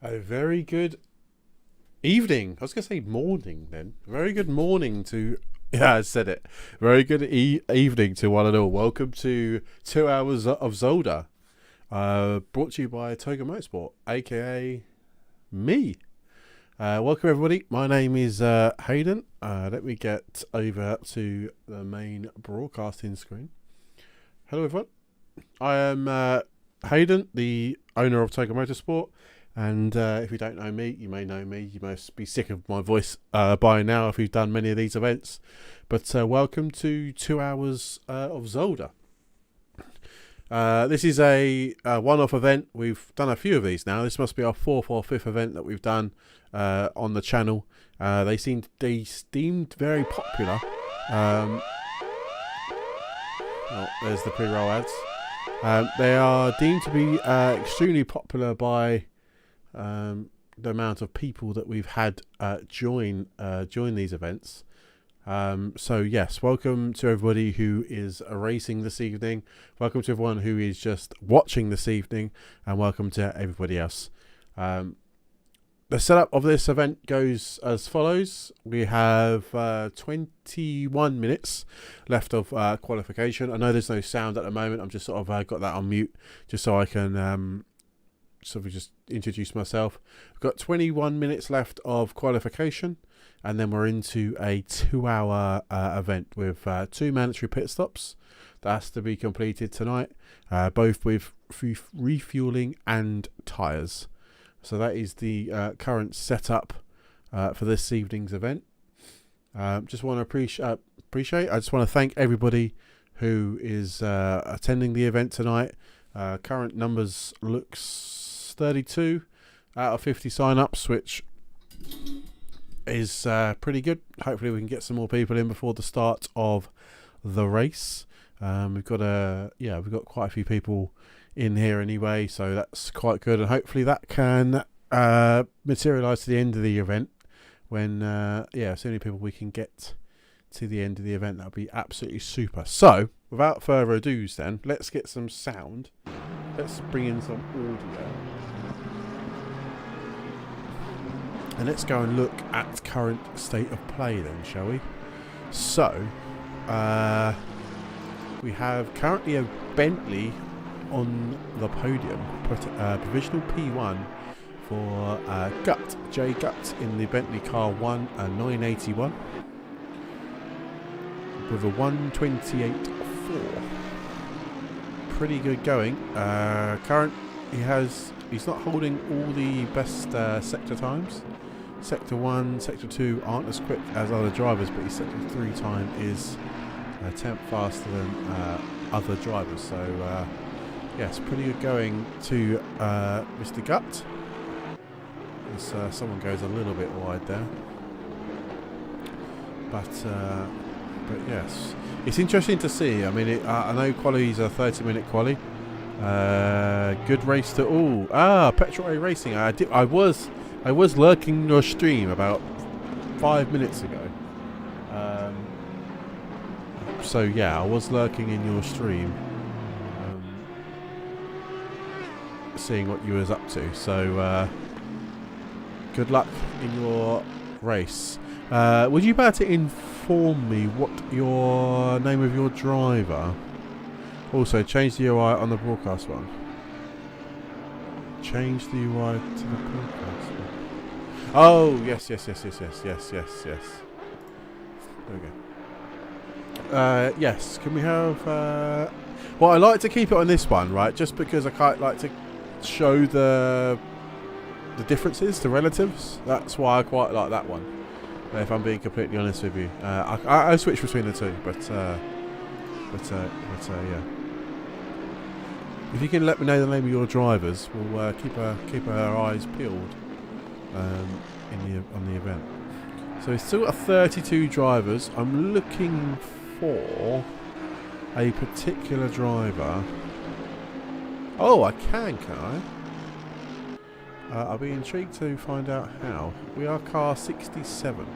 A very good evening. I was going to say morning then. Very good morning to. Yeah, I said it. Very good evening to one and all. Welcome to 2 hours of Zolder. Brought to you by Toga Motorsport, aka me. Welcome everybody. My name is Hayden. Let me get over to the main broadcasting screen. Hello everyone. I am Hayden, the owner of Toga Motorsport. And if you don't know me, you may know me. You must be sick of my voice by now if you've done many of these events. But welcome to 2 hours of Zolder. This is a one-off event. We've done a few of these now. This must be our fourth or fifth event that we've done on the channel. They deemed very popular. Oh, there's the pre-roll ads. They are deemed to be extremely popular by the amount of people that we've had join these events. So yes, welcome to everybody who is racing this evening. Welcome to everyone who is just watching this evening, and welcome to everybody else. The setup of this event goes as follows. We have 21 minutes left of qualification. I know there's no sound at the moment. I'm just sort of got that on mute just so I can sort of just introduce myself. We've got 21 minutes left of qualification, and then we're into a 2-hour event with 2 mandatory pit stops that has to be completed tonight, both with refueling and tyres. So that is the current setup for this evening's event. Just want to appreciate. I just want to thank everybody who is attending the event tonight. Current numbers looks 32 out of 50 sign-ups, which is pretty good. Hopefully we can get some more people in before the start of the race. We've got quite a few people in here anyway, so that's quite good, and hopefully that can materialize to the end of the event when so many people we can get to the end of the event. That'll be absolutely super. So without further ado then, let's get some sound. Let's bring in some audio. And let's go and look at current state of play then, shall we? So, we have currently a Bentley on the podium, provisional P1 for Jay Gutt in the Bentley car 1 981 with a 128.4. Pretty good going. He's not holding all the best sector times. Sector 1, Sector 2 aren't as quick as other drivers, but his Sector 3 time is a tenth faster than other drivers. So yes, pretty good going to Mr. Gutt. As someone goes a little bit wide there, but yes, it's interesting to see. I mean, I know qualies are 30-minute quali. Good race to all. Petrol A Racing. I was lurking in your stream about 5 minutes ago. So yeah, I was lurking in your stream, seeing what you was up to. So good luck in your race. Would you be able to inform me what your name of your driver? Also, change the UI on the broadcast one. Change the UI to the broadcast one. Oh, yes. There we go. Yes, can we have... well, I like to keep it on this one, right? Just because I quite like to show the differences, the relatives. That's why I quite like that one. If I'm being completely honest with you. I switch between the two, but yeah. If you can let me know the name of your drivers, we'll keep our eyes peeled on the event. So we've still got 32 drivers. I'm looking for a particular driver. Oh, I can I? I'll be intrigued to find out how. We are car 67.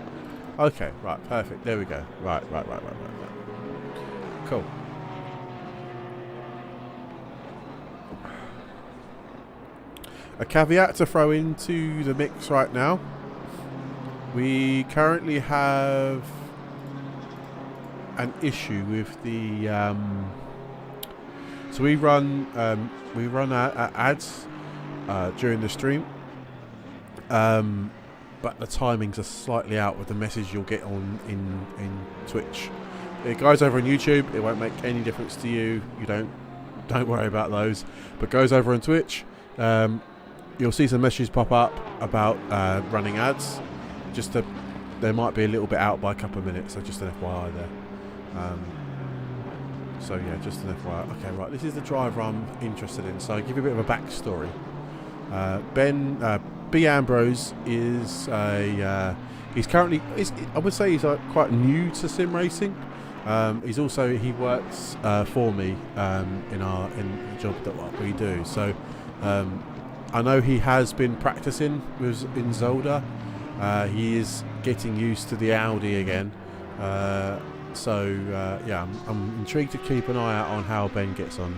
Okay, right, perfect. There we go. Right. Cool. A caveat to throw into the mix right now. We currently have an issue with the so we run our ads during the stream, but the timings are slightly out with the message you'll get on in Twitch. It goes over on YouTube. It won't make any difference to you. You don't worry about those. But goes over on Twitch. You'll see some messages pop up about running ads. They might be a little bit out by a couple of minutes, so just an FYI there. So yeah, just an FYI. Okay, right, this is the driver I'm interested in, so I'll give you a bit of a backstory. B. Ambrose is he's currently, I would say he's quite new to sim racing. He works for me in the job that we do. So I know he has been practicing in Zolder. He is getting used to the Audi again. Yeah, I'm intrigued to keep an eye out on how Ben gets on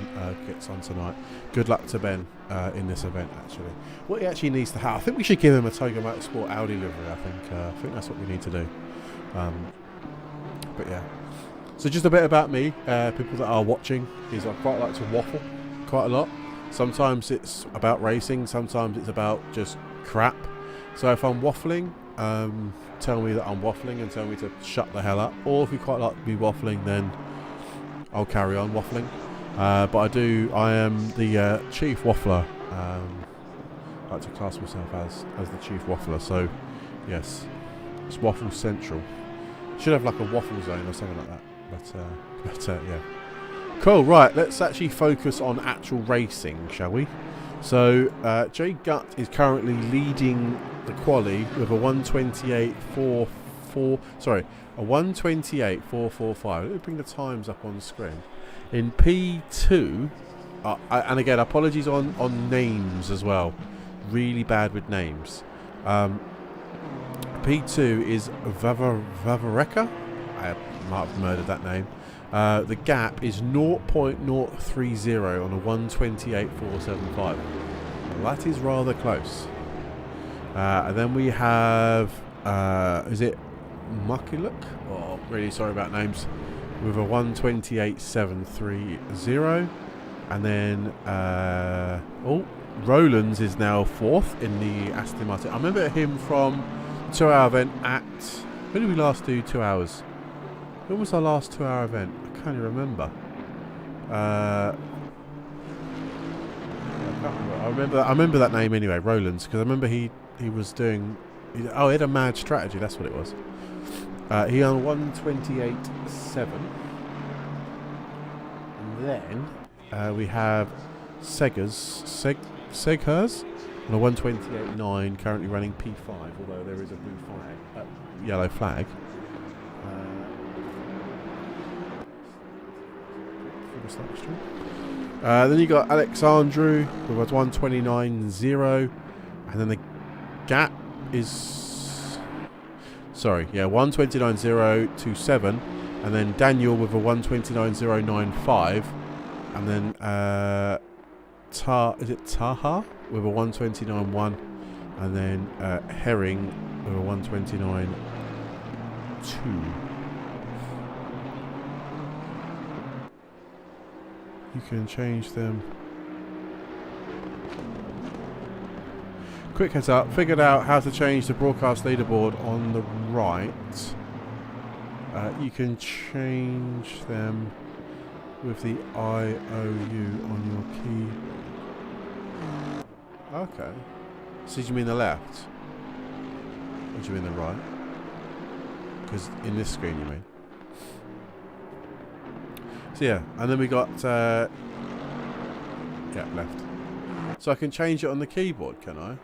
tonight. Good luck to Ben in this event. Actually, what he actually needs to have, I think we should give him a Toga Motorsport Audi livery. I think that's what we need to do. But yeah, so just a bit about me. People that are watching is I quite like to waffle quite a lot. Sometimes it's about racing. Sometimes it's about just crap. So if I'm waffling, tell me that I'm waffling and tell me to shut the hell up. Or if you quite like me waffling, then I'll carry on waffling. But I am the chief waffler. I like to class myself as the chief waffler. So yes, it's Waffle Central. Should have like a waffle zone or something like that. But yeah. Cool, right, let's actually focus on actual racing, shall we? So, Jay Gutt is currently leading the quali with a 128.445. Let me bring the times up on the screen. In P2, and again, apologies on names as well. Really bad with names. P2 is Vavareka. I might have murdered that name. The gap is 0.030 on a 128.475. Well, that is rather close. And then we have, is it Muckiluk? Oh, really sorry about names. With a 128.730. And then, Roland's is now 4th in the Aston Martin. I remember him from the 2-hour event at, when did we last do 2 hours? When was our last 2-hour event? I can't even remember. I remember that name anyway, Roland's, because I remember he was doing. He had a mad strategy. That's what it was. He on 128.7, and then we have Seghers on a 128.9, currently running P5. Although there is a blue flag, yellow flag. Then you got Alexandru with a 129.0, and then the gap is 129.027, and then Daniel with a 129.095, and then Taha with a 129.1, and then Herring with a 129.2. You can change them. Quick heads up, figured out how to change the broadcast leaderboard on the right. You can change them with the IOU on your key. Okay. So do you mean the left? Or do you mean the right? Because in this screen you mean. So yeah, and then we got left. So I can change it on the keyboard, can I?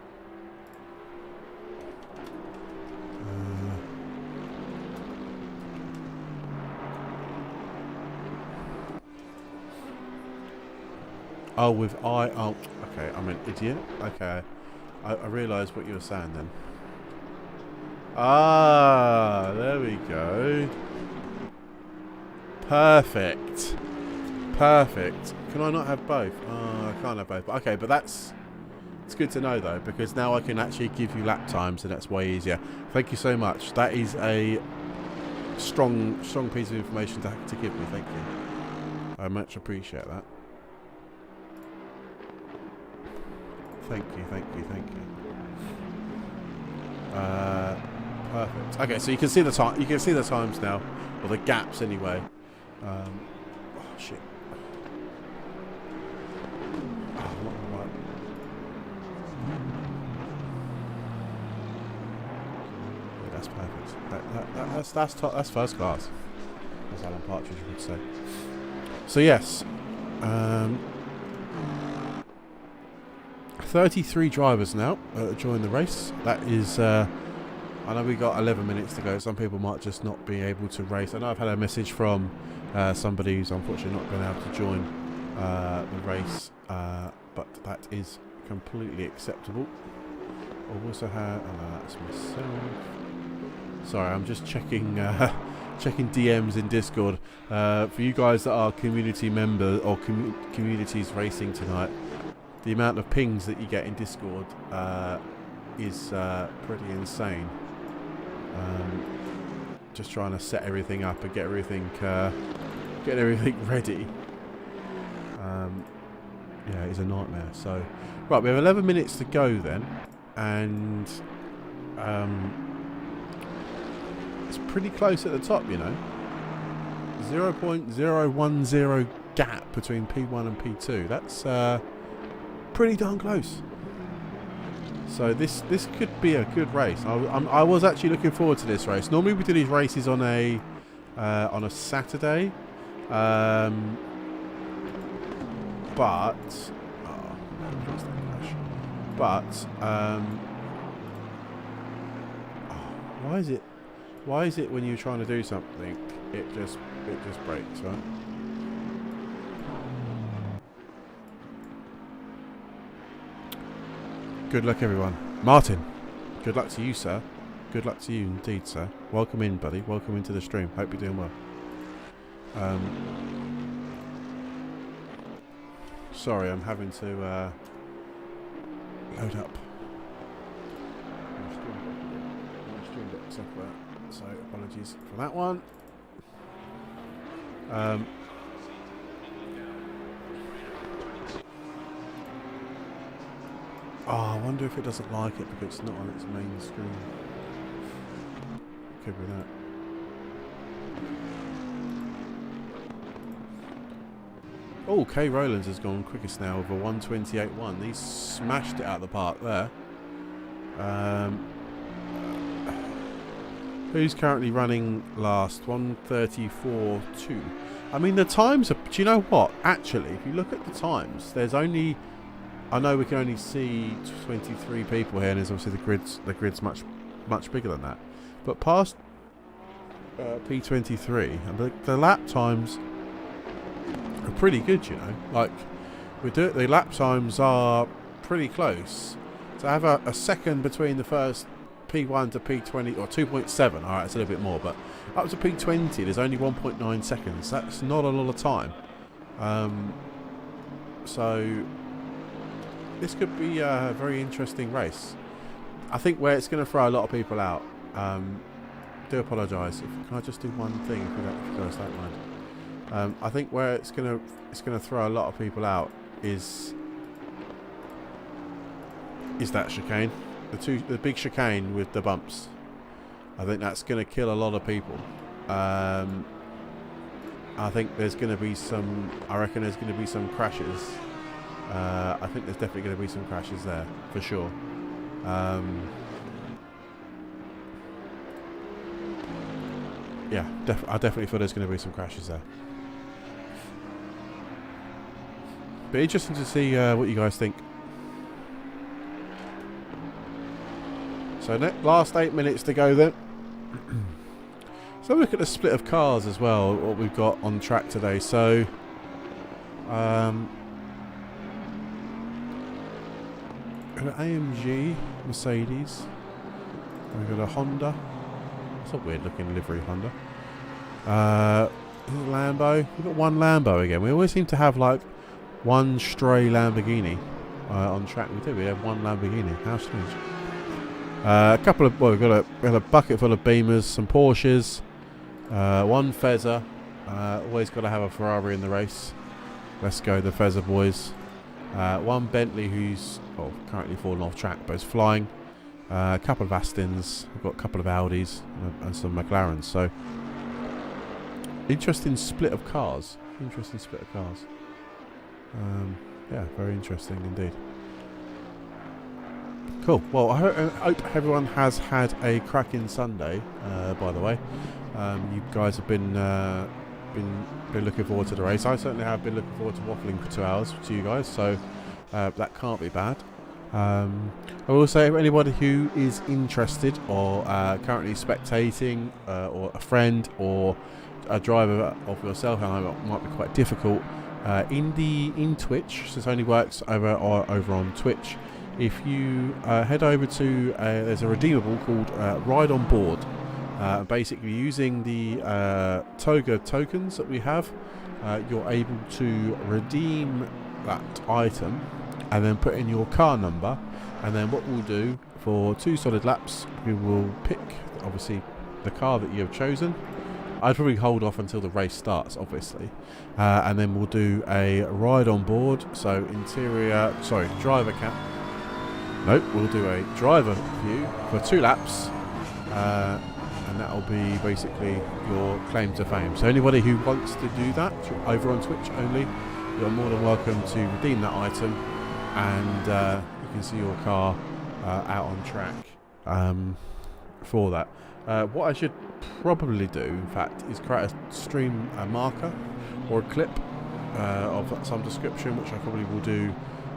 Okay, I'm an idiot. Okay, I realised what you were saying then. Ah, there we go. Perfect. Can I not have both? Oh, I can't have both. Okay, but that's It's good to know though, because now I can actually give you lap times, and that's way easier. Thank you so much. That is a strong piece of information to give me. Thank you. I much appreciate that. Thank you. Perfect. Okay, so you can see the time. You can see the times now, or the gaps anyway. Oh shit. Oh, right. Yeah, that's perfect. That's first class, as Alan Partridge would say. So yes, 33 drivers now join the race. That is. I know we got 11 minutes to go. Some people might just not be able to race. I know I've had a message from somebody who's unfortunately not been able to join the race, but that is completely acceptable. I've also had... Oh no, that's myself. Sorry, I'm just checking checking DMs in Discord. For you guys that are community members or communities racing tonight, the amount of pings that you get in Discord is pretty insane. Just trying to set everything up and get everything ready. Yeah, it's a nightmare. So, right, we have 11 minutes to go then, and it's pretty close at the top, you know. 0.010 gap between P1 and P2. That's pretty darn close. So this could be a good race. I was actually looking forward to this race. Normally we do these races on a Saturday, but why is it when you're trying to do something it just breaks, right? Good luck, everyone. Martin, good luck to you, sir. Good luck to you indeed, sir. Welcome in, buddy. Welcome into the stream. Hope you're doing well. Sorry, I'm having to load up. My stream got software, so apologies for that one. Oh, I wonder if it doesn't like it because it's not on its main screen. Could be that. Oh, Kay Rowlands has gone quickest now with a 1:28.1. He's smashed it out of the park there. Who's currently running last? 1:34.2. I mean, the times are... Do you know what? Actually, if you look at the times, there's only... I know we can only see 23 people here, and there's obviously the grid's much bigger than that. But past P23, and the lap times are pretty good, you know. Like, the lap times are pretty close. To have a second between the first P1 to P20, or 2.7, alright, it's a little bit more, but up to P20, there's only 1.9 seconds. That's not a lot of time. So... this could be a very interesting race. I think where it's going to throw a lot of people out. Do apologise. Can I just do one thing if you guys don't mind? I think where it's going to throw a lot of people out is that chicane, the big chicane with the bumps. I think that's going to kill a lot of people. I think there's going to be some. I reckon there's going to be some crashes. I think there's definitely going to be some crashes there, for sure. Yeah, I definitely feel there's going to be some crashes there. But interesting to see what you guys think. So last 8 minutes to go then. So look at the split of cars as well, what we've got on track today. So got an AMG, Mercedes, we've got a Honda. It's a weird looking livery Honda. Lambo. We've got one Lambo again. We always seem to have like one stray Lamborghini. on track. We did. We had one Lamborghini. How strange. A couple of, well, we got a bucket full of Beamers, some Porsches, one Fezzer. Always got to have a Ferrari in the race. Let's go, the Fezzer boys. One Bentley who's currently fallen off track but is flying. A couple of Astons. We've got a couple of Audis and some McLarens. So interesting split of cars. Yeah, very interesting indeed. Cool. Well, I hope everyone has had a cracking Sunday. By the way, you guys have been looking forward to the race. I certainly have been looking forward to waffling for 2 hours to you guys. So that can't be bad. I will say, if anybody who is interested or currently spectating, or a friend or a driver of yourself, and I know it might be quite difficult. In Twitch, so this only works over on Twitch. If you head over to there's a redeemable called Ride on Board. Basically, using the Toga tokens that we have, you're able to redeem that item and then put in your car number. And then what we'll do for 2 solid laps, we will pick obviously the car that you have chosen. I'd probably hold off until the race starts, obviously, and then we'll do a ride on board. So driver cam. Nope, we'll do a driver view for 2 laps, and that'll be basically your claim to fame. So anybody who wants to do that over on Twitch only, you're more than welcome to redeem that item, and you can see your car out on track for that. What I should probably do, in fact, is create a stream marker or a clip of some description, which I probably will do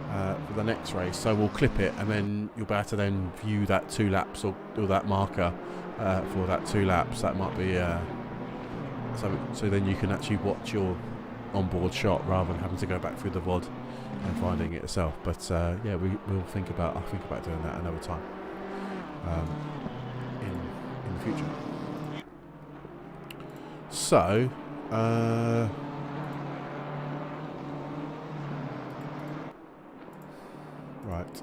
for the next race. So we'll clip it, and then you'll be able to then view that 2 laps or that marker for that 2 laps. That might be so then you can actually watch your onboard shot rather than having to go back through the VOD and finding it yourself. But yeah, I'll think about doing that another time in the future. So right.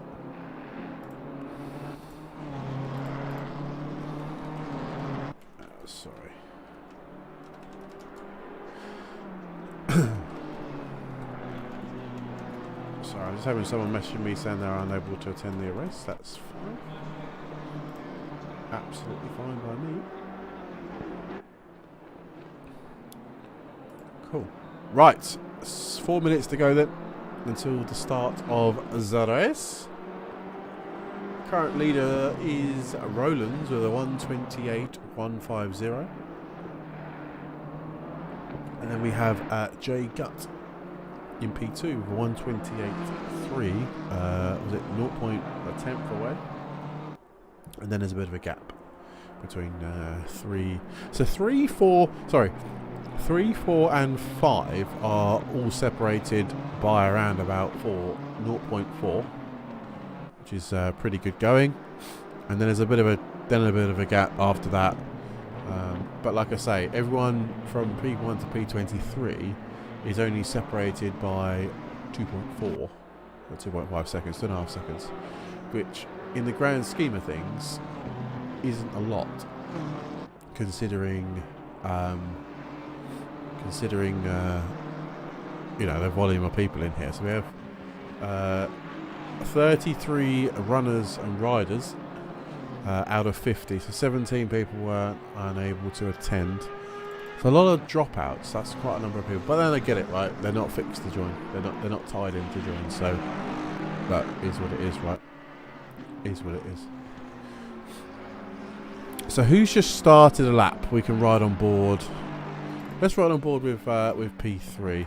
Sorry. Sorry, I'm just having someone messaging me saying they're unable to attend the race. That's fine. Absolutely fine by me. Cool. Right. 4 minutes to go then until the start of the race. Current leader is Roland's with a 128.150. And then we have Jay Gutt in P2 with 128.3. Was it 0.1 away? And then there's a bit of a gap between 3, 4 and 5 are all separated by around about 0.4, which is pretty good going. And then there's a bit of a gap after that. But like I say, everyone from P1 to P23 is only separated by 2.4 or 2.5 seconds, 2.5 seconds, which in the grand scheme of things isn't a lot, considering the volume of people in here. So we have 33 runners and riders out of 50, so 17 people were unable to attend. So a lot of dropouts. That's quite a number of people, but then I get it, right? They're not fixed to join. They're not tied in to join. So that is what it is, right? Is what it is. So who's just started a lap? We can ride on board. Let's ride on board with P3.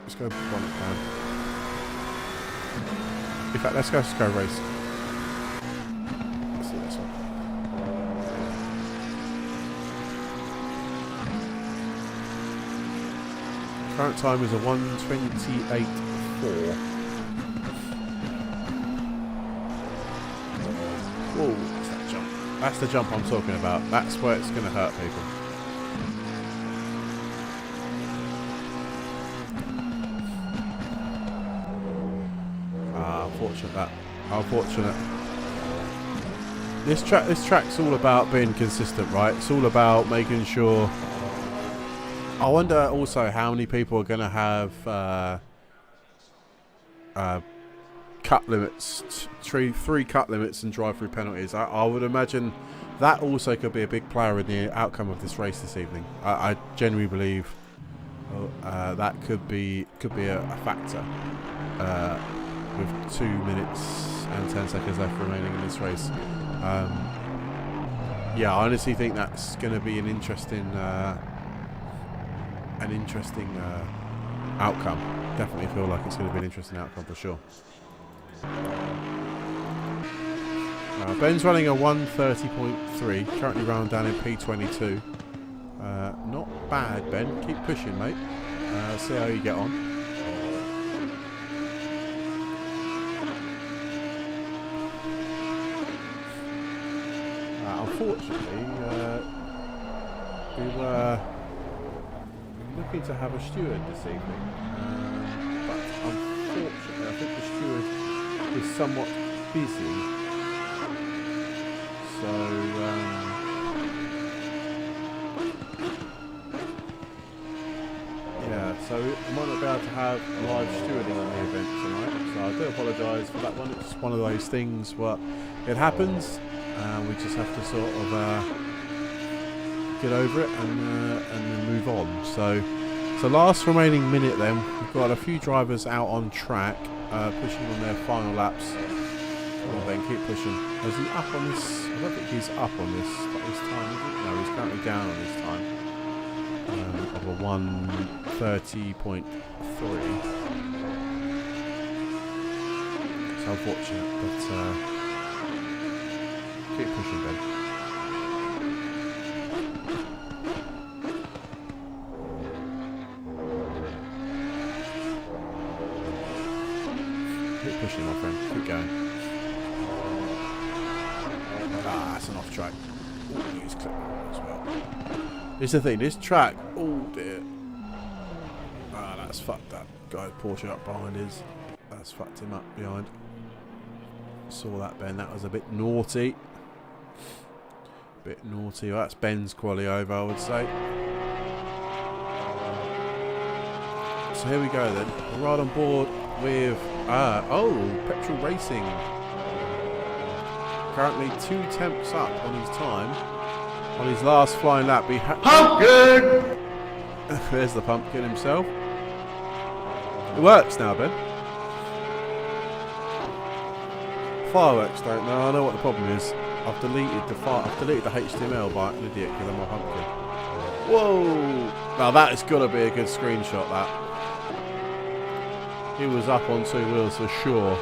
Let's go bonnet down. In fact, let's go race. Let's do this one. Current time is a 128.4. Whoa, that's that jump. That's the jump I'm talking about. That's where it's going to hurt people. unfortunate that. Unfortunate. This track's all about being consistent, right? It's all about making sure. I wonder also how many people are going to have cut limits, three cut limits and drive-through penalties. I would imagine that also could be a big player in the outcome of this race this evening. I genuinely believe that could be a factor with 2 minutes and 10 seconds left remaining in this race. Yeah, I honestly think that's going to be an interesting outcome. Definitely feel like it's going to be an interesting outcome for sure. Ben's running a 1:30.3, currently round down in P22. Not bad, Ben. Keep pushing, mate. See how you get on. Unfortunately, we were looking to have a steward this evening, but unfortunately, I think the steward is somewhat busy. So, yeah, so we might not be able to have live stewarding on the event tonight. So I do apologise for that one. It's one of those things where it happens. We just have to sort of get over it and then move on. So last remaining minute then, we've got a few drivers out on track, pushing on their final laps. Come on, Ben, keep pushing. Is he up on this? I don't think he's up on this time, is he? No, he's currently down on this time. Of a 1:30.3. It's unfortunate, but keep pushing, Ben. Keep pushing, my friend. Keep going. That's an off track. Use clip as well. This is the thing. This track. Oh dear. That's fucked up. Guy Porsche up behind his. That's fucked him up behind. Saw that, Ben. That was a bit naughty. Bit naughty. Well, that's Ben's quali over, I would say. So here we go then. We're right on board with Petrol Racing. Currently 2 tenths up on his time. On his last flying lap, Pumpkin! There's the pumpkin himself. It works now, Ben. Fireworks don't. No, I know what the problem is. I've deleted the HTML by an idiot because I'm a pumpkin. Whoa! Now that has got to be a good screenshot. That he was up on 2 wheels for sure.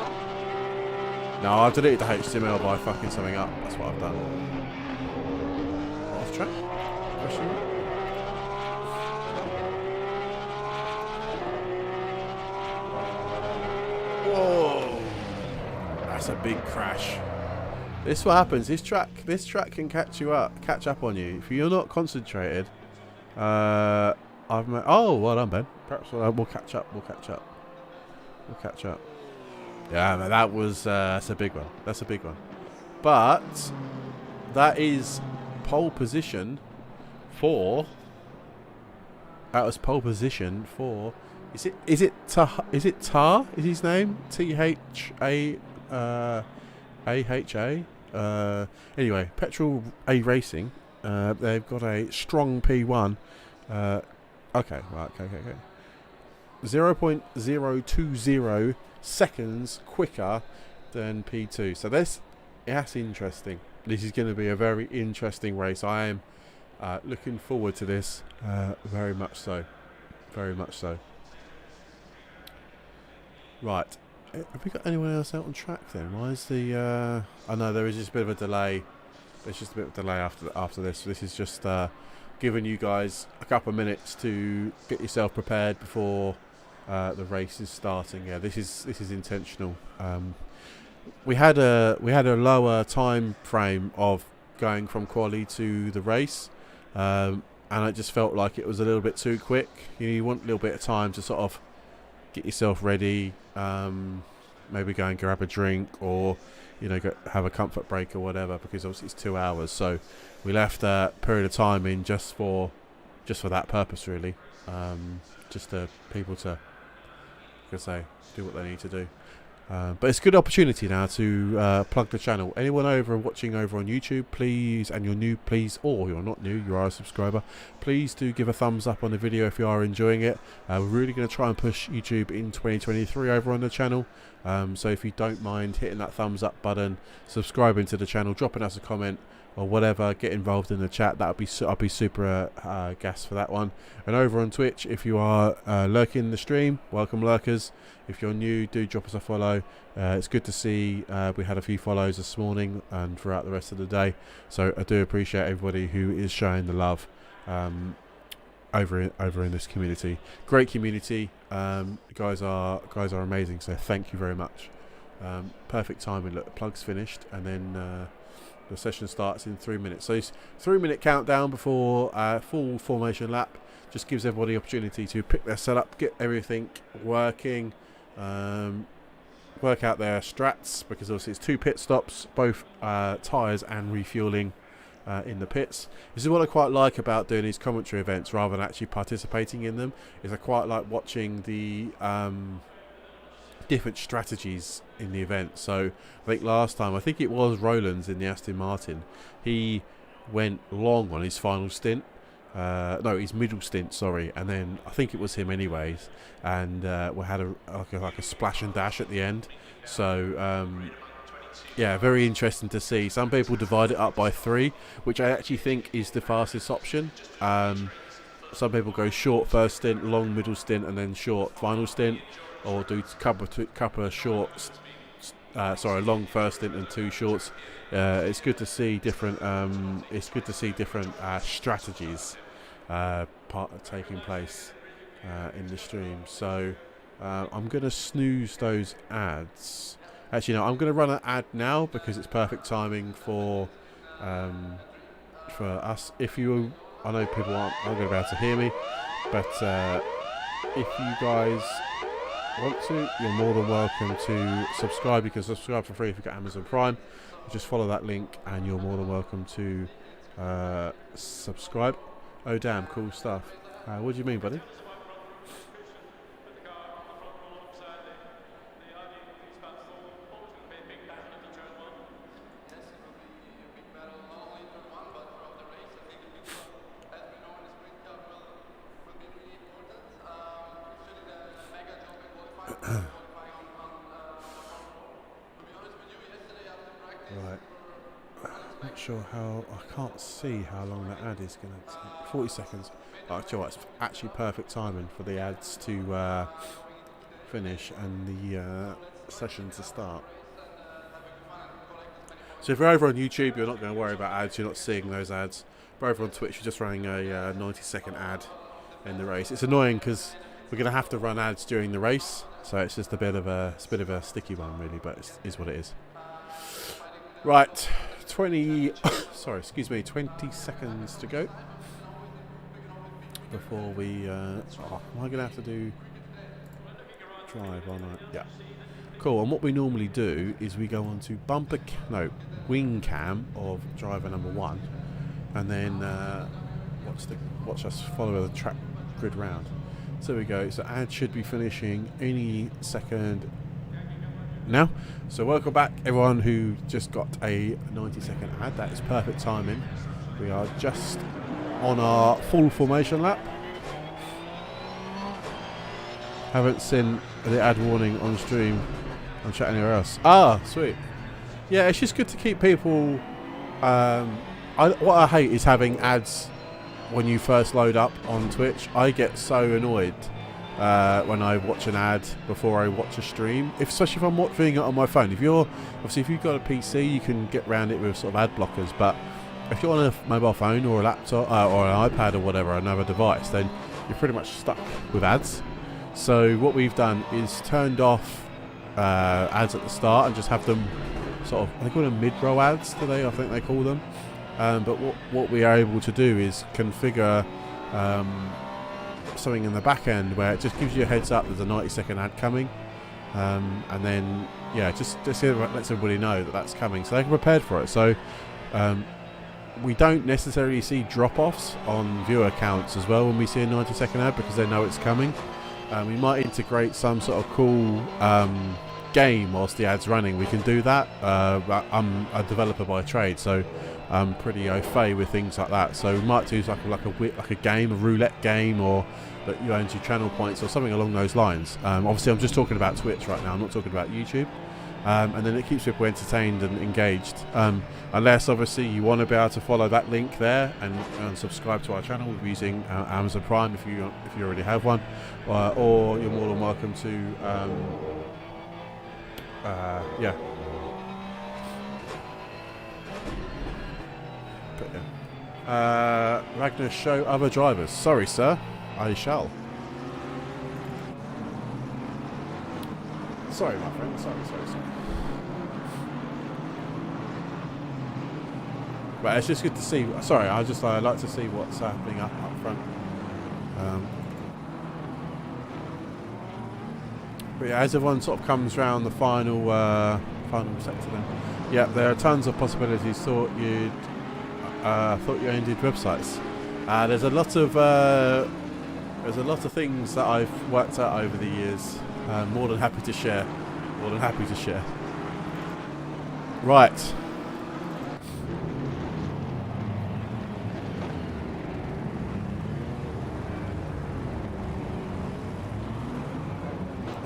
No, I've deleted the HTML by fucking something up. That's what I've done. Off track. Question mark? Whoa! That's a big crash. This is what happens. This track can catch up on you if you're not concentrated. Oh, well done, Ben. Perhaps we'll catch up. Yeah, no, that was that's a big one. But that is pole position for. That was pole position for. Is it Tar? Is his name? THAAHA. Anyway, Petrol A Racing. They've got a strong P1. Okay. 0.020 seconds quicker than P2. So that's interesting. This is going to be a very interesting race. I am looking forward to this very much so. Right. Have we got anyone else out on track then? Why is the... I know there is just a bit of a delay. There's just a bit of a delay after this. So this is just giving you guys a couple of minutes to get yourself prepared before the race is starting. Yeah, this is intentional. We had a lower time frame of going from quali to the race, and I just felt like it was a little bit too quick. You want a little bit of time to sort of get yourself ready. maybe go and grab a drink, or go have a comfort break or whatever, because obviously it's 2 hours. So we left a period of time in just for that purpose, really. Just to people to, like I say, do what they need to do. But it's a good opportunity now to plug the channel. Anyone watching over on YouTube, please, and you're new, please, or you're not new, you are a subscriber, please do give a thumbs up on the video if you are enjoying it. We're really going to try and push YouTube in 2023 over on the channel. So if you don't mind hitting that thumbs up button, subscribing to the channel, dropping us a comment or whatever, get involved in the chat, I'll be super gassed for that one. And over on Twitch, if you are lurking the stream, welcome lurkers. If you're new, do drop us a follow. It's good to see we had a few follows this morning and throughout the rest of the day, so I do appreciate everybody who is showing the love over in this community. Great community. Guys are amazing, so thank you very much. Perfect timing. Look, the plug's finished, and then the session starts in 3 minutes. So it's 3-minute countdown before full formation lap. Just gives everybody opportunity to pick their setup, get everything working, work out their strats, because obviously it's 2 pit stops, both tyres and refueling in the pits. This is what I quite like about doing these commentary events rather than actually participating in them, is I quite like watching the different strategies in the event. So I think last time, I think it was Roland's in the Aston Martin, he went long on his final stint. No, his middle stint, sorry, and then I think it was him anyways, and we had like a splash and dash at the end. So yeah, very interesting to see. Some people divide it up by 3, which I actually think is the fastest option. Some people go short first stint, long middle stint, and then short final stint, or do couple of shorts. Long first stint and 2 shorts. It's good to see different. Strategies taking place in the stream. So I'm going to snooze those ads. Actually, no, I'm going to run an ad now because it's perfect timing for us. I know people aren't going to be able to hear me, but if you guys want to, you're more than welcome to subscribe. You can subscribe for free if you've got Amazon Prime. You just follow that link and you're more than welcome to subscribe. Oh damn, cool stuff. What do you mean, buddy? Sure how I can't see how long that ad is going to take. 40 seconds. Oh, it's actually perfect timing for the ads to finish and the session to start. So if you're over on YouTube, you're not going to worry about ads. You're not seeing those ads. But over on Twitch, you're just running a 90-second ad in the race. It's annoying because we're going to have to run ads during the race, so it's just a bit of a sticky one, really. But it is what it is. Right. 20 seconds to go before we am I gonna have to do drive, aren't I? Yeah, cool. And what we normally do is we go on to wing cam of driver number 1, and then watch us follow the track grid round. So we go. So ad should be finishing any second now. So welcome back everyone who just got a 90-second ad. That is perfect timing. We are just on our full formation lap. Haven't seen the ad warning on stream on chat anywhere else. Ah, sweet. Yeah, it's just good to keep people. What I hate is having ads when you first load up on Twitch. I get so annoyed when I watch an ad before I watch a stream, especially if I'm watching it on my phone. If you've got a PC, you can get around it with sort of ad blockers, but if you're on a mobile phone or a laptop or an iPad or whatever, another device, then you're pretty much stuck with ads. So what we've done is turned off ads at the start and just have them sort of, they call them mid-roll ads today, I think they call them. But what we are able to do is configure something in the back end where it just gives you a heads up there's a 90-second ad coming, and then yeah, just lets everybody know that that's coming, so they can prepare for it. So we don't necessarily see drop-offs on viewer counts as well when we see a 90-second ad, because they know it's coming. We might integrate some sort of cool game whilst the ad's running. We can do that. I'm a developer by trade, so I'm pretty au fait with things like that. So we might do like a game, a roulette game, or that you earn your channel points or something along those lines. Obviously, I'm just talking about Twitch right now. I'm not talking about YouTube. And then it keeps people entertained and engaged. Unless obviously you want to be able to follow that link there and subscribe to our channel using Amazon Prime if you already have one, or you're more than welcome to yeah. But yeah. Ragnar, show other drivers. Sorry, sir. I shall. Sorry, my friend. Sorry. But it's just good to see. Sorry, I like to see what's happening up front. But yeah, as everyone sort of comes round the final sector, then yeah, there are tons of possibilities. Thought you only did websites. There's a lot of things that I've worked out over the years. More than happy to share. Right.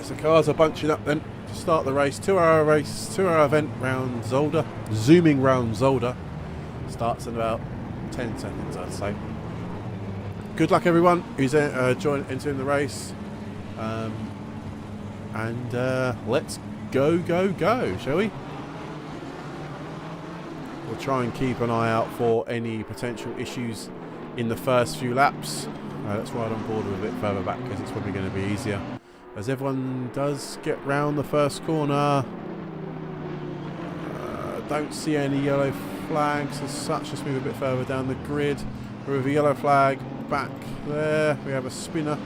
So cars are bunching up then to start the race. 2-hour event round Zolder. Zooming round Zolder. Starts in about 10 seconds, I'd say. Good luck everyone who's entering the race. And let's go, shall we? We'll try and keep an eye out for any potential issues in the first few laps. Let's ride on board with a bit further back because it's probably going to be easier. As everyone does get round the first corner. Don't see any yellow flags as such. Let's move a bit further down the grid. With a yellow flag back there. We have a spinner.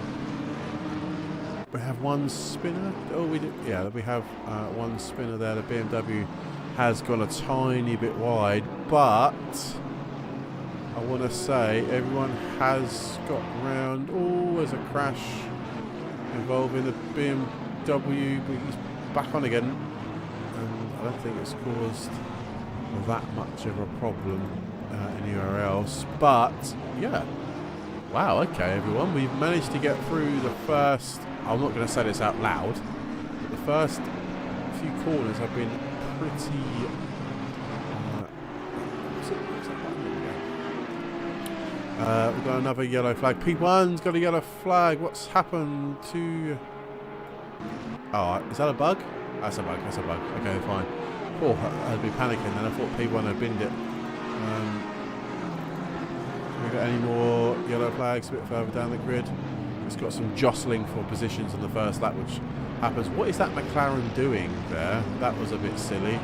We have one spinner. Oh, we do. Yeah, we have one spinner there. The BMW has gone a tiny bit wide, but I want to say everyone has got round. Oh, there's a crash involving the BMW. He's back on again, and I don't think it's caused that much of a problem anywhere else. But yeah, wow. Okay, everyone, we've managed to get through the first. I'm not going to say this out loud, but the first few corners have been pretty. We've got another yellow flag. P1's got a yellow flag. What's happened to... Oh, is that a bug? That's a bug. Okay, fine. Oh, I'd be panicking then. I thought P1 had binned it. Have we got any more yellow flags a bit further down the grid? It's got some jostling for positions in the first lap, which happens. What is that McLaren doing there? That was a bit silly.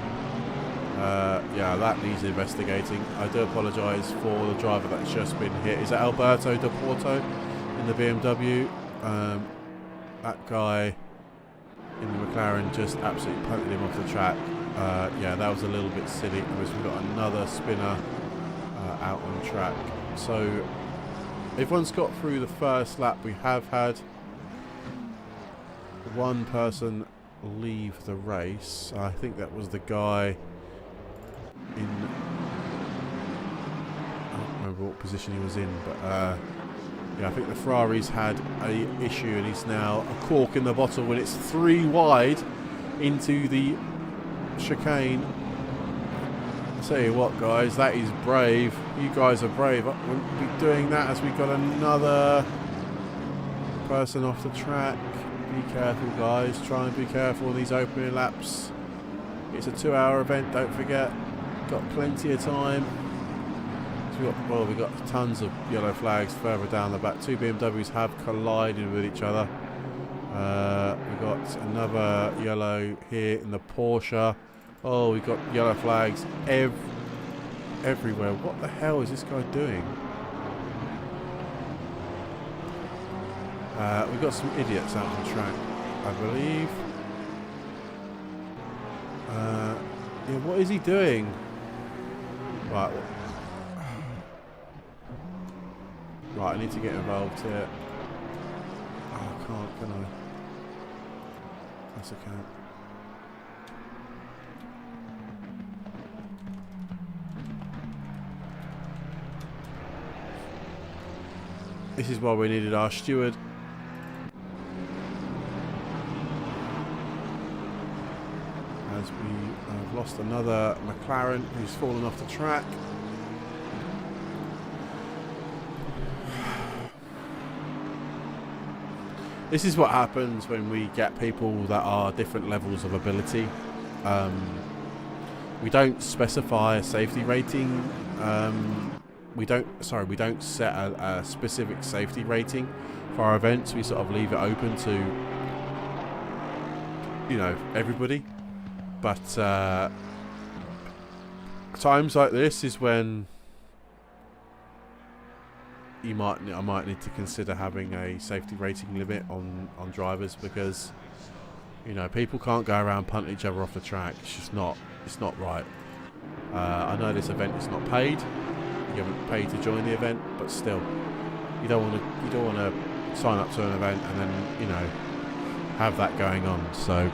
Yeah, that needs investigating. I do apologise for the driver that's just been hit. Is that Alberto De Porto in the BMW? That guy in the McLaren just absolutely punted him off the track. Yeah, that was a little bit silly. We've got another spinner out on track. So everyone's got through the first lap. We have had one person leave the race. I think that was the guy in... I don't remember what position he was in, but yeah, I think the Ferrari's had a issue and he's now a cork in the bottle when it's 3 wide into the chicane. I tell you what, guys, that is brave. You guys are brave. I wouldn't be doing that as we've got another person off the track. Be careful, guys. Try and be careful in these opening laps. It's a 2-hour event, don't forget. Got plenty of time. So we've got tons of yellow flags further down the back. 2 BMWs have collided with each other. We've got another yellow here in the Porsche. Oh, we've got yellow flags everywhere. What the hell is this guy doing? We've got some idiots out on track, I believe. What is he doing? Right. Right, I need to get involved here. Oh, I can't, can I? Yes, I can. This is why we needed our steward. As we have lost another McLaren who's fallen off the track. This is what happens when we get people that are different levels of ability. We don't specify a safety rating. We don't set a specific safety rating for our events. We sort of leave it open to, you know, everybody. But times like this is when I might need to consider having a safety rating limit on drivers, because, you know, people can't go around punting each other off the track. It's just not. It's not right. I know this event is not paid. You haven't paid to join the event, but still, you don't want to sign up to an event and then, you know, have that going on. So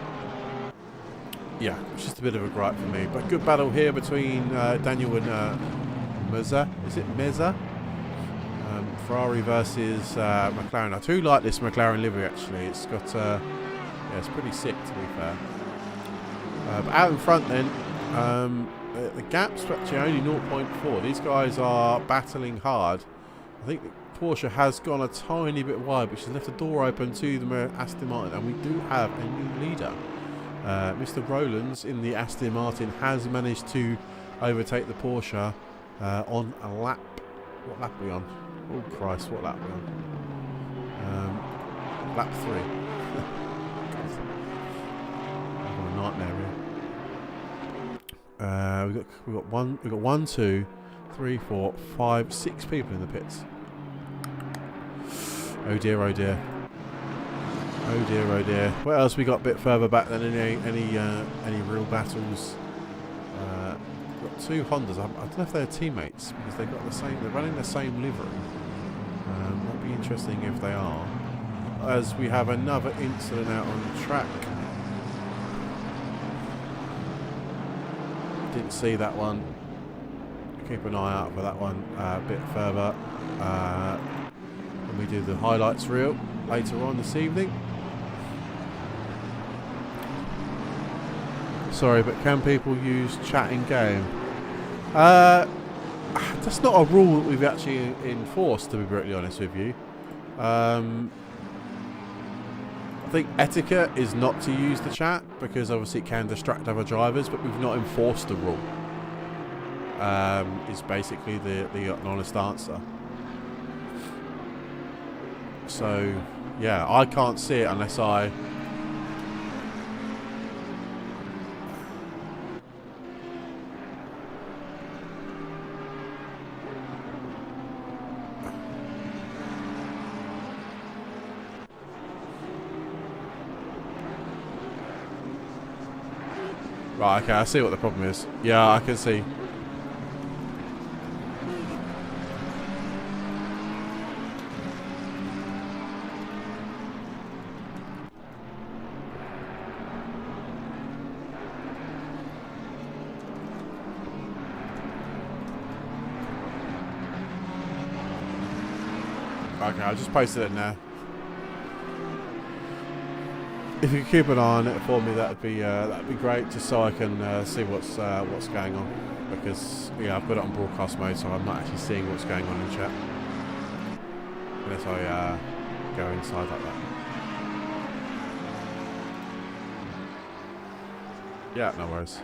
yeah, it's just a bit of a gripe for me. But good battle here between Daniel and Meza. Is it Meza? Ferrari versus McLaren. I do like this McLaren livery actually. It's got yeah, it's pretty sick to be fair. But out in front then. The gap's actually only 0.4. These guys are battling hard. I think Porsche has gone a tiny bit wide, which has left the door open to the Aston Martin, and we do have a new leader. Mr. Rowlands in the Aston Martin has managed to overtake the Porsche on a lap. What lap are we on? Oh Christ, what lap are we on? Lap 3. I'm on a nightmare here. We've got 1, 2, 3, 4, 5, 6 people in the pits. Oh dear, oh dear. Oh dear, oh dear. What else we got a bit further back than any real battles? We've got 2 Hondas. I don't know if they're teammates because they've got the same. They're running the same livery. Might be interesting if they are. As we have another incident out on the track. Didn't see that one. Keep an eye out for that one a bit further when we do the highlights reel later on this evening. Sorry, but can people use chat in game? That's not a rule that we've actually enforced, to be brutally honest with you. I think etiquette is not to use the chat because obviously it can distract other drivers, but we've not enforced the rule. Is basically the honest answer. So yeah, I can't see it unless I Right, okay, I see what the problem is. Yeah, I can see. Okay, I'll just post it in there. If you could keep an eye on it for me, that'd be great, just so I can see what's going on. Because yeah, I've got it on broadcast mode, so I'm not actually seeing what's going on in chat unless I go inside like that. Yeah, no worries.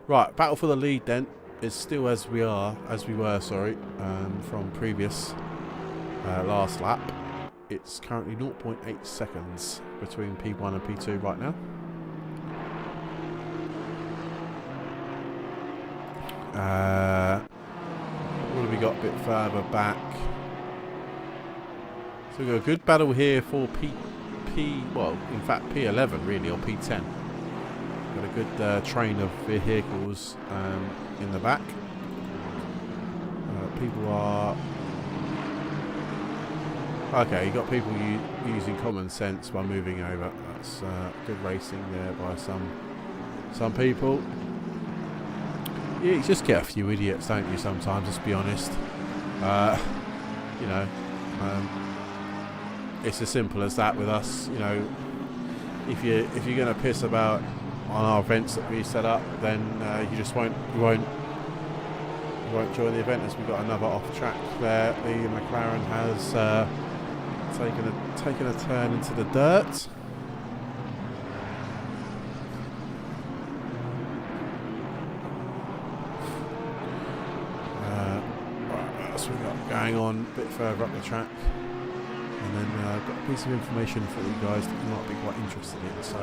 Right, battle for the lead then is still as we were, sorry, from previous last lap. It's currently 0.8 seconds between P1 and P2 right now. What have we got a bit further back? So we've got a good battle here for well, in fact P11 really, or P10. got a good train of vehicles in the back. People are okay. You got people using common sense by moving over. That's good racing there by some people. You just get a few idiots, don't you? Sometimes, let's be honest. You know, it's as simple as that with us. You know, if you're going to piss about on our events that we set up, then you just won't join the event. As we got another off track there. The McLaren has taken a turn into the dirt. That's what we've got going on a bit further up the track. And then I've got a piece of information for you guys that you might be quite interested in. So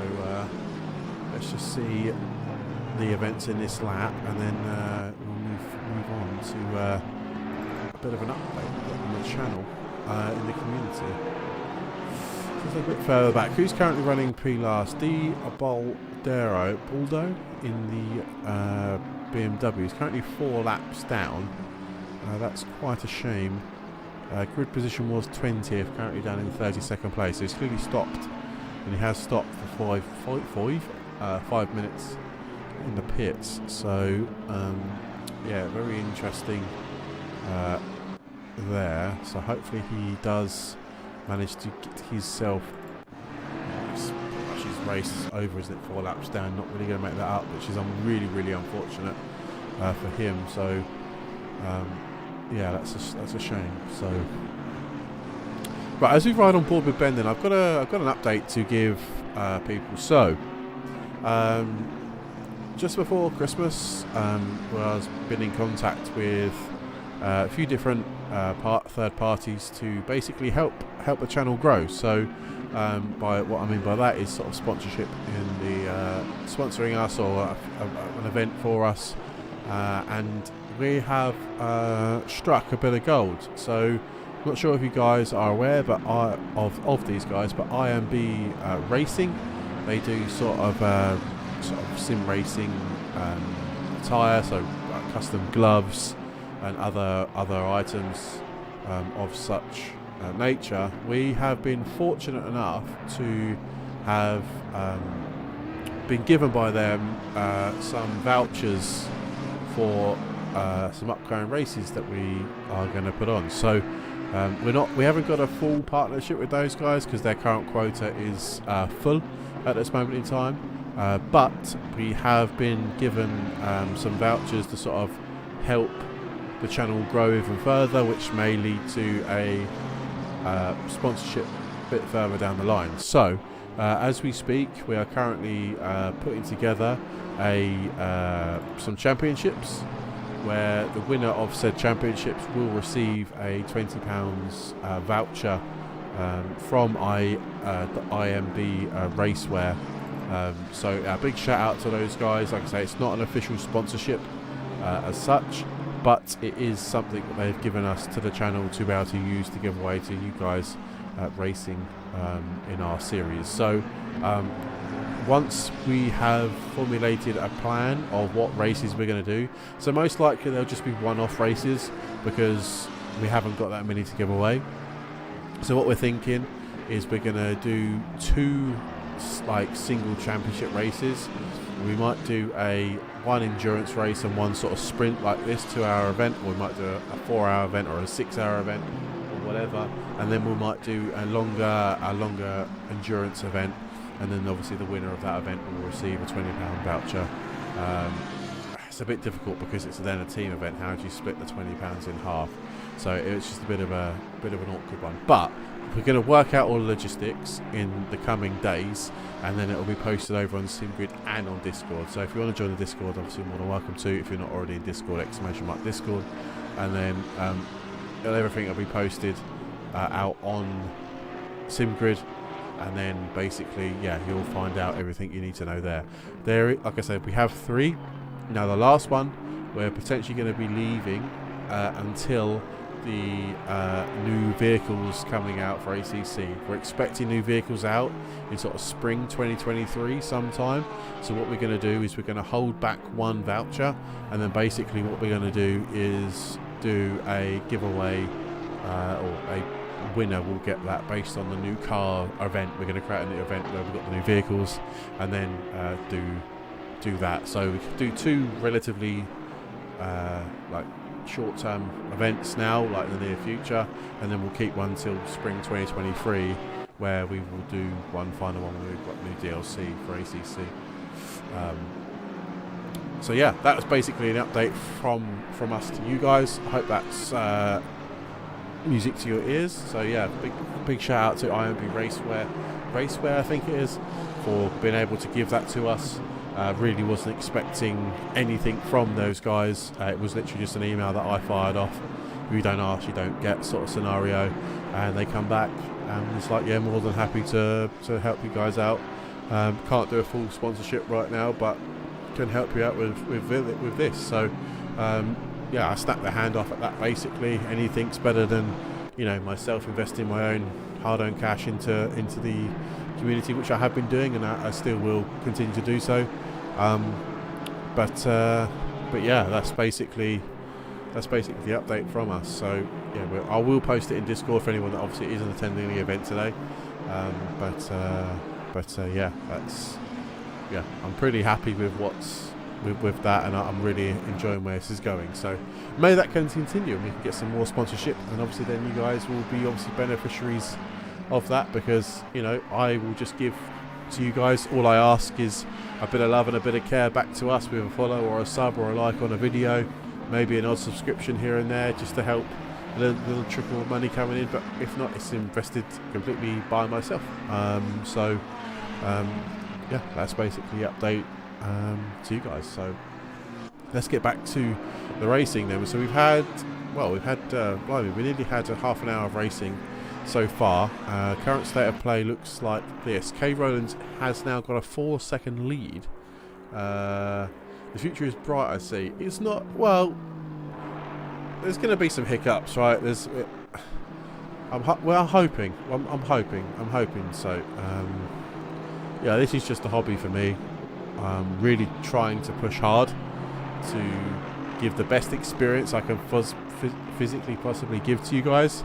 let's just see the events in this lap, and then we'll move on to a bit of an update on the channel in the community. Just a bit further back, who's currently running P-Last? Di Baldo in the BMW is currently 4 laps down. That's quite a shame. Grid position was 20th, currently down in 32nd place. So he's clearly stopped, and he has stopped for 5 minutes in the pits. So yeah, very interesting there. So hopefully he does manage to get himself. His race over, isn't it? 4 laps down. Not really going to make that up, which is really unfortunate for him. So yeah, that's a shame. So right, as we ride on board with Ben, then I've got an update to give people. So just before Christmas, I've been in contact with a few different third parties to basically help the channel grow. So by what I mean by that is sort of sponsorship in the sponsoring us, or an event for us, and we have struck a bit of gold. So I'm not sure if you guys are aware, but of these guys, but IMB Racing, they do sort of sim racing attire, so custom gloves and other items of such nature. We have been fortunate enough to have been given by them some vouchers for some upcoming races that we are going to put on. So we haven't got a full partnership with those guys because their current quota is full at this moment in time, but we have been given some vouchers to sort of help the channel grow even further, which may lead to a sponsorship a bit further down the line. So as we speak, we are currently putting together some championships, where the winner of said championships will receive a £20 voucher from the IMB Racewear. So a big shout out to those guys. Like I say, it's not an official sponsorship as such, but it is something that they've given us to the channel to be able to use to give away to you guys racing in our series. So once we have formulated a plan of what races we're going to do, so most likely they'll just be one-off races because we haven't got that many to give away. So what we're thinking is we're going to do 2 single championship races. We might do one endurance race and one sort of sprint like this 2-hour event, or we might do a 4-hour event or a 6-hour event or whatever, and then we might do a longer endurance event, and then obviously the winner of that event will receive a £20 voucher. It's a bit difficult because it's then a team event. How do you split the £20 in half? So it's just a bit of an awkward one. But we're going to work out all the logistics in the coming days, and then it will be posted over on SimGrid and on Discord. So if you want to join the Discord, obviously you're more than welcome to. If you're not already in Discord, !Discord, and then everything will be posted out on SimGrid. And then basically, yeah, you'll find out everything you need to know there. Like I said, we have 3. Now the last one, we're potentially going to be leaving until the new vehicles coming out for ACC. We're expecting new vehicles out in sort of spring 2023 sometime. So what we're going to do is we're going to hold back one voucher, and then basically what we're going to do is do a giveaway, or a winner will get that based on the new car event. We're going to create a new event where we've got the new vehicles, and then do that. So we can do two relatively like short-term events now, like in the near future, and then we'll keep one till spring 2023 where we will do one final one where we've got new DLC for ACC. So yeah, that was basically an update from us to you guys. I hope that's music to your ears. So yeah, big shout out to IMB Raceware I think it is, for being able to give that to us. Really wasn't expecting anything from those guys. It was literally just an email that I fired off. If you don't ask, you don't get sort of scenario. And they come back and it's like, yeah, more than happy to help you guys out. Can't do a full sponsorship right now, but can help you out with this. So yeah, I snapped the hand off at that. Basically, anything's better than, you know, myself investing my own hard-earned cash into the community, which I have been doing, and I still will continue to do so. But yeah, that's basically the update from us. So yeah, I will post it in Discord for anyone that obviously isn't attending the event today. Yeah, I'm pretty happy with with that, and I'm really enjoying where this is going. So may that continue, and we can get some more sponsorship, and obviously then you guys will be obviously beneficiaries of that, because, you know, I will just give to you guys. All I ask is a bit of love and a bit of care back to us with a follow or a sub or a like on a video, maybe an odd subscription here and there, just to help a little trickle of money coming in. But if not, it's invested completely by myself. Yeah, that's basically the update to you guys. So let's get back to the racing then. So we nearly had a half an hour of racing so far. Current state of play looks like this. K Rowlands has now got a 4-second lead. The future is bright, I see. It's not, well, there's going to be some hiccups, right? I'm hoping. So yeah, this is just a hobby for me. I'm really trying to push hard to give the best experience I can physically possibly give to you guys.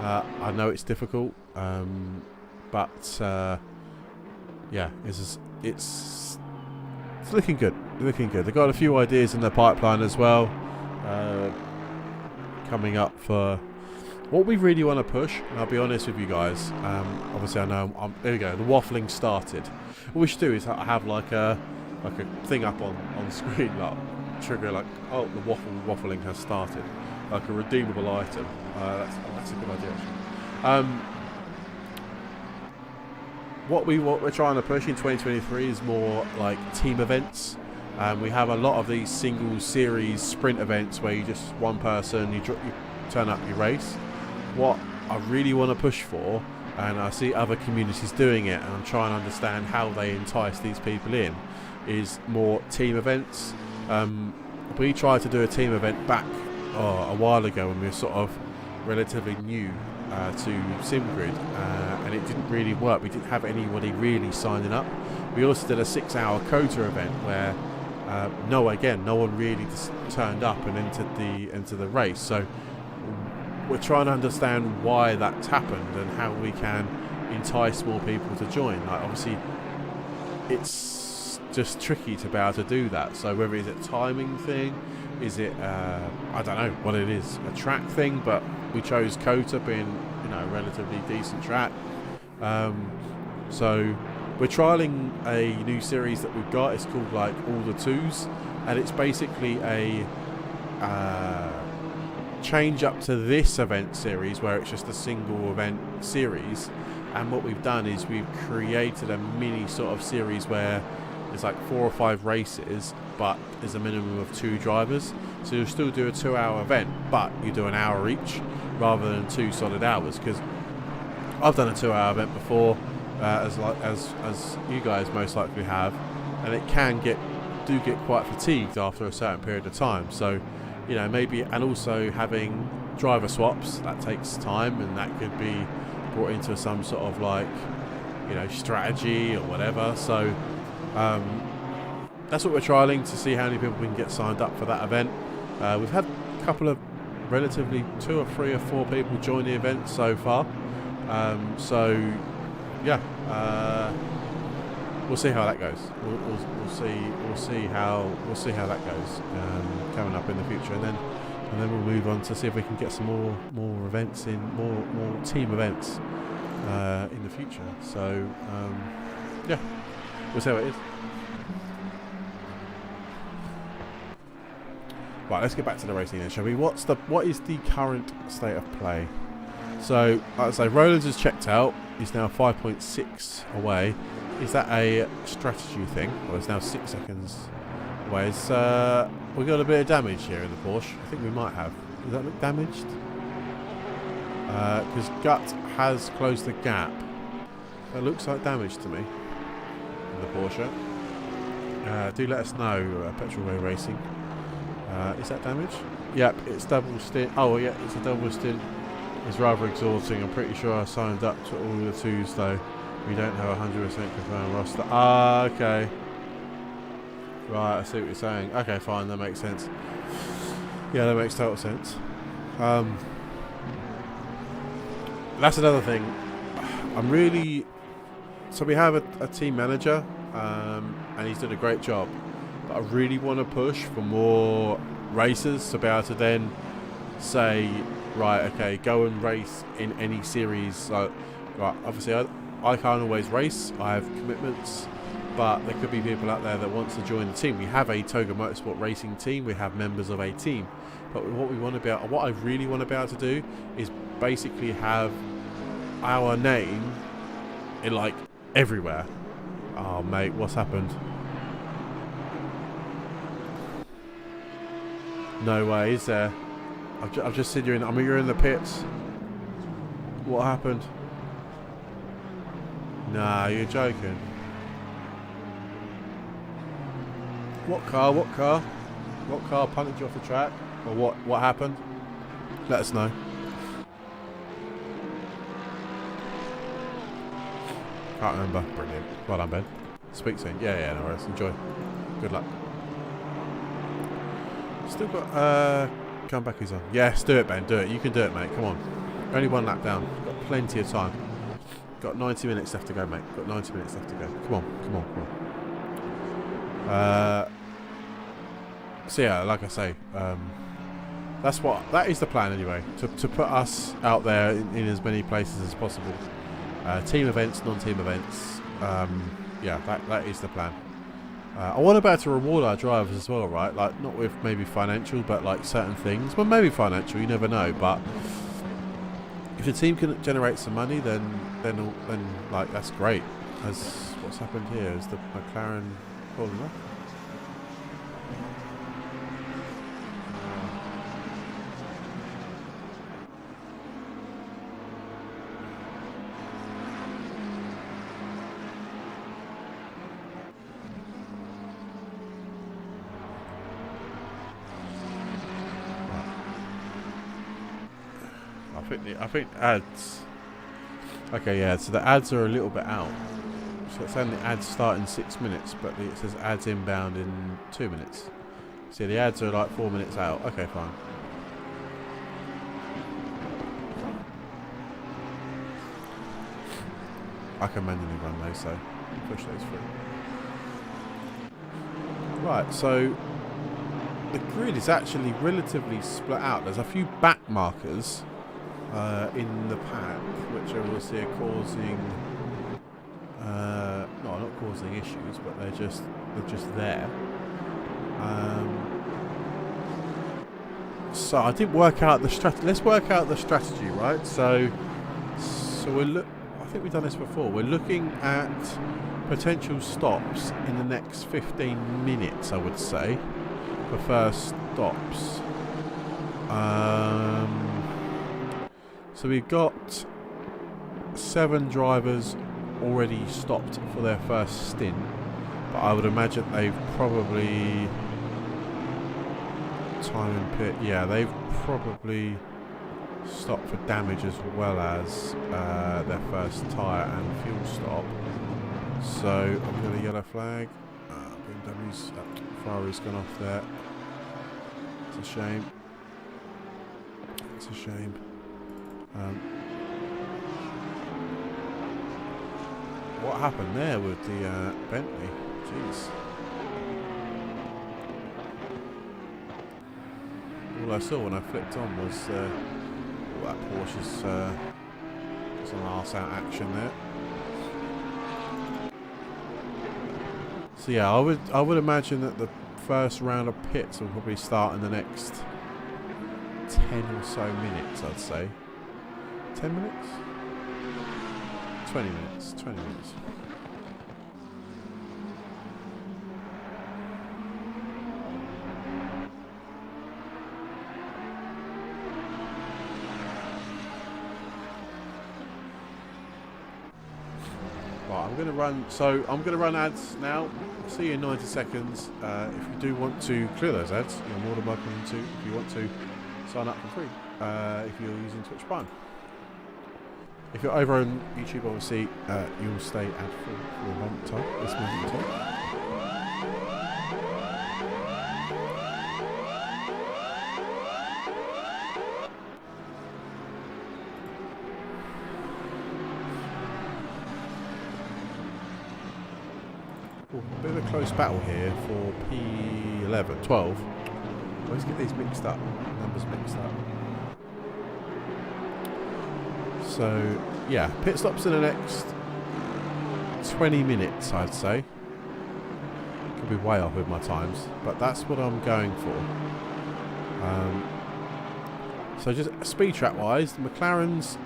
I know it's difficult, but yeah, it's looking good. They've got a few ideas in the pipeline as well, coming up for what we really want to push. And I'll be honest with you guys. Obviously, I know there we go. The waffling started. What we should do is have like a thing up on screen, like trigger, like, oh, the waffling has started, like a redeemable item. That's a good idea. What we're trying to push in 2023 is more like team events. We have a lot of these single series sprint events where you just one person, you turn up, you race. What I really want to push for, and I see other communities doing it, and I'm trying to understand how they entice these people in, is more team events. We tried to do a team event back a while ago when we were sort of relatively new to SimGrid, and it didn't really work. We didn't have anybody really signing up. We also did a 6-hour Kota event where no one really just turned up and entered the race. So we're trying to understand why that's happened and how we can entice more people to join. Like, obviously, it's just tricky to be able to do that. So whether it's a timing thing, is it I don't know what it is, a track thing, but we chose Kota being, you know, a relatively decent track. So we're trialing a new series that we've got. It's called like All the Twos, and it's basically a change up to this event series where it's just a single event series. And what we've done is we've created a mini sort of series where it's like 4 or 5 races, but there's a minimum of 2 drivers. So you'll still do a 2-hour event, but you do an hour each rather than 2 solid hours. Because I've done a 2-hour event before, as you guys most likely have, and it can get quite fatigued after a certain period of time. So, you know, maybe, and also having driver swaps. That takes time, and that could be brought into some sort of like, you know, strategy or whatever. So that's what we're trialing, to see how many people we can get signed up for that event. We've had a couple of relatively 2 or 3 or 4 people join the event so far. So yeah, we'll see how that goes. We'll see how that goes coming up in the future, and then we'll move on to see if we can get some more events in, more team events in the future. So yeah, we'll see how it is. Right, let's get back to the racing then, shall we? What is the current state of play? So, like I say, Rollins has checked out. He's now 5.6 away. Is that a strategy thing? Well, it's now 6 seconds away. We got a bit of damage here in the Porsche. I think we might have. Does that look damaged? Because Gut has closed the gap. That looks like damage to me in the Porsche. Do let us know, Petrol Way Racing. Is that damage? Yep, it's double stint. Oh yeah, it's a double stint. It's rather exhausting. I'm pretty sure I signed up to all the 2s though. We don't have 100% confirmed roster. Ah, okay. Right, I see what you're saying. Okay, fine, that makes sense. Yeah, that makes total sense. That's another thing. So we have a team manager, and he's done a great job. But I really want to push for more racers to be able to then say, right, okay, go and race in any series. So, right, obviously I can't always race. I have commitments, but there could be people out there that want to join the team. We have a Toga Motorsport racing team. We have members of a team. But what I really want to be able to do is basically have our name in like everywhere. Oh mate, what's happened? No way, is there? I've just seen you in. I mean, you're in the pits. What happened? Nah, you're joking. What car punted you off the track? Or what happened? Let us know. Can't remember. Brilliant. Well done, Ben. Speak soon. Yeah, no worries. Enjoy. Good luck. Still got come back, who's on? Yes, do it, Ben, do it. You can do it, mate. Come on. Only 1 lap down. Got plenty of time. Got 90 minutes left to go, mate. Got 90 minutes left to go. Come on. So yeah, like I say, that is the plan anyway. To put us out there in as many places as possible. Team events, non-team events. Yeah, that is the plan. I want to be able to reward our drivers as well, right? Like, not with maybe financial, but like certain things. Well, maybe financial, you never know. But if the team can generate some money, then like that's great. As what's happened here is the McLaren falling off. I think ads. Okay, yeah. So the ads are a little bit out. So it's saying the ads start in 6 minutes, but it says ads inbound in 2 minutes. See, the ads are like 4 minutes out. Okay, fine. I can manually run those, so push those through. Right, so the grid is actually relatively split out. There's a few back markers in the pack, which obviously are causing no, not causing issues, but they're just there. So I did work out the strategy. Let's work out the strategy, right? So I think we've done this before. We're looking at potential stops in the next 15 minutes, I would say, for first stops. So we've got 7 drivers already stopped for their first stint, but I would imagine they've probably time in pit. Yeah, they've probably stop for damage as well as their first tyre and fuel stop. So I'm going to yellow flag. BMW's Ferrari's gone off there. It's a shame. It's a shame. What happened there with the Bentley? Jeez. All I saw when I flipped on was that Porsche's some arse out action there. So yeah, I would imagine that the first round of pits will probably start in the next 10 or so minutes, I'd say. 10 minutes? 20 minutes. 20 minutes. Right, I'm going to run. So I'm going to run ads now. See you in 90 seconds. If you do want to clear those ads, you're more than welcome to. If you want to sign up for free, if you're using Twitch Prime. If you're over on YouTube, obviously, you'll stay ad-free for a long time. This moment in time. A bit of a close battle here for P11, 12. I always get these mixed up, numbers mixed up. So, yeah, pit stops in the next 20 minutes, I'd say. Could be way off with my times, but that's what I'm going for. So just speed trap wise, the McLarens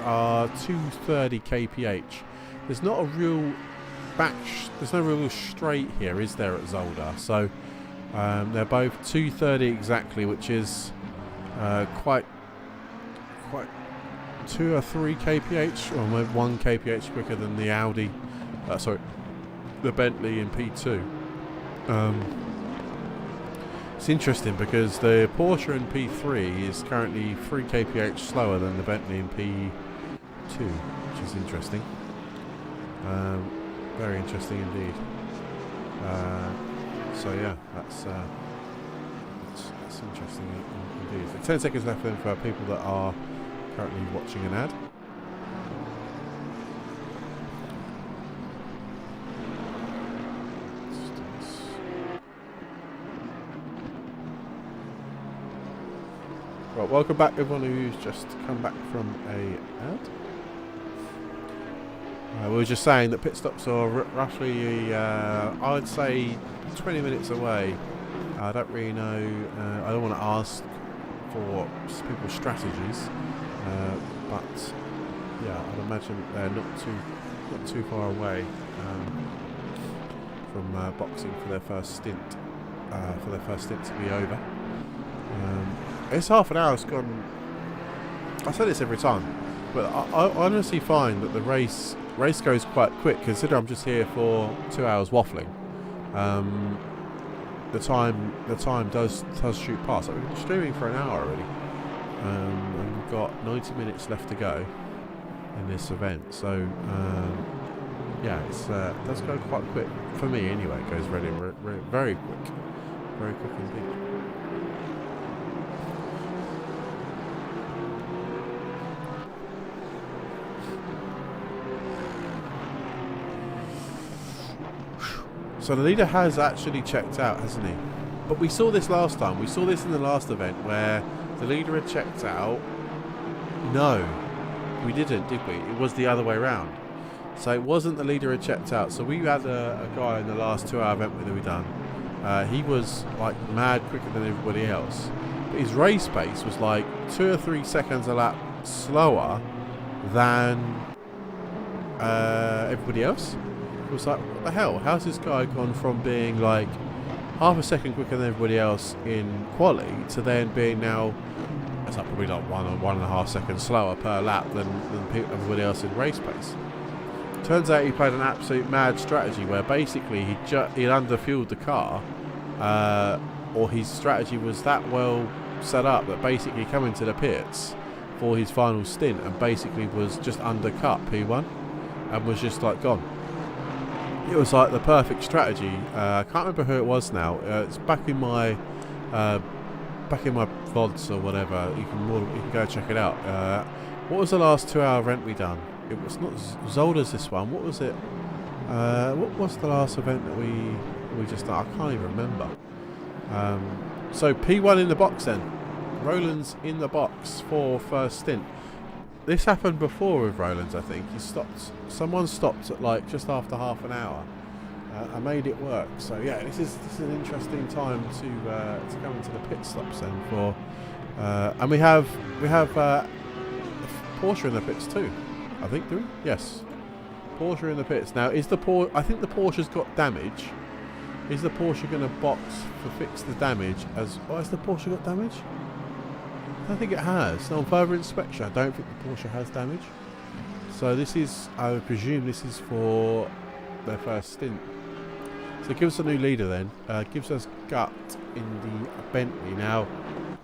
are 230 kph. There's not a real there's no real straight here, is there, at Zolder? So they're both 230 exactly, which is quite 2 or 3 kph, or maybe 1 kph quicker than the Audi. The Bentley in P2. It's interesting because the Porsche in P3 is currently 3 kph slower than the Bentley in P2, which is interesting. Very interesting indeed. So yeah, that's interesting indeed. So 10 seconds left then for people that are currently watching an ad. Right, welcome back everyone who's just come back from a ad. We were just saying that pit stops are roughly, I would say, 20 minutes away. I don't really know. I don't want to ask for people's strategies, but yeah, I'd imagine they're not too far away from boxing for their first stint. To be over. It's half an hour's gone. I say this every time, but I honestly find that the race goes quite quick. Consider I'm just here for 2 hours waffling. The time does shoot past. I've been streaming for an hour already, and we've got 90 minutes left to go in this event. So yeah, it does go quite quick for me anyway. It goes very quick indeed. So the leader has actually checked out, hasn't he? But we saw this last time. We saw this in the last event where the leader had checked out. No, we didn't, did we? It was the other way around. So it wasn't the leader had checked out. So we had a guy in the last 2 hour event that we done. He was like mad quicker than everybody else. But his race pace was like 2 or 3 seconds a lap slower than everybody else. It was like, what the hell? How's this guy gone from being like half a second quicker than everybody else in quali to then being now, it's like probably like 1 or 1.5 seconds slower per lap than everybody else in race pace. Turns out he played an absolute mad strategy where basically he'd underfueled the car, or his strategy was that well set up that basically come into the pits for his final stint and basically was just undercut P1 and was just like gone. It was like the perfect strategy. I can't remember who it was now. It's back in my VODs or whatever. You can go check it out. What was the last 2-hour event we done? It was not Zolder's this one. What was it? What was the last event that we just done? I can't even remember. So P1 in the box then. Roland's in the box for first stint. This happened before with Roland's, I think. Someone stopped at like just after half an hour. I made it work. So yeah, this is an interesting time to come into the pit stops then for, and we have Porsche in the pits too. I think, do we? Yes, Porsche in the pits. Now I think the Porsche's got damage. Is the Porsche going to box to fix the damage? Has the Porsche got damage? I don't think it has. No, on further inspection, I don't think the Porsche has damage. So this is, I would presume this is for their first stint. So it gives us a new leader then. Gives us Gut in the Bentley. Now,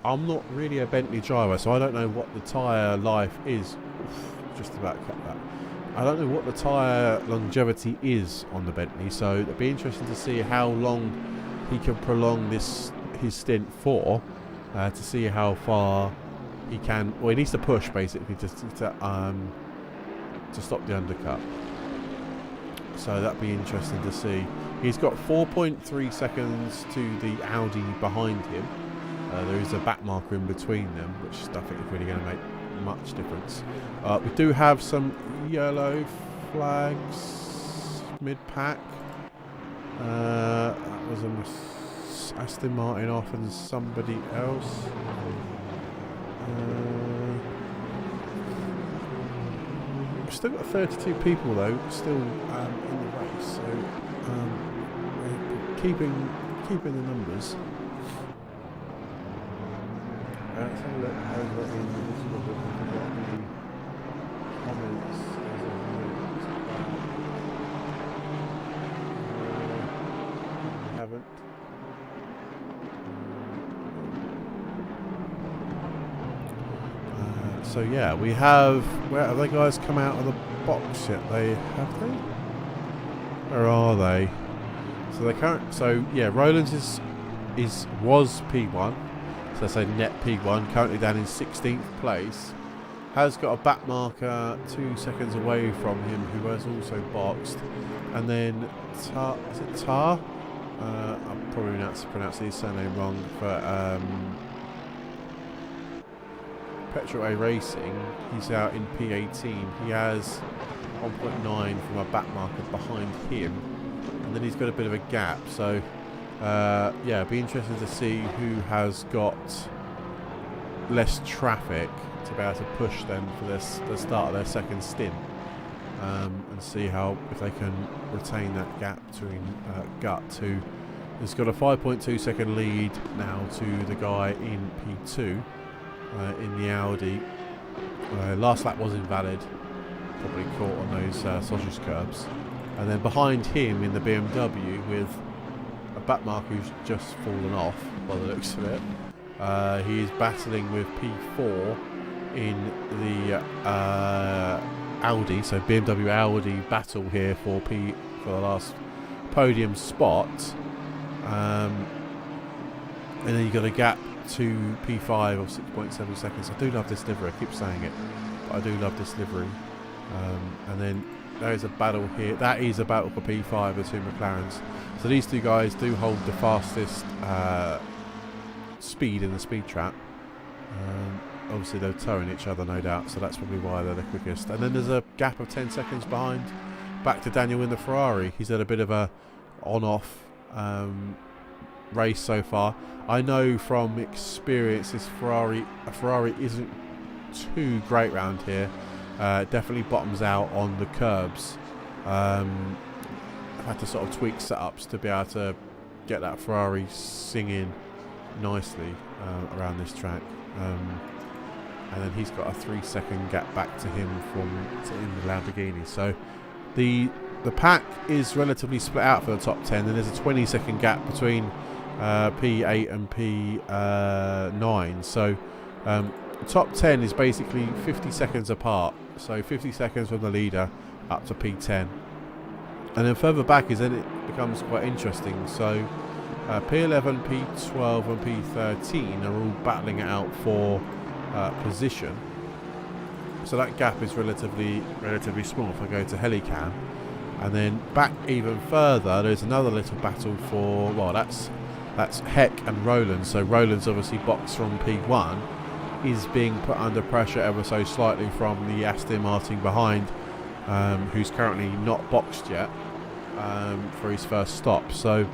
I'm not really a Bentley driver, so I don't know what the tyre life is. Oof, just about cut that. I don't know what the tyre longevity is on the Bentley, so it'd be interesting to see how long he can prolong his stint for. To see how far he can. Well, he needs to push basically to stop the undercut. So that'd be interesting to see. He's got 4.3 seconds to the Audi behind him. There is a back marker in between them, which I think is really going to make much difference. We do have some yellow flags mid-pack. That was a Aston Martin off and somebody else. We've still got 32 people though, still in the race. So we're keeping the numbers. Let's have a look over in the comments. Haven't. So yeah, we have. Where have they guys come out of the box yet? Have they? Where are they? So they can't. So yeah, Roland's was P1. So say net P1, currently down in 16th place. Has got a back marker 2 seconds away from him, who has also boxed. And then Tar? Is it Tar? I'm probably pronouncing his surname wrong, but Petrol A Racing, he's out in P18. He has 1.9 from a back marker behind him, and then he's got a bit of a gap. So yeah, it'd be interesting to see who has got less traffic to be able to push them for the start of their second stint, and see if they can retain that gap between Gut, who has got a 5.2 second lead now to the guy in P2 in the Audi. Last lap was invalid, probably caught on those sausage curbs. And then behind him in the BMW with a back marker who's just fallen off by the looks of it. He is battling with P4 in the Audi, so BMW Audi battle here for the last podium spot. And then you've got a gap to P5 of 6.7 seconds. I do love this livery, I keep saying it, but I do love this livery. And then there is a battle here. That is a battle for P5, the two McLarens. So these two guys do hold the fastest speed in the speed trap. Obviously they're towing each other, no doubt, so that's probably why they're the quickest. And then there's a gap of 10 seconds behind, back to Daniel in the Ferrari. He's had a bit of a on-off race so far. I know from experience this Ferrari isn't too great round here. Definitely bottoms out on the curbs. I've had to sort of tweak setups to be able to get that Ferrari singing nicely around this track. And then he's got a 3 second gap back to him in the Lamborghini. So the pack is relatively split out for the top 10, and there's a 20 second gap between P8 and P9. So top 10 is basically 50 seconds apart. So 50 seconds from the leader up to P10. And then further back is then it becomes quite interesting. So P11, P12 and P13 are all battling it out for position. So that gap is relatively small if I go to Helicam. And then back even further, there's another little battle for, well, that's Heck and Roland. So Roland's obviously boxed from P1, is being put under pressure ever so slightly from the Aston Martin behind, who's currently not boxed yet for his first stop. So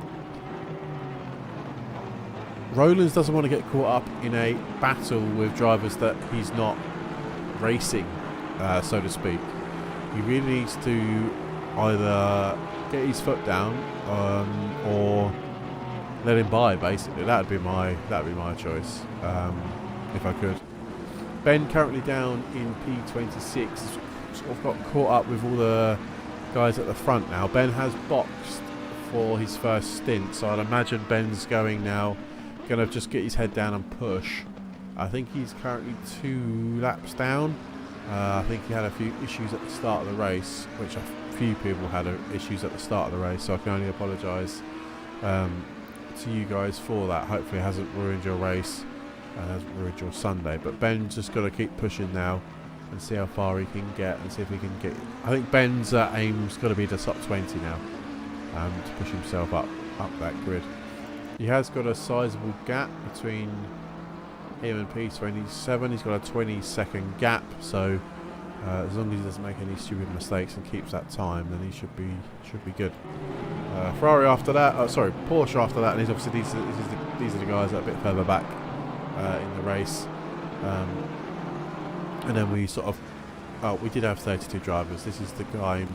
Rollins doesn't want to get caught up in a battle with drivers that he's not racing, so to speak. He really needs to either get his foot down or let him by. Basically, that'd be my choice if I could. Ben currently down in P26, sort of got caught up with all the guys at the front now. Ben has boxed for his first stint, so I'd imagine Ben's going to just get his head down and push. I think he's currently 2 laps down. I think he had a few issues at the start of the race, which a few people had issues at the start of the race, so I can only apologise to you guys for that. Hopefully it hasn't ruined your race, hasn't ruined your Sunday. But Ben's just got to keep pushing now and see how far he can get, and see if he can get. I think Ben's aim's got to be the top 20 now, to push himself up that grid. He has got a sizable gap between him and P27. He's got a 20-second gap, so as long as he doesn't make any stupid mistakes and keeps that time, then he should be good. Ferrari after that, Porsche after that, and he's obviously these are the guys that are a bit further back in the race. And then we sort of, we did have 32 drivers. This is the guy in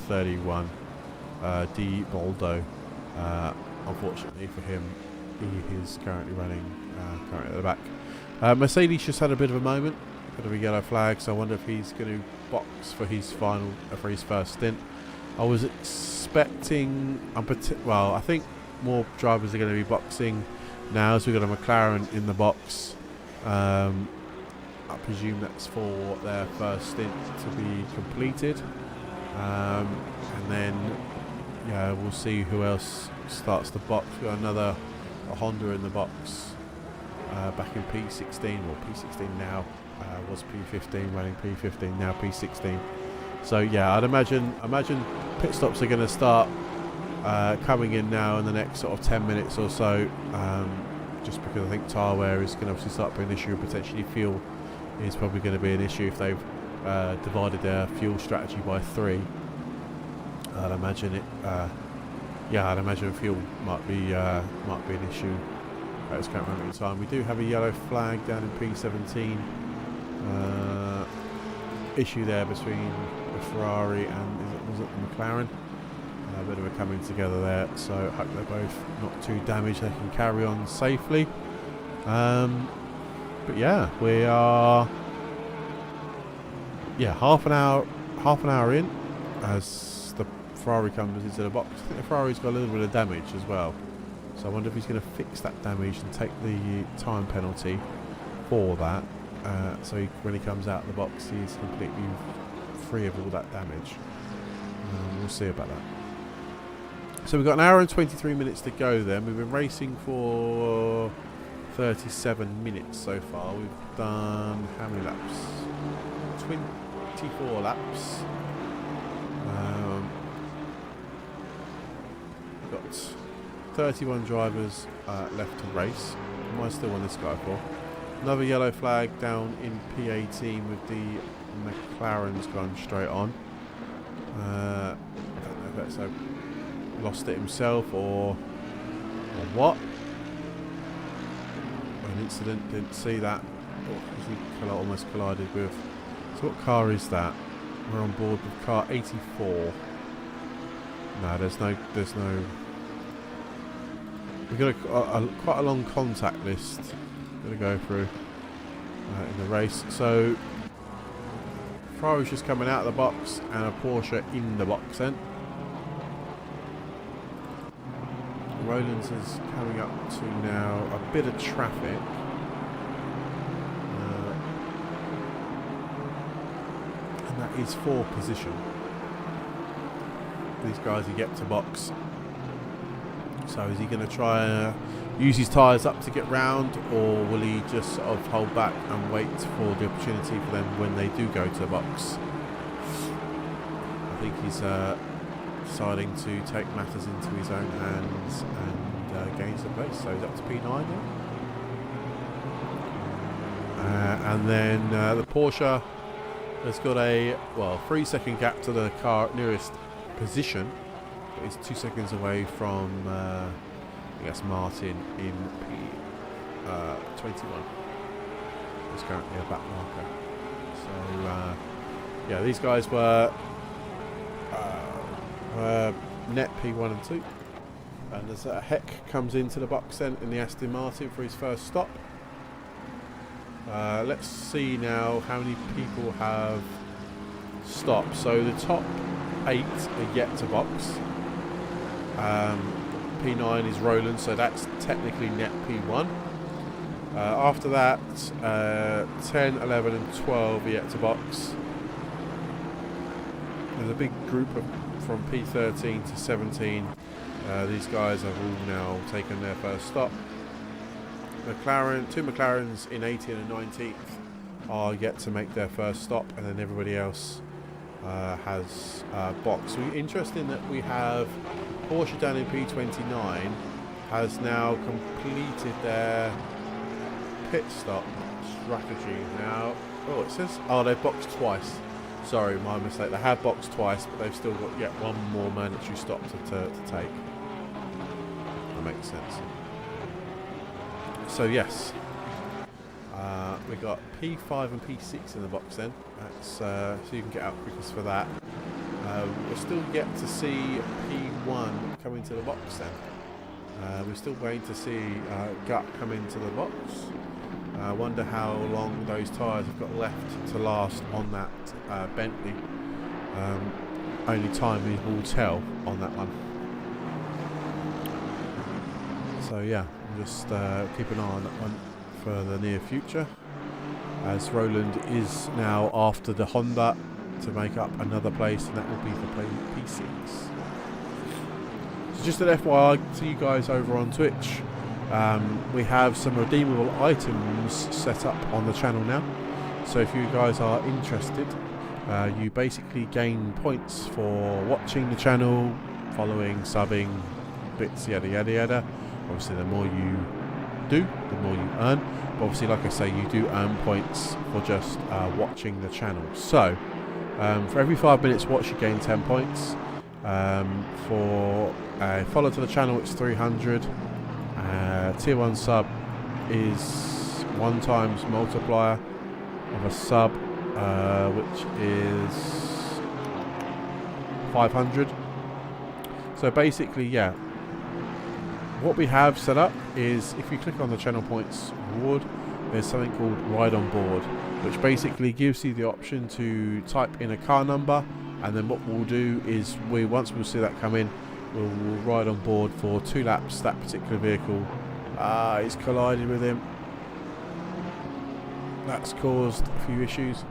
P31, D Boldo. Unfortunately for him, he is currently running currently at the back. Mercedes just had a bit of a moment, bit of a yellow flag, so I wonder if he's going to box for his first stint. I was expecting, I think more drivers are going to be boxing now, so we've got a McLaren in the box. I presume that's for their first stint to be completed, and then we'll see who else starts the box. We've got another Honda in the box, back in P16, or P16 now, was P15, running P15, now P16. So yeah, I'd imagine pit stops are going to start coming in now in the next sort of 10 minutes or so, just because I think tyre wear is going to obviously start being an issue, and potentially fuel is probably going to be an issue if they've divided their fuel strategy by 3. I'd imagine I'd imagine fuel might be an issue at this current moment in time. We do have a yellow flag down in P17. Issue there between the Ferrari and was it the McLaren? A bit of a coming together there. So I hope they're both not too damaged. They can carry on safely. But yeah, we are half an hour in as the Ferrari comes into the box. I think the Ferrari's got a little bit of damage as well, so I wonder if he's going to fix that damage and take the time penalty for that, so when he comes out of the box he's completely free of all that damage. We'll see about that. So we've got an hour and 23 minutes to go then. We've been racing for 37 minutes so far. We've done how many laps? 24 laps. We've got 31 drivers left to race. Am I still on this guy for? Another yellow flag down in P18 with the McLaren's gone straight on. I don't know if that's lost it himself or what. An incident, didn't see that. He almost collided with. So what car is that? We're on board with car 84. No, there's no. We've got quite a long contact list to go through in the race. So Ferrari's just coming out of the box and a Porsche in the box then. Roland's is coming up to now a bit of traffic. And that is for position. These guys are yet to box. So is he going to try and use his tyres up to get round, or will he just sort of hold back and wait for the opportunity for them when they do go to the box? I think he's deciding to take matters into his own hands and gains the place. So he's up to P9 now. And then the Porsche has got a 3-second gap to the car nearest position. It's 2 seconds away from I guess Martin in P21. It's currently a back marker. So yeah, these guys were net P1 and 2. And as Heck comes into the box then in the Aston Martin for his first stop. Let's see now how many people have stopped. So the top 8 are yet to box. P9 is Roland, so that's technically net P1. After that, 10, 11 and 12 are yet to box. There's a big group from P13 to 17. These guys have all now taken their first stop. Two McLarens in 18th and 19th are yet to make their first stop, and then everybody else has boxed. So interesting that we have Porsche down in P29 has now completed their pit stop strategy. Now, it says, they've boxed twice. Sorry, my mistake. They have boxed twice, but they've still got yet one more mandatory stop to take. That makes sense. So yes, we got P5 and P6 in the box then. That's so you can get out quickest for that. We're still yet to see P1 come into the box then. We're still waiting to see Gut come into the box. I wonder how long those tyres have got left to last on that Bentley. Only time will tell on that one. So yeah, just keep an eye on that one for the near future, as Roland is now after the Honda to make up another place, and that will be for P6. So just an FYI to you guys over on Twitch, we have some redeemable items set up on the channel now. So if you guys are interested, you basically gain points for watching the channel, following, subbing, bits, yada yada yada. Obviously the more you do, the more you earn. But obviously, like I say, you do earn points for just watching the channel. So for every 5 minutes watch, you gain 10 points. For a follow to the channel, it's 300. Tier 1 sub is 1 times multiplier of a sub, which is 500. So basically, yeah, what we have set up is, if you click on the channel points reward, there's something called Ride on Board, which basically gives you the option to type in a car number, and then what we'll do is once we see that come in, we'll ride on board for 2 laps that particular vehicle. He's collided with him. That's caused a few issues.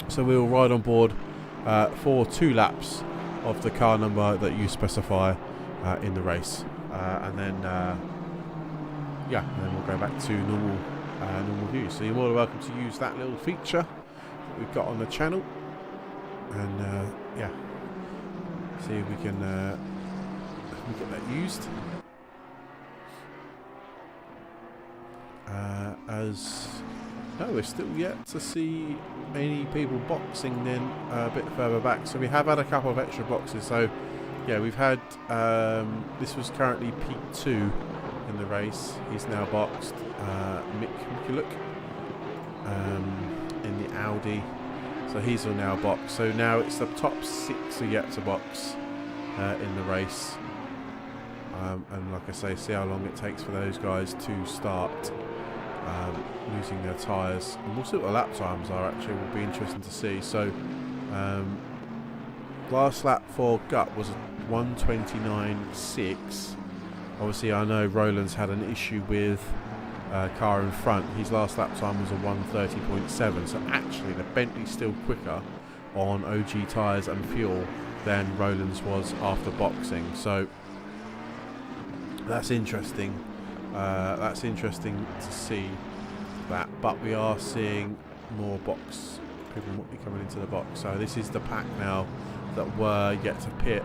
So we'll ride on board for 2 laps of the car number that you specify in the race. And then we'll go back to normal view. So you're more than welcome to use that little feature that we've got on the channel, and see if we can get that used. We're still yet to see any people boxing then a bit further back. So we have had a couple of extra boxes. So yeah, we've had this was currently P2 in the race. He's now boxed. Mick McCulloch in the Audi. So he's all now boxed. So now it's the top 6 are yet to box in the race. And like I say, see how long it takes for those guys to start using their tyres. And we'll see what the lap times are, actually. Will be interesting to see. So last lap for Gut was 1:29.6. Obviously, I know Roland's had an issue with car in front. His last lap time was a 1:30.7, so actually the Bentley's still quicker on OG tyres and fuel than Roland's was after boxing. So that's interesting. That's interesting to see that. But we are seeing more box people coming into the box. So this is the pack now that were yet to pit.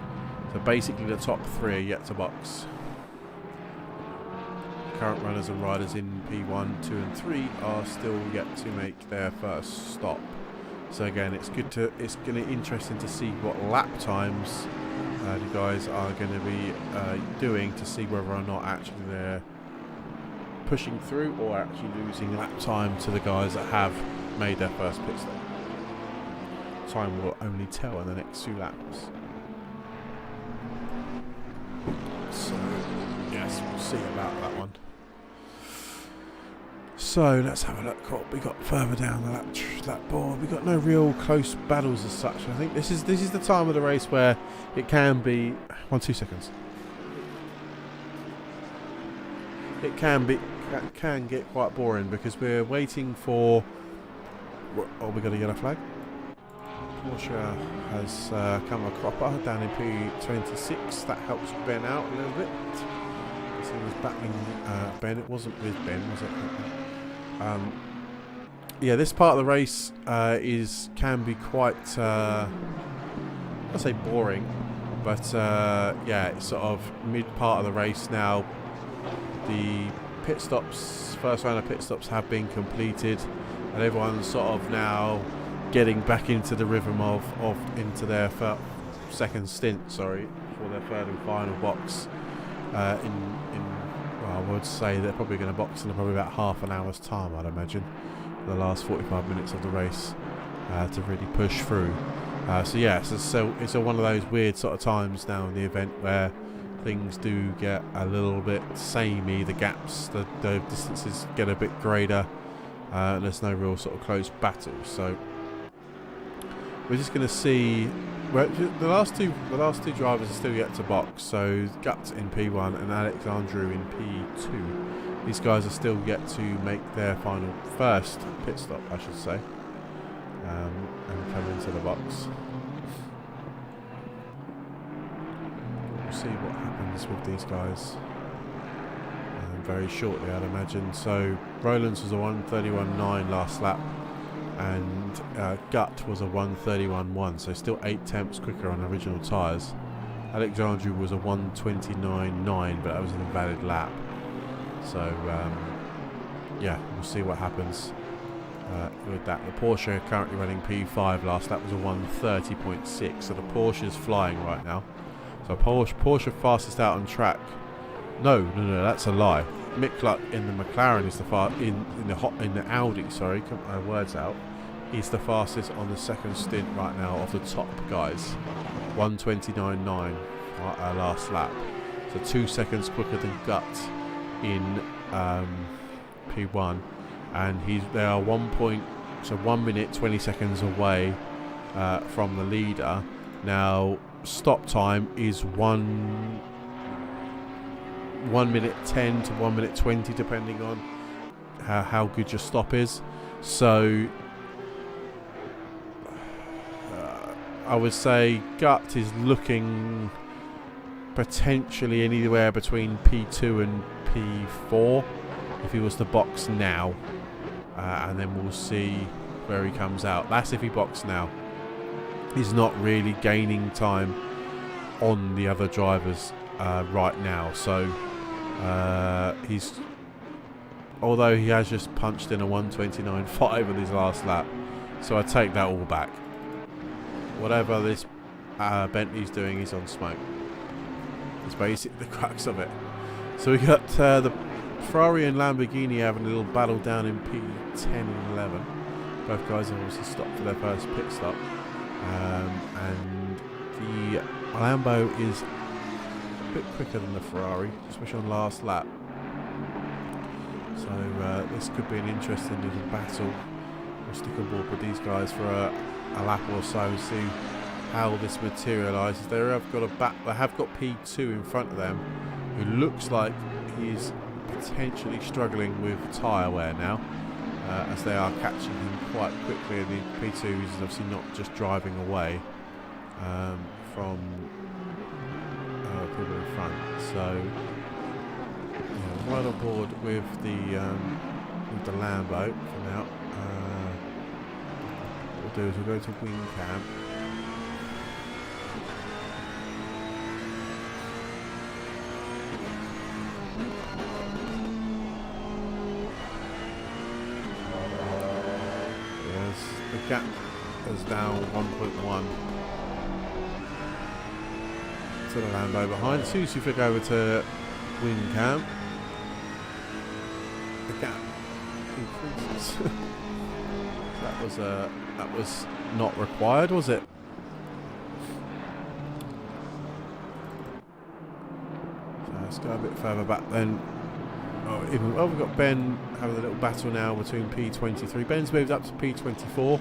So basically the top 3 are yet to box. Current runners and riders in P1, 2 and 3 are still yet to make their first stop. So again, it's going to be interesting to see what lap times the guys are going to be doing, to see whether or not actually they're pushing through or actually losing lap time to the guys that have made their first pit stop. Time will only tell in the next 2 laps. So yes, we'll see about that one. So let's have a look what we got further down the lap board. We got no real close battles as such. I think this is the time of the race where it can be 2 seconds. It can get quite boring because we're waiting for. Oh, we got a yellow flag. Porsche has come a cropper down in P26. That helps Ben out a little bit. He was battling Ben. It wasn't with Ben, was it? Yeah, this part of the race can be quite, I'd say boring, but yeah, it's sort of mid part of the race now. The pit stops, first round of pit stops have been completed, and everyone's sort of now getting back into the rhythm of into their second stint, for their third and final box. I would say they're probably going to box in probably about half an hour's time, I'd imagine, the last 45 minutes of the race to really push through. So yeah, it's one of those weird sort of times now in the event where things do get a little bit samey. The gaps, the distances get a bit greater. There's no real sort of close battles. So we're just going to see. Well, the last two drivers are still yet to box. So Guts in P1 and Alexandru in P2. These guys are still yet to make their first pit stop, I should say, and come into the box. We'll see what happens with these guys very shortly, I'd imagine. So Roland's was a 1:31.9 last lap, and Gut was a 1:31.1, so still 8 tenths quicker on original tyres. Alexandru was a 1:29.9, but that was an invalid lap. So yeah, we'll see what happens with that. The Porsche currently running P5. Last lap was a 1:30.6, so the Porsche is flying right now. So Porsche fastest out on track. No, that's a lie. Mick Cluck in the McLaren is in the Audi. Sorry, got my words out. Is the fastest on the second stint right now of the top guys. 1:29.9 last lap. So 2 seconds quicker than Gut in P1, and they are 1 minute 20 seconds away from the leader. Now stop time is 1 minute 10 to 1 minute 20, depending on how good your stop is. So I would say Gut is looking potentially anywhere between P2 and P4 if he was to box now, and then we'll see where he comes out. That's if he boxes now. He's not really gaining time on the other drivers right now, so although he has just punched in a 1:29.5 in his last lap, so I take that all back. Whatever this Bentley's doing, he's on smoke. It's basically the crux of it. So we got the Ferrari and Lamborghini having a little battle down in P10 and 11. Both guys have obviously stopped for their first pit stop. And the Lambo is a bit quicker than the Ferrari, especially on last lap. So this could be an interesting little battle. We'll stick on board with these guys for a lap or so, see how this materialises. They have got P2 in front of them, who looks like he's potentially struggling with tyre wear now, as they are catching him quite quickly, and the P2 is obviously not just driving away from people in front. So right on board with the Lambo for now. What we'll do is we'll go to wing cam. The gap is down 1.1 to the Lambo behind. As soon as you flick over to wing cam, the gap increases. that was not required, was it? So let's go a bit further back then. We've got Ben having a little battle now between P23. Ben's moved up to P24.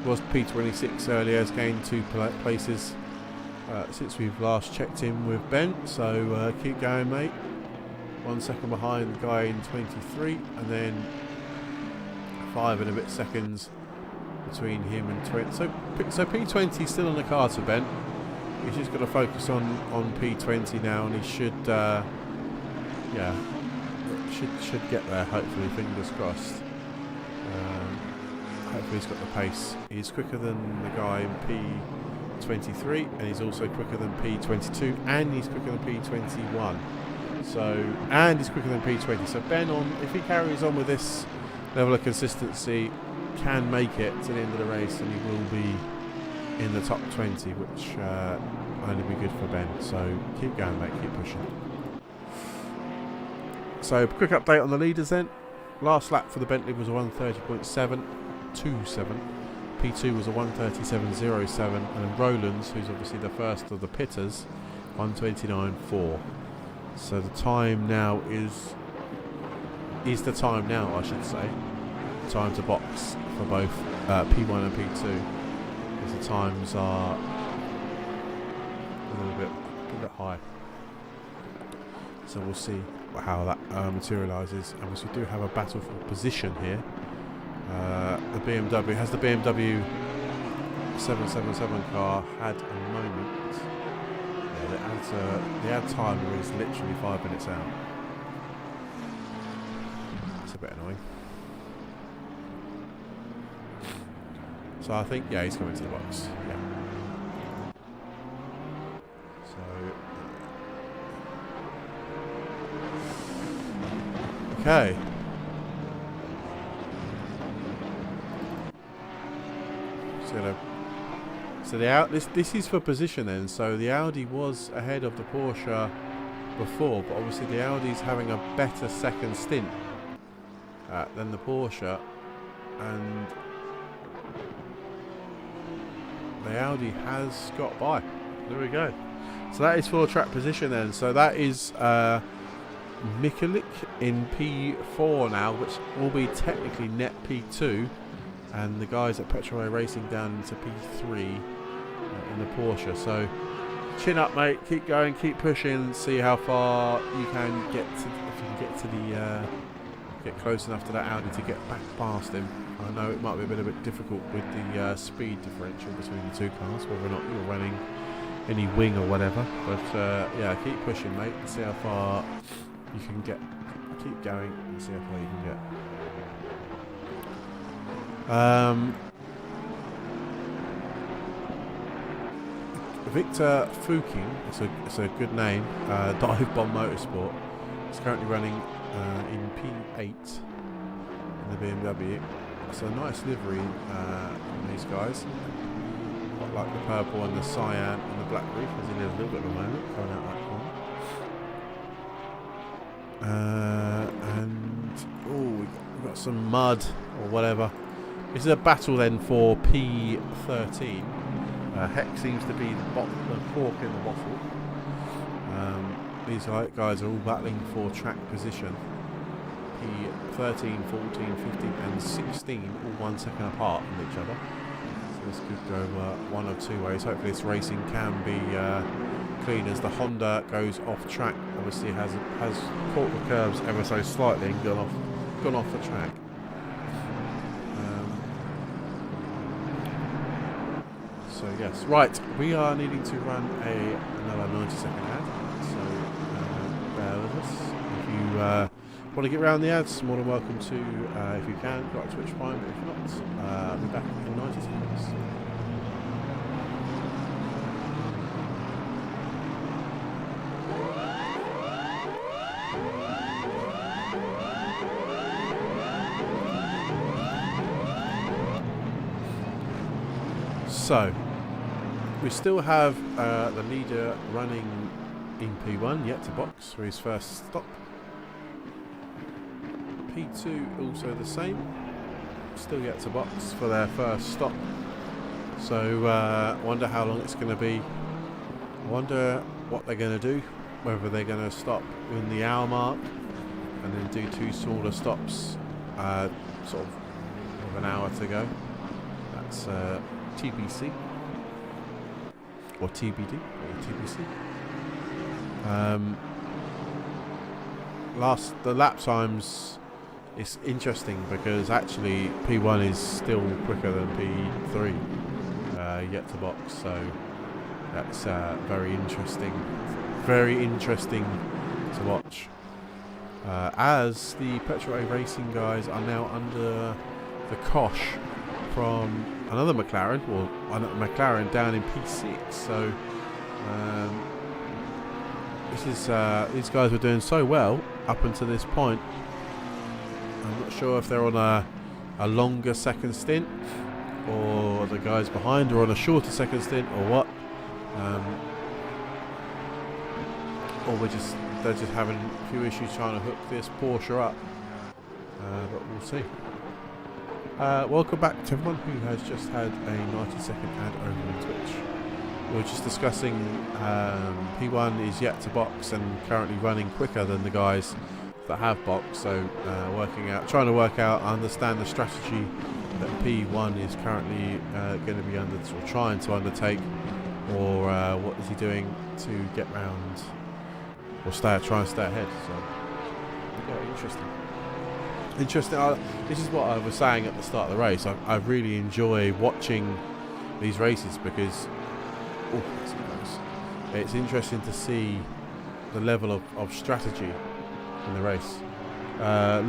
Was P26 earlier. Has gained 2 places since we've last checked in with Ben. So keep going, mate. 1 second behind the guy in 23, and then 5 and a bit seconds between him and 20. So P20 is still on the cards for Ben. He's just got to focus on P20 now, and he should should get there, hopefully, fingers crossed. Hopefully he's got the pace. He's quicker than the guy in P23, and he's also quicker than P22, and he's quicker than P21. And he's quicker than P20. So Ben, if he carries on with this level of consistency, can make it to the end of the race, and he will be in the top 20, which will only be good for Ben. So keep going, mate, keep pushing. So, quick update on the leaders then. Last lap for the Bentley was a 130.727. P2 was a 137.07. And then Rowlands, who's obviously the first of the pitters, 129.4. So the time now is the time now, I should say. Time to box for both P1 and P2. Because the times are a little bit high. So we'll see how that materialises. And we do have a battle for position here. The BMW has the BMW 777 car had a moment. Yeah, the ad timer is literally 5 minutes out. It's a bit annoying. So I think, yeah, he's coming to the box. Yeah. Okay. So this is for position then. So the Audi was ahead of the Porsche before, but obviously the Audi's having a better second stint than the Porsche, and the Audi has got by. There we go. So that is for track position then. So that is Mikulik in P4 now, which will be technically net P2, and the guys at Petrol Racing down into P3 in the Porsche. So chin up, mate, keep going, keep pushing, see how far you can get to, if you can get to the get close enough to that Audi to get back past him. I know it might be a bit difficult with the speed differential between the two cars, whether or not you're running any wing or whatever, but yeah, keep pushing, mate, and see how far you can get. Keep going and see how far you can get. Victor Fuking, it's a good name, Dive Bomb Motorsport, is currently running in P8 in the BMW. It's a nice livery on these guys. Quite like the purple and the cyan and the black roof, as in a little bit at the moment, coming out that corner. And we've got some mud or whatever. This is a battle then for P13. Heck seems to be the cork in the bottle. These guys are all battling for track position. P13, 14, 15 and 16 all 1 second apart from each other. So this could go one of two ways. Hopefully this racing can be clean as the Honda goes off track. Obviously has caught the curbs ever so slightly and gone off the track. So yes, right, we are needing to run another 90-second ad. So bear with us. If you want to get around the ads, more than welcome to. If you can, got a Twitch Prime. But if not, I'll be back in 90 seconds. So, we still have the leader running in P1, yet to box for his first stop. P2 also the same, still yet to box for their first stop. So, I wonder how long it's going to be. I wonder what they're going to do, whether they're going to stop in the hour mark and then do 2 smaller stops, sort of with an hour to go. That's TBC or TBD or TBC. The lap times, it's interesting because actually P1 is still quicker than P3 yet to box, so that's very interesting to watch, as the Petrol A Racing guys are now under the cosh from another McLaren, or another McLaren down in P6. So these guys were doing so well up until this point. I'm not sure if they're on a longer second stint, or the guys behind are on a shorter second stint, or what. Or they're just having a few issues trying to hook this Porsche up. But we'll see. Welcome back to everyone who has just had a 90-second ad over on Twitch. We were just discussing P1 is yet to box and currently running quicker than the guys that have boxed. So trying to work out, understand the strategy that P1 is currently going to be trying to undertake, or what is he doing to get round or try and stay ahead. So yeah, interesting. This is what I was saying at the start of the race. I really enjoy watching these races because it's interesting to see the level of strategy in the race.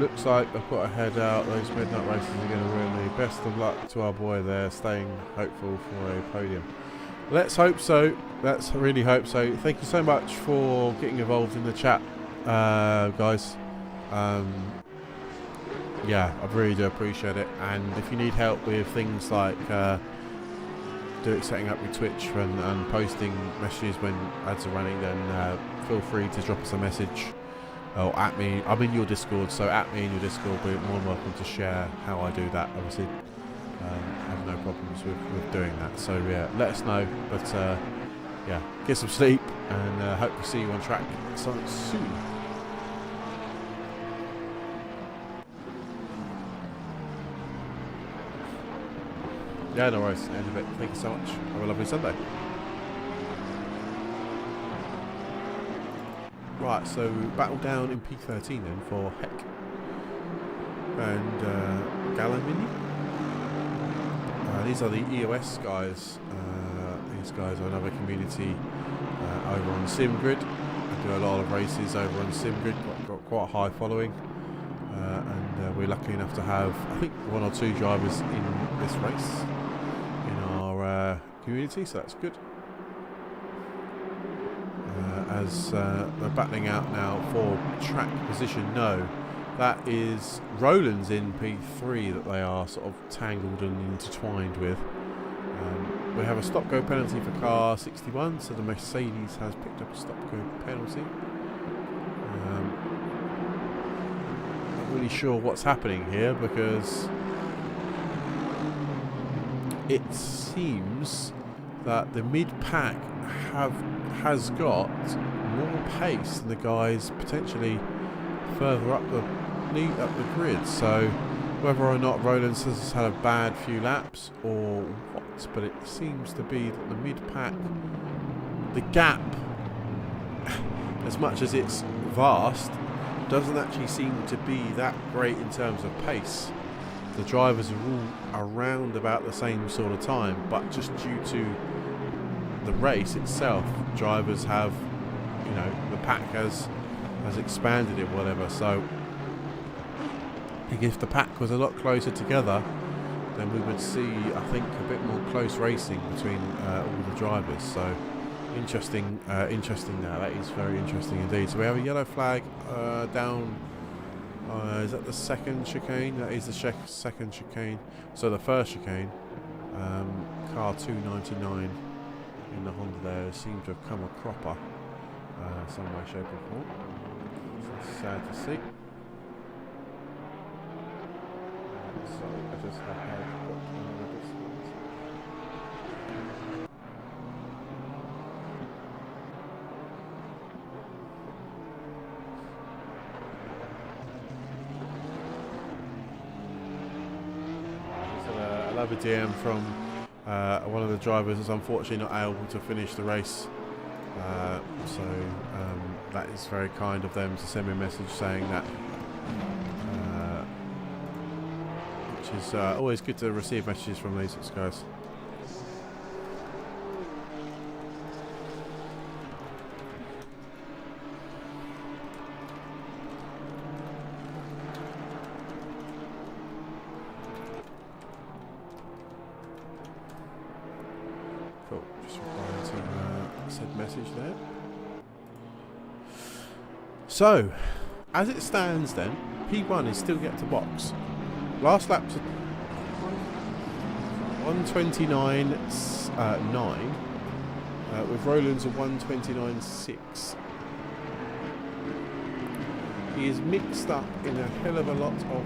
Looks like I've got to head out. Those midnight races are going to ruin me. Best of luck to our boy there, staying hopeful for a podium. Let's hope so. Let's really hope so. Thank you so much for getting involved in the chat, guys. Yeah, I really do appreciate it. And if you need help with things like setting up your Twitch and posting messages when ads are running, then feel free to drop us a message or at me. I'm in your Discord, so at me in your Discord. But more than welcome to share how I do that. Obviously, I have no problems with doing that. So yeah, let us know. But yeah, get some sleep, and hope to see you on track soon. Yeah, no worries. End of it. Thank you so much. Have a lovely Sunday. Right, so battle down in P13 then for Heck and Galamini. These are the EOS guys. These guys are another community over on SimGrid. They do a lot of races over on SimGrid. Got quite a high following. And we're lucky enough to have, I think, 1 or 2 drivers in this race in our community, so that's good. As they're battling out now for track position. No, that is Roland's in P3 that they are sort of tangled and intertwined with. We have a stop-go penalty for car 61, so the Mercedes has picked up a stop-go penalty. Not really sure what's happening here, because it seems that the mid-pack has got more pace than the guys potentially further up the grid. So whether or not Roland has had a bad few laps or what, but it seems to be that the mid-pack, the gap as much as it's vast, doesn't actually seem to be that great in terms of pace. The drivers are all around about the same sort of time, but just due to the race itself, drivers have, you know, the pack has expanded it, whatever. So I think if the pack was a lot closer together, then we would see, I think, a bit more close racing between all the drivers. So interesting now. That is very interesting indeed. So we have a yellow flag down. Is that the second chicane? That is the second chicane. So the first chicane, car 299 in the Honda there seemed to have come a cropper some way, shape or form. So it's sad to see. So I just had another distance. Another DM from one of the drivers is unfortunately not able to finish the race. So that is very kind of them to send me a message saying that. Which is always good to receive messages from these guys. Cool, just replying to said message there. So, as it stands then, P1 is still yet to box. Last lap's 1:29.9, with Roland's a 1:29.6. He is mixed up in a hell of a lot of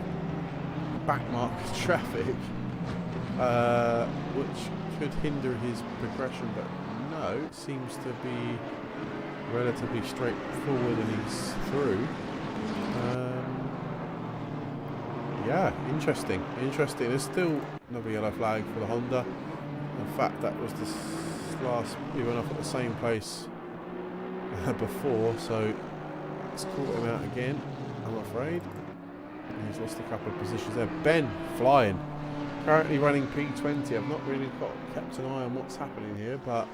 backmark traffic, which could hinder his progression, but no, it seems to be relatively straightforward and he's through. Yeah, interesting. There's still another yellow flag for the Honda. In fact, that was the last. We went off at the same place before, so it's caught him out again, I'm afraid. He's lost a couple of positions there. Ben flying, currently running P20. I've not really kept an eye on what's happening here, but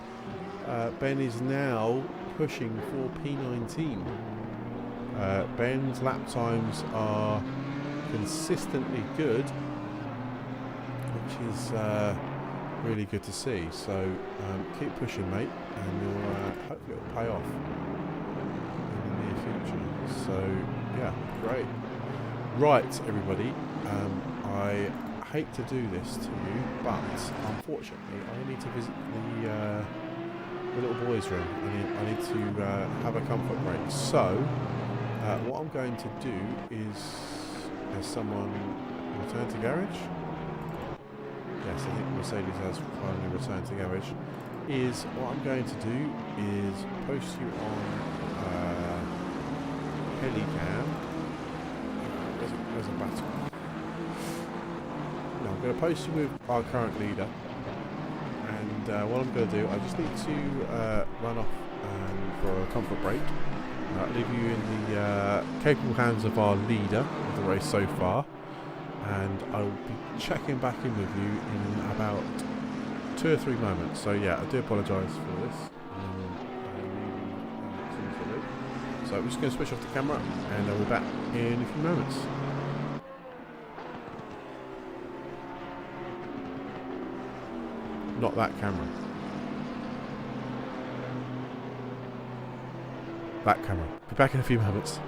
Ben is now pushing for P19. Ben's lap times are consistently good, which is really good to see. So keep pushing, mate, and you'll hopefully it'll pay off in the near future. So yeah, great. Right, everybody, I hate to do this to you, but unfortunately I need to visit the little boys' room. I need to have a comfort break. So what I'm going to do is, has someone returned to garage? Yes, I think Mercedes has finally returned to garage. Is what I'm going to do is post you on Helicam. There's a battle. No, I'm going to post you with our current leader. And what I'm going to do, I just need to run off for a comfort break. Leave you in the capable hands of our leader of the race so far, and I will be checking back in with you in about 2 or 3 moments. So yeah, I do apologise for this. So I'm just going to switch off the camera and I'll be back in a few moments. Not that camera. That camera. Be back in a few moments.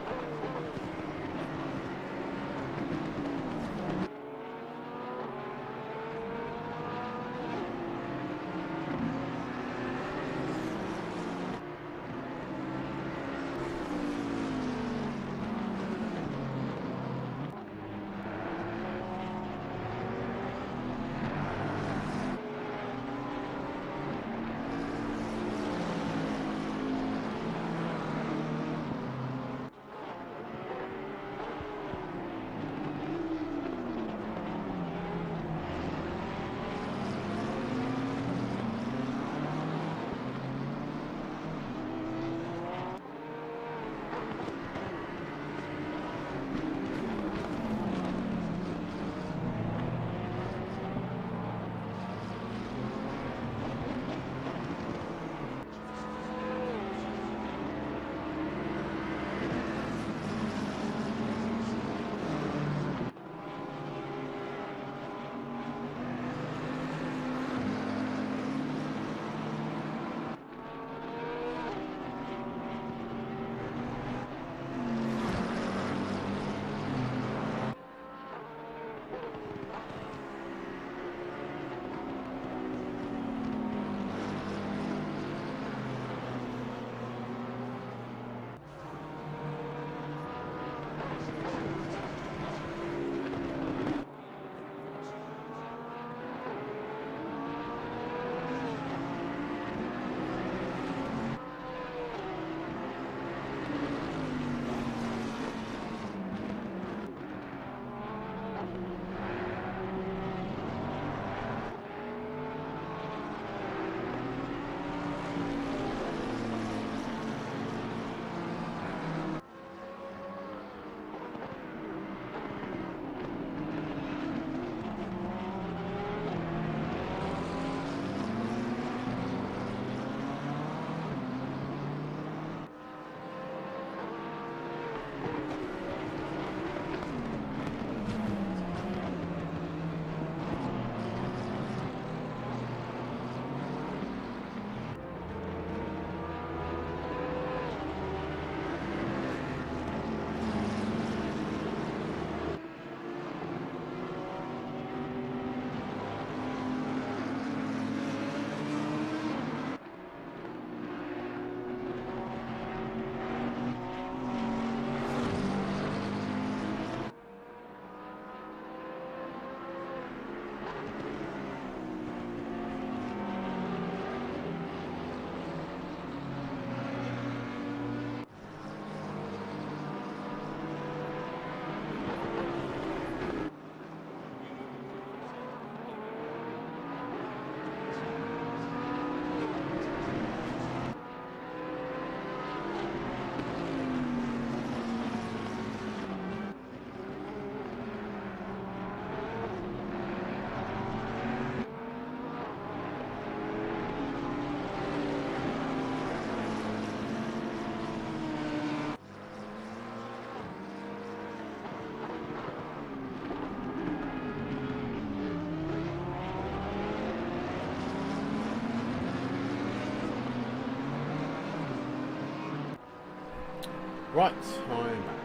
Right, I'm back.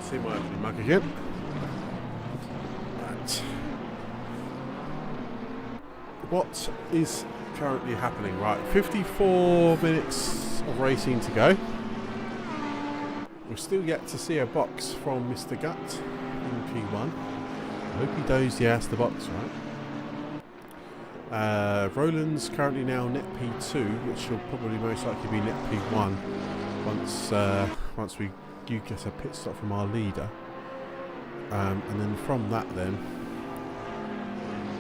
See my opening mug again. Right. What is currently happening? Right, 54 minutes of racing to go. We've still yet to see a box from Mr. Gut in P1. I hope he dozed. Yeah, that's the box, right? Roland's currently now net P2, which will probably most likely be net P1 once we get a pit stop from our leader. And then from that then,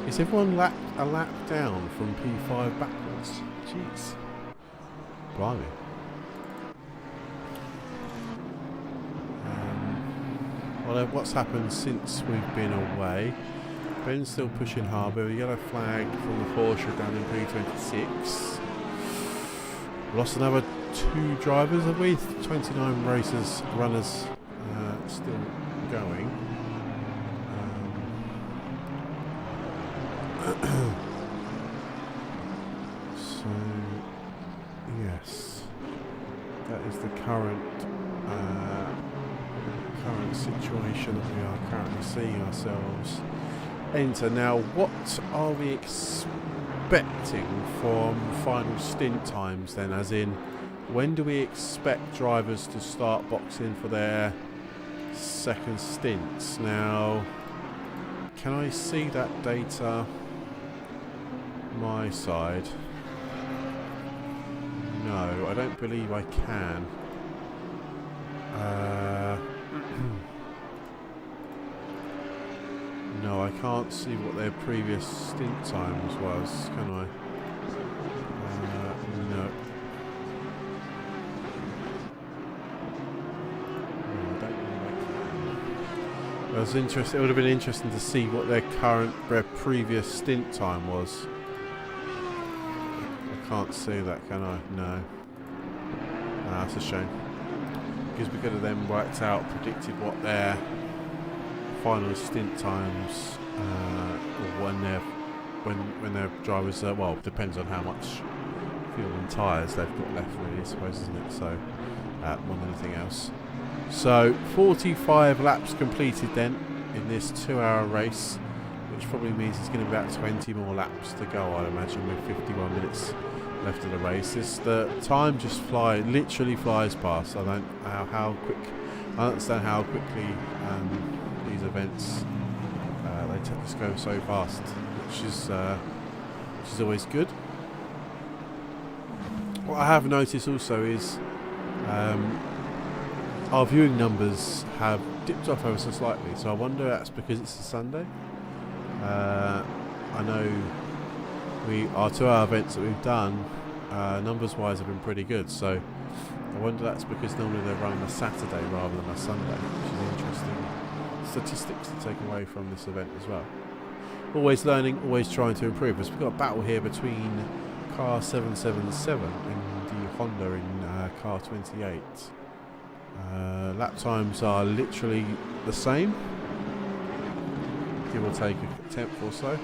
is everyone a lap down from P5 backwards? Jeez. Blimey. Well, what's happened since we've been away? Ben's still pushing hard. A yellow flag from the Porsche down in P26. Lost another 2 drivers, have we? 29 runners still going. So, yes, that is the current situation that we are currently seeing ourselves enter. Now, what are we expecting from final stint times then, as in when do we expect drivers to start boxing for their second stints? Now, can I see that data my side? No, I don't believe I can. No, I can't see what their previous stint times was, can I? No. No, I don't believe I can. It was interesting. It would have been interesting to see what their previous stint time was. I can't see that, can I? No. That's a shame. Because we could have then worked out, predicted what their final stint times, or when their drivers, well, depends on how much fuel and tyres they've got left, really, I suppose, isn't it? So, more than anything else. So, 45 laps completed then in this 2-hour race, which probably means there's going to be about 20 more laps to go, I'd imagine, with 51 minutes left of the race. The time just literally flies past. I don't understand how quickly these events they just go so fast, which is always good. What I have noticed also is our viewing numbers have dipped off ever so slightly, so I wonder that's because it's a Sunday. I know our 2-hour events that we've done, numbers wise, have been pretty good, so I wonder that's because normally they run on a Saturday rather than a Sunday, which is interesting statistics to take away from this event as well. Always learning, always trying to improve. As we've got a battle here between car 777 and the Honda in car 28. Lap times are literally the same, give or take a tenth or so.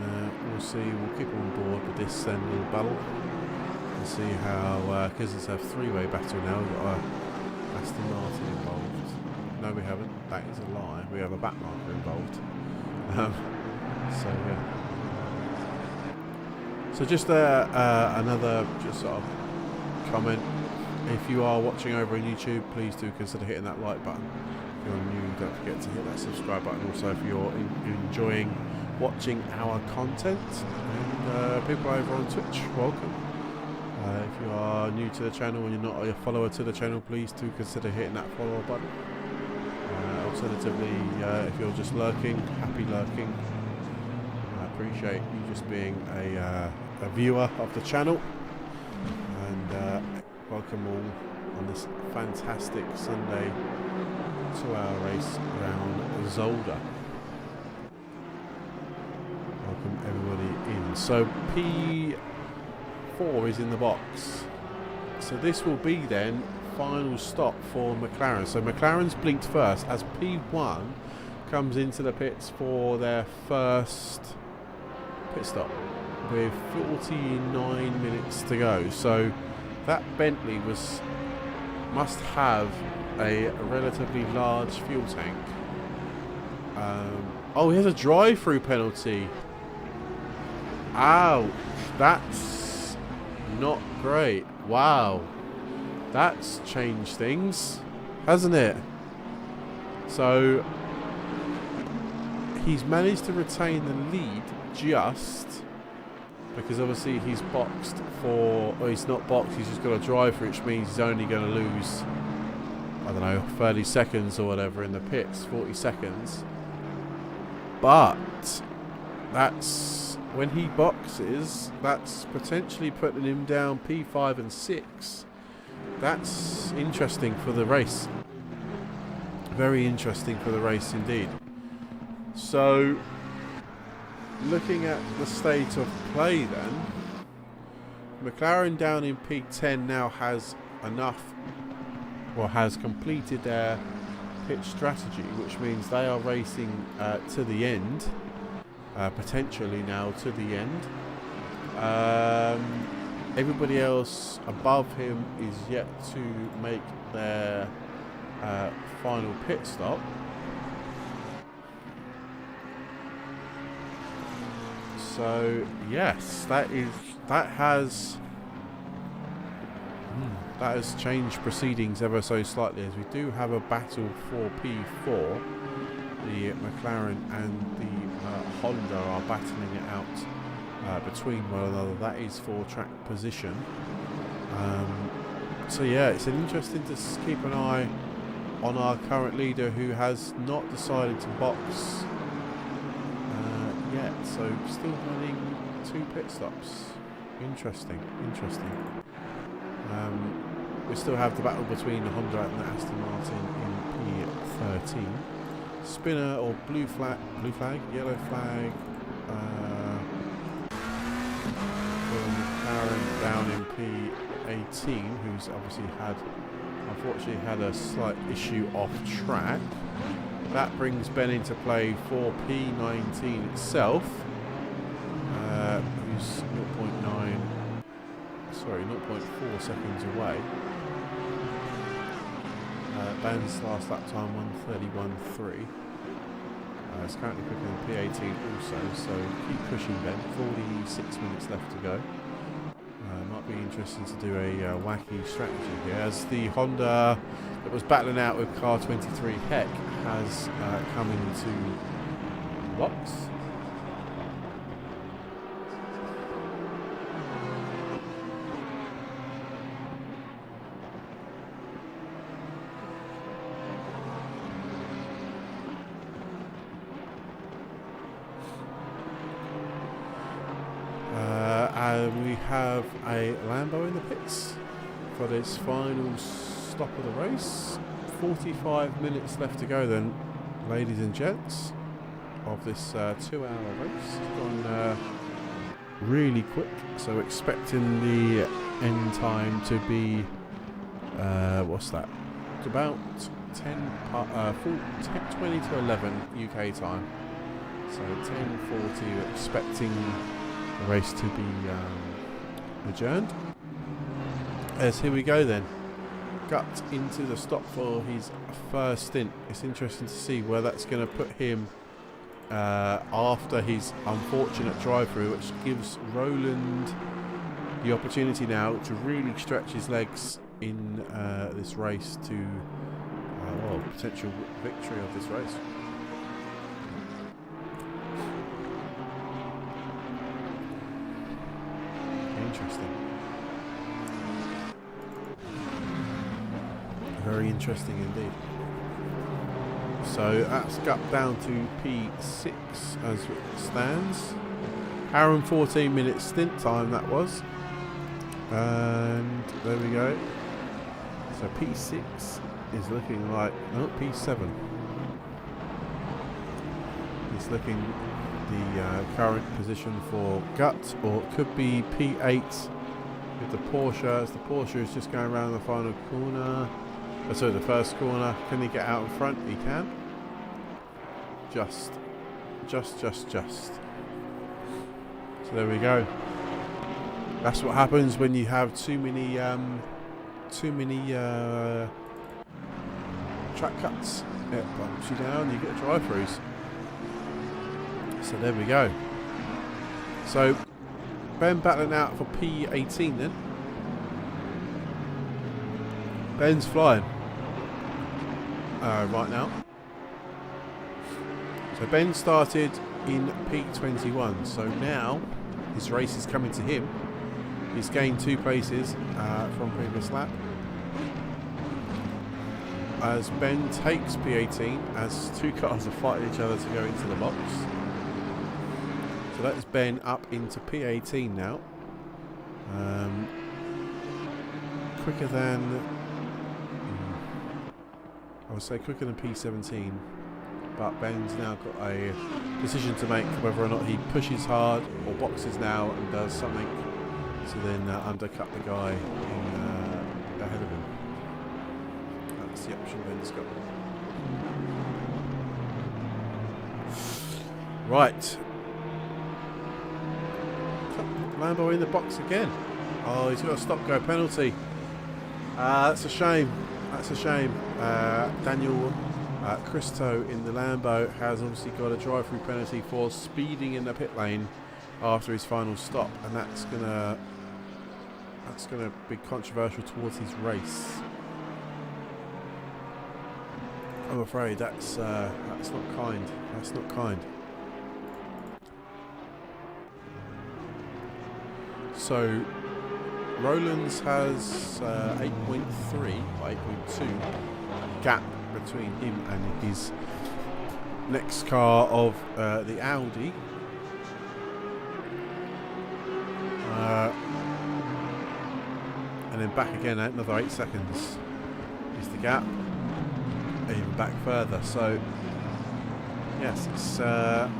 And we'll see, we'll keep on board with this little battle and see how, because it's a 3-way battle now. We've got a Aston Martin involved. No, we haven't. That is a lie. We have a back marker involved. So yeah. So just another sort of comment. If you are watching over on YouTube, please do consider hitting that like button. If you're new, don't forget to hit that subscribe button. Also, if you're enjoying watching our content, and people over on Twitch, welcome. If you are new to the channel and you're not a follower to the channel, please do consider hitting that follow button. Alternatively, if you're just lurking, happy lurking. I appreciate you just being a viewer of the channel, and welcome all on this fantastic Sunday 2-hour race around Zolder. Welcome everybody in. So P4 is in the box. So this will be then final stop for McLaren. So McLaren's blinked first as P1 comes into the pits for their first pit stop. with 49 minutes to go. So that Bentley must have a relatively large fuel tank. Oh, he has a drive-through penalty. Ouch, that's not great. Wow, that's changed things, hasn't it? So he's managed to retain the lead just because obviously he's boxed for, or he's not boxed, he's just got a drive-through, which means he's only going to lose, I don't know, 30 seconds or whatever in the pits, 40 seconds. But that's, when he boxes, that's potentially putting him down P5 and 6. That's interesting for the race. Very interesting for the race indeed. So, looking at the state of play then, McLaren down in P10 now has enough, or has completed their pit strategy, which means they are racing to the end, potentially now to the end. Everybody else above him is yet to make their final pit stop. So yes, that has changed proceedings ever so slightly, as we do have a battle for P4. The McLaren and the Honda are battling it out between one another. That is for track position. So yeah, it's interesting to keep an eye on our current leader, who has not decided to box yet. So still running 2 pit stops. Interesting. We still have the battle between the Honda and the Aston Martin in P13. Spinner or blue flag, yellow flag for McLaren down in P18, who's obviously unfortunately had a slight issue off track. That brings Ben into play for P19 itself, who's 0.4 seconds away. Ben's last lap time 1:31.3. It's currently quicker than P18 also, so keep pushing Ben. 46 minutes left to go. Might be interesting to do a wacky strategy here, as the Honda that was battling out with car 23 Heck has come into box. And we have a Lambo in the pits for this final stop of the race. 45 minutes left to go then, ladies and gents, of this 2-hour race. It's gone really quick, so expecting the end time to be, what's that? It's about 20 to 11 UK time. So 10:40, we're expecting the race to be adjourned. As here we go then. Gut into the stop for his first stint. It's interesting to see where that's going to put him after his unfortunate drive-through, which gives Roland the opportunity now to really stretch his legs in this race to potential victory of this race. Interesting. Very interesting indeed. So that's got down to P6 as it stands. Hour and 14 minutes stint time that was. And there we go. So P6 is looking like, no, P7. It's looking the current position for Gut, or it could be P8 with the Porsche, as the Porsche is just going around the final corner. So the first corner. Can he get out in front? He can. Just. So there we go. That's what happens when you have too many track cuts. It bumps you down, you get drive-throughs. So there we go. So Ben battling out for P18 then. Ben's flying right now. So Ben started in P21, so now his race is coming to him. He's gained 2 places from previous lap. As Ben takes P18, as 2 cars are fighting each other to go into the box. So that is Ben up into P18 now. Quicker than, I would say quicker than P17. But Ben's now got a decision to make whether or not he pushes hard or boxes now and does something to then undercut the guy ahead of him. That's the option Ben's got. Right. Lambo in the box again. Oh, he's got a stop-go penalty. That's a shame. That's a shame. Daniel Christo in the Lambo has obviously got a drive-through penalty for speeding in the pit lane after his final stop, and that's gonna be controversial towards his race. I'm afraid that's not kind. That's not kind. So Rowlands has 8.3 or 8.2 gap between him and his next car of the Audi. And then back again at another 8 seconds is the gap. Even back further. So yes, it's the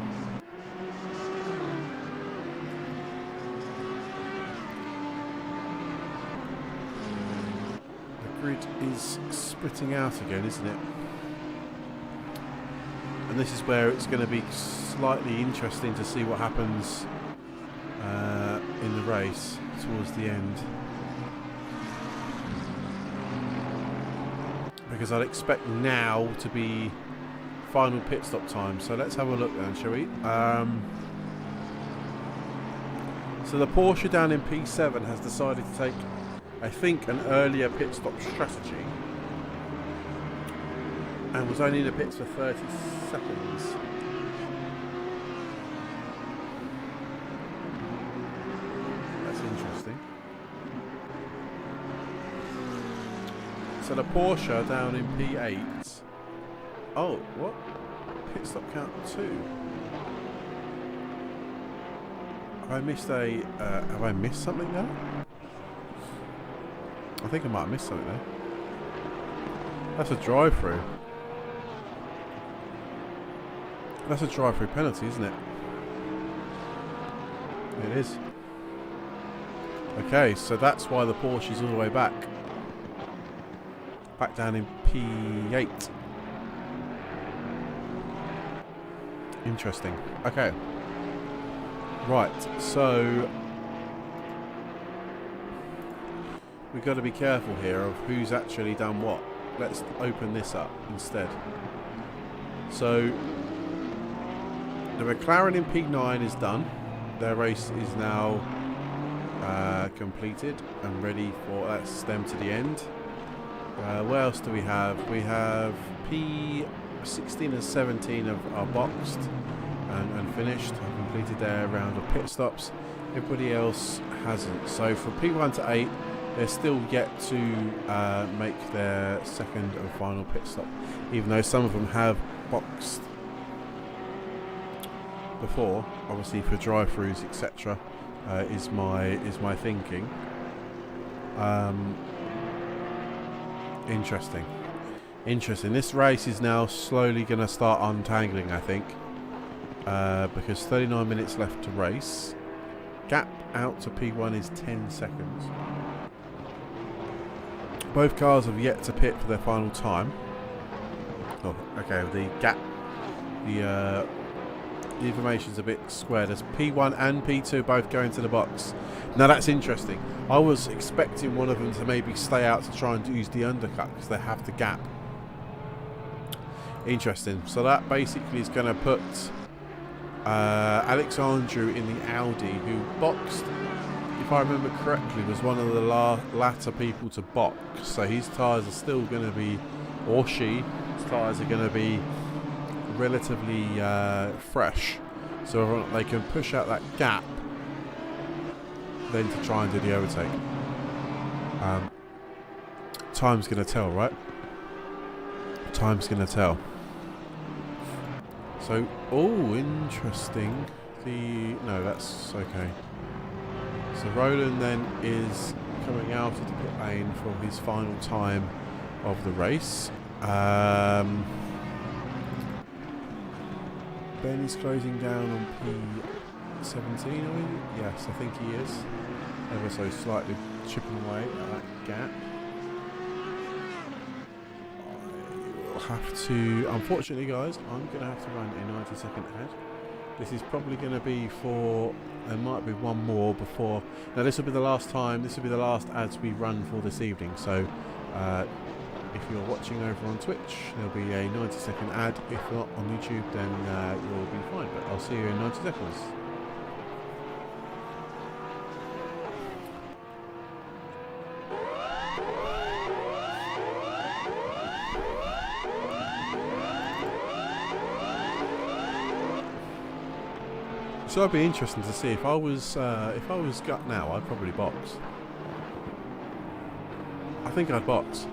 grid is splitting out again, isn't it? And this is where it's going to be slightly interesting to see what happens in the race towards the end, because I'd expect now to be final pit stop time. So let's have a look then, shall we? So the Porsche down in P7 has decided to take, I think, an earlier pit stop strategy, and was only in the pits for 30 seconds. That's interesting. So the Porsche down in P8. Oh, what? Pit stop count 2. Have I missed have I missed something there? I think I might have missed something there. That's a drive-through. That's a drive-through penalty, isn't it? It is. Okay, so that's why the Porsche is all the way back. Back down in P8. Interesting. Okay. Right, so we've got to be careful here of who's actually done what. Let's open this up instead. So the McLaren in P9 is done. Their race is now completed and ready for them to the end. What else do we have? We have P16 and 17 are boxed and finished, have completed their round of pit stops. Everybody else hasn't. So from P1 to 8, they're still yet to make their second and final pit stop, even though some of them have boxed before, obviously for drive-throughs, etc. Is my thinking. Interesting. This race is now slowly going to start untangling, I think, because 39 minutes left to race. Gap out to P1 is 10 seconds. Both cars have yet to pit for their final time. Oh, okay. The gap, the The information's a bit squared. As P1 and P2 both go into the box. Now that's interesting. I was expecting one of them to maybe stay out to try and use the undercut because they have the gap. Interesting. So that basically is going to put Alex Andrew in the Audi, who boxed, if I remember correctly, was one of the latter people to box. So his tyres are still going to be, or his tyres are going to be relatively fresh. So they can push out that gap, then to try and do the overtake. Time's going to tell, right? Time's going to tell. So, oh, interesting. No, that's okay. So Roland then is coming out of the pit lane for his final time of the race. Ben is closing down on P17, are we? Yes, I think he is. Ever so slightly chipping away at that gap. Have to, unfortunately guys, I'm going to have to run a 90-second ad. This is probably going to be for, there might be one more before, now this will be the last time, this will be the last ads we run for this evening. So if you're watching over on Twitch, there'll be a 90-second ad. If not on YouTube, then you'll be fine, but I'll see you in 90 seconds. So it'd be interesting to see if I was gut now, I'd probably box. I think I'd box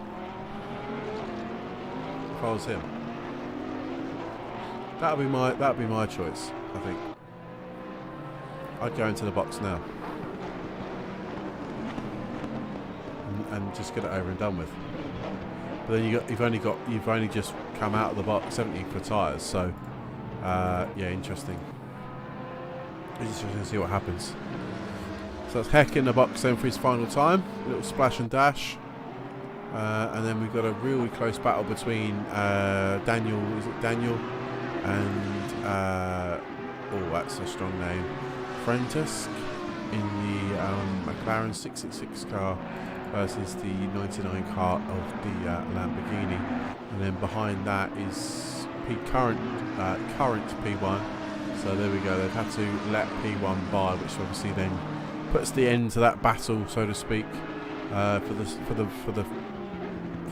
if I was him. That'd be my choice. I think I'd go into the box now and just get it over and done with. But then you've only just come out of the box, 70 for tyres. So yeah, interesting. Just to see what happens. So that's Heck in the box then for his final time. A little splash and dash. And then we've got a really close battle between Daniel and oh, that's a strong name, Frantisk in the McLaren 666 car versus the 99 car of the Lamborghini. And then behind that is current P1. So there we go. They've had to let P1 by, which obviously then puts the end to that battle, so to speak, for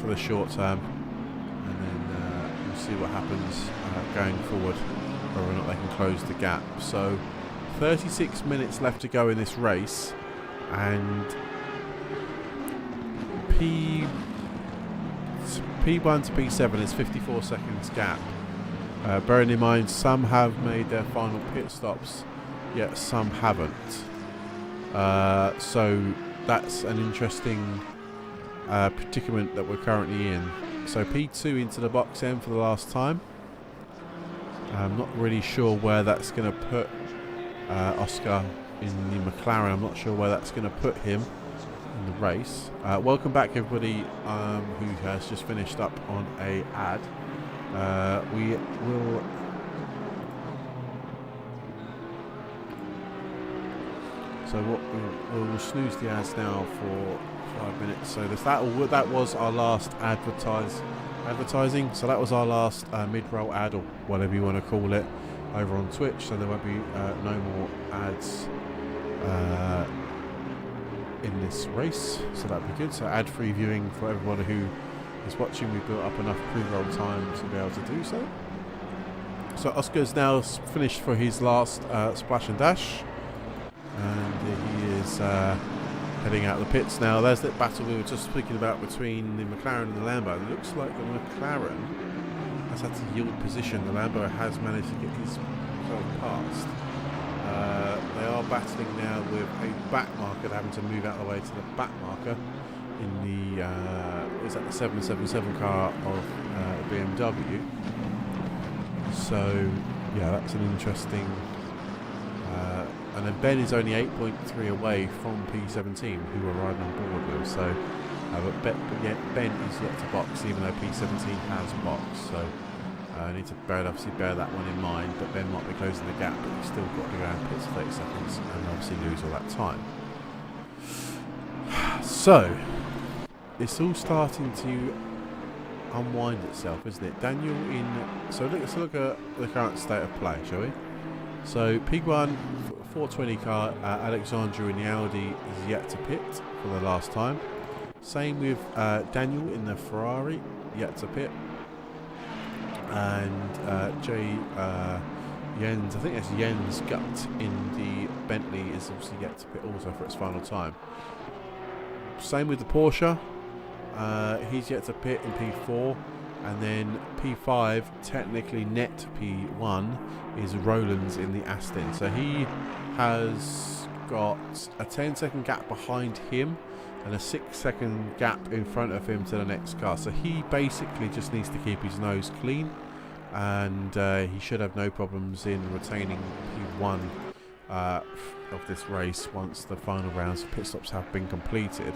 the short term. And then we'll see what happens going forward, whether or not they can close the gap. So 36 minutes left to go in this race, and P1 to P7 is 54 seconds gap. Bearing in mind, some have made their final pit stops, yet some haven't. So that's an interesting predicament that we're currently in. So P2 into the box end for the last time. I'm not really sure where that's going to put Oscar in the McLaren. I'm not sure where that's going to put him in the race. Welcome back everybody who has just finished up on a ad. We will we'll snooze the ads now for 5 minutes. So that was our last advertising. So that was our last mid-roll ad, or whatever you want to call it, over on Twitch. So there won't be no more ads in this race. So that'd be good. So ad-free viewing for everybody who is watching. We've built up enough pre-roll time to be able to do so. So Oscar's now finished for his last splash and dash, and he is heading out the pits now. There's that battle we were just speaking about between the McLaren and the Lambo. It looks like the McLaren has had to yield position. The Lambo has managed to get his past. They are battling now with a back marker. They're having to move out of the way to the back marker in the is that the 777 car of BMW. So yeah, that's an interesting. And then Ben is only 8.3 away from P17, who we're riding on board with. So, but yet Ben is yet to box, even though P17 has boxed. So I need to obviously bear that one in mind, but Ben might be closing the gap, but he's still got to go and pits 30 seconds and obviously lose all that time. So, it's all starting to unwind itself, isn't it? Daniel in... So let's look at the current state of play, shall we? So, P1, 420 car, Alexandra in the Audi is yet to pit for the last time. Same with Daniel in the Ferrari, yet to pit. And Jens, I think it's Jens Gut in the Bentley is obviously yet to pit also for its final time. Same with the Porsche, he's yet to pit in P4, and then P5, technically net P1, is Roland's in the Aston. So he has got a 10-second gap behind him and a 6-second gap in front of him to the next car. So he basically just needs to keep his nose clean, and he should have no problems in retaining P1 of this race once the final rounds of pit stops have been completed.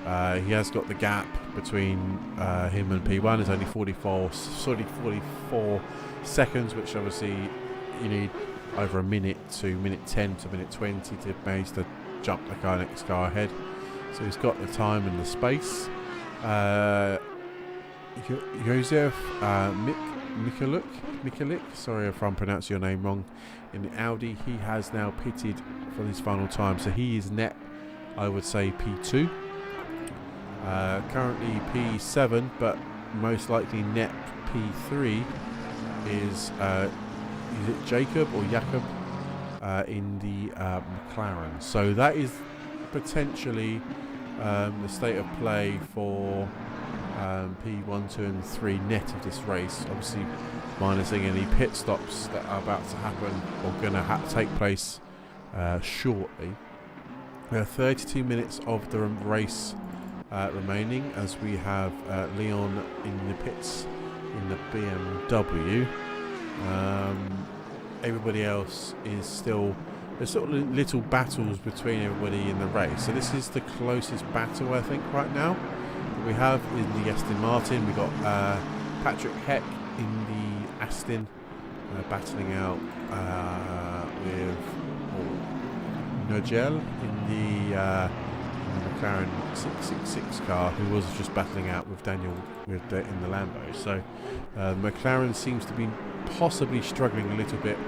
He has got the gap between him and P1 is only 44 seconds, which obviously you need over a minute to minute 10 to minute 20 to manage to jump the next car ahead. So he's got the time and the space. Josef Mikulik, sorry if I'm pronouncing your name wrong, in the Audi, he has now pitted for his final time. So he is net, I would say, P2. Currently P7, but most likely net P3 is it Jacob or Jakob in the McLaren. So that is potentially the state of play for P1, 2 and 3 net of this race, obviously minusing any pit stops that are about to happen or going to take place shortly. We have 32 minutes of the race remaining, as we have Leon in the pits in the BMW. Everybody else is still... There's sort of little battles between everybody in the race. So this is the closest battle, I think, right now. That we have in the Aston Martin. We've got Patrick Heck in the Aston battling out with Nigel in the McLaren 666 car, who was just battling out with Daniel in the Lambo. So McLaren seems to be possibly struggling a little bit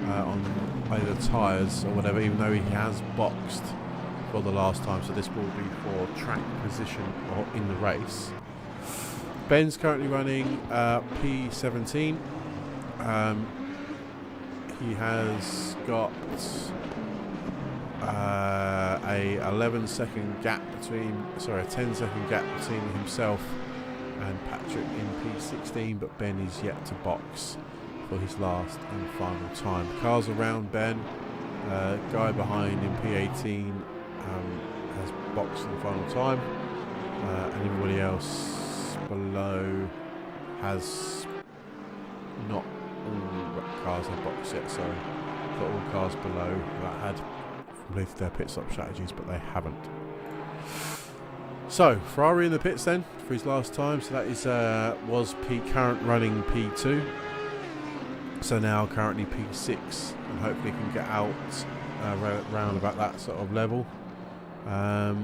on either tyres or whatever, even though he has boxed for the last time. So this will be for track position or in the race. Ben's currently running P17. He has got a 10-second gap between himself and Patrick in P16, but Ben is yet to box for his last and final time. Cars around Ben, guy behind in P18 has boxed for the final time, and everybody else below has not all cars have boxed yet, so got all cars below that had completed their pit stop strategies, but they haven't. So Ferrari in the pits then for his last time. So that is was current running P2. So now currently P6, and hopefully can get out round about that sort of level,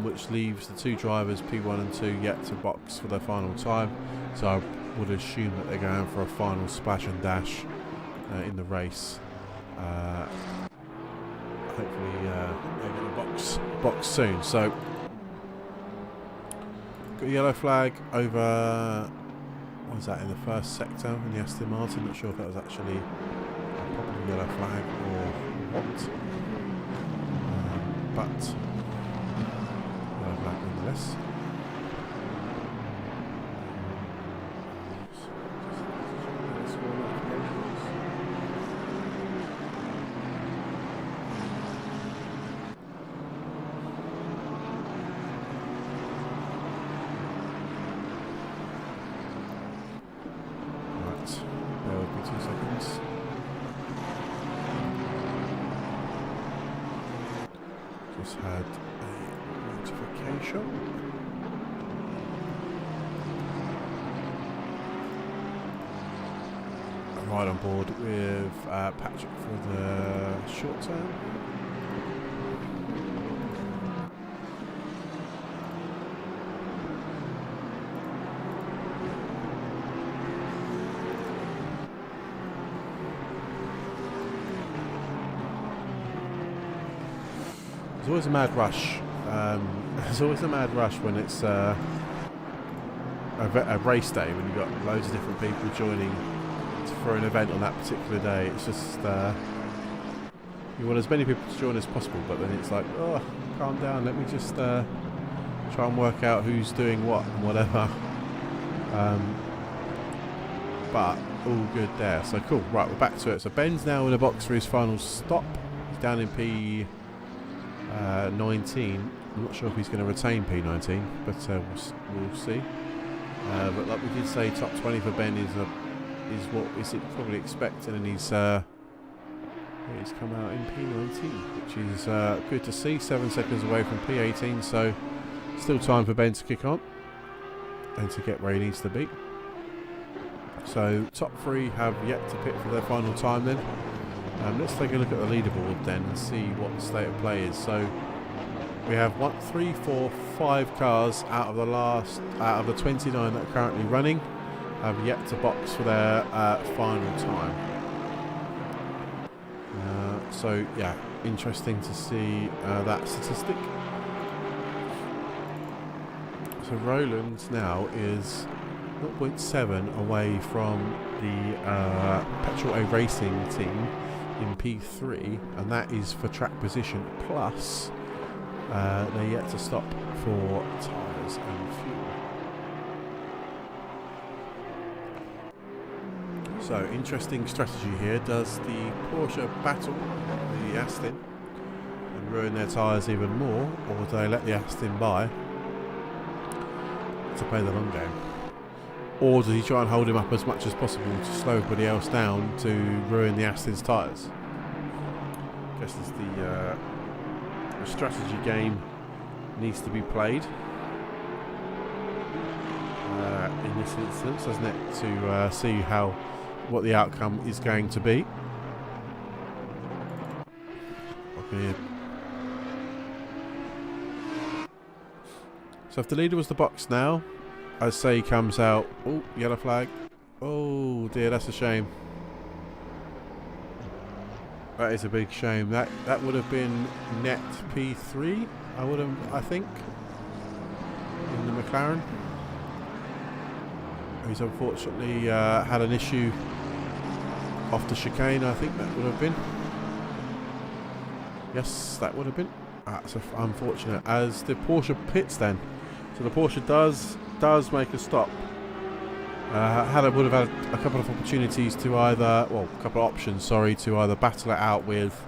which leaves the two drivers P1 and 2 yet to box for their final time. So I would assume that they're going for a final splash and dash in the race. Hopefully they're going to box soon. So got a yellow flag over, what was that, in the first sector in the Aston Martin. Not sure if that was actually a proper yellow flag or what, but yellow flag nonetheless. Just had a notification. ride on board with Patrick for the short term. There's always a mad rush. There's always a mad rush when it's a race day, when you've got loads of different people joining for an event on that particular day. It's just you want as many people to join as possible, but then it's like, oh, calm down, let me just try and work out who's doing what and whatever. But all good there. So cool. Right, we're back to it. So Ben's now in the box for his final stop. He's down in P19. I'm not sure if he's going to retain P19, but we'll see. But like we did say, top 20 for Ben is what is it probably expecting, and he's come out in P19, which is good to see. 7 seconds away from P18, so still time for Ben to kick on and to get where he needs to be. So top 3 have yet to pit for their final time then. Let's take a look at the leaderboard then and see what the state of play is. So we have 1, 3, 4, 5 cars out of the 29 that are currently running have yet to box for their final time. So yeah, interesting to see that statistic. So Roland now is 0.7 away from the Petrol A Racing team in P3, and that is for track position, plus they're yet to stop for tyres and fuel. So interesting strategy here. Does the Porsche battle the Aston and ruin their tyres even more, or do they let the Aston by to play the long game? Or does he try and hold him up as much as possible to slow everybody else down to ruin the Aston's tyres? I guess it's the strategy game needs to be played in this instance, doesn't it? To see what the outcome is going to be. Okay. So if the leader was the box now, I'd say he comes out. Oh, yellow flag. Oh dear, that's a shame. That is a big shame. That would have been net P3. I think in the McLaren. He's unfortunately had an issue off the chicane. I think that would have been. Yes, that would have been. That's unfortunate. As the Porsche pits then. So the Porsche does make a stop. Would have had a couple of opportunities to either, well, a couple of options, sorry, to either battle it out with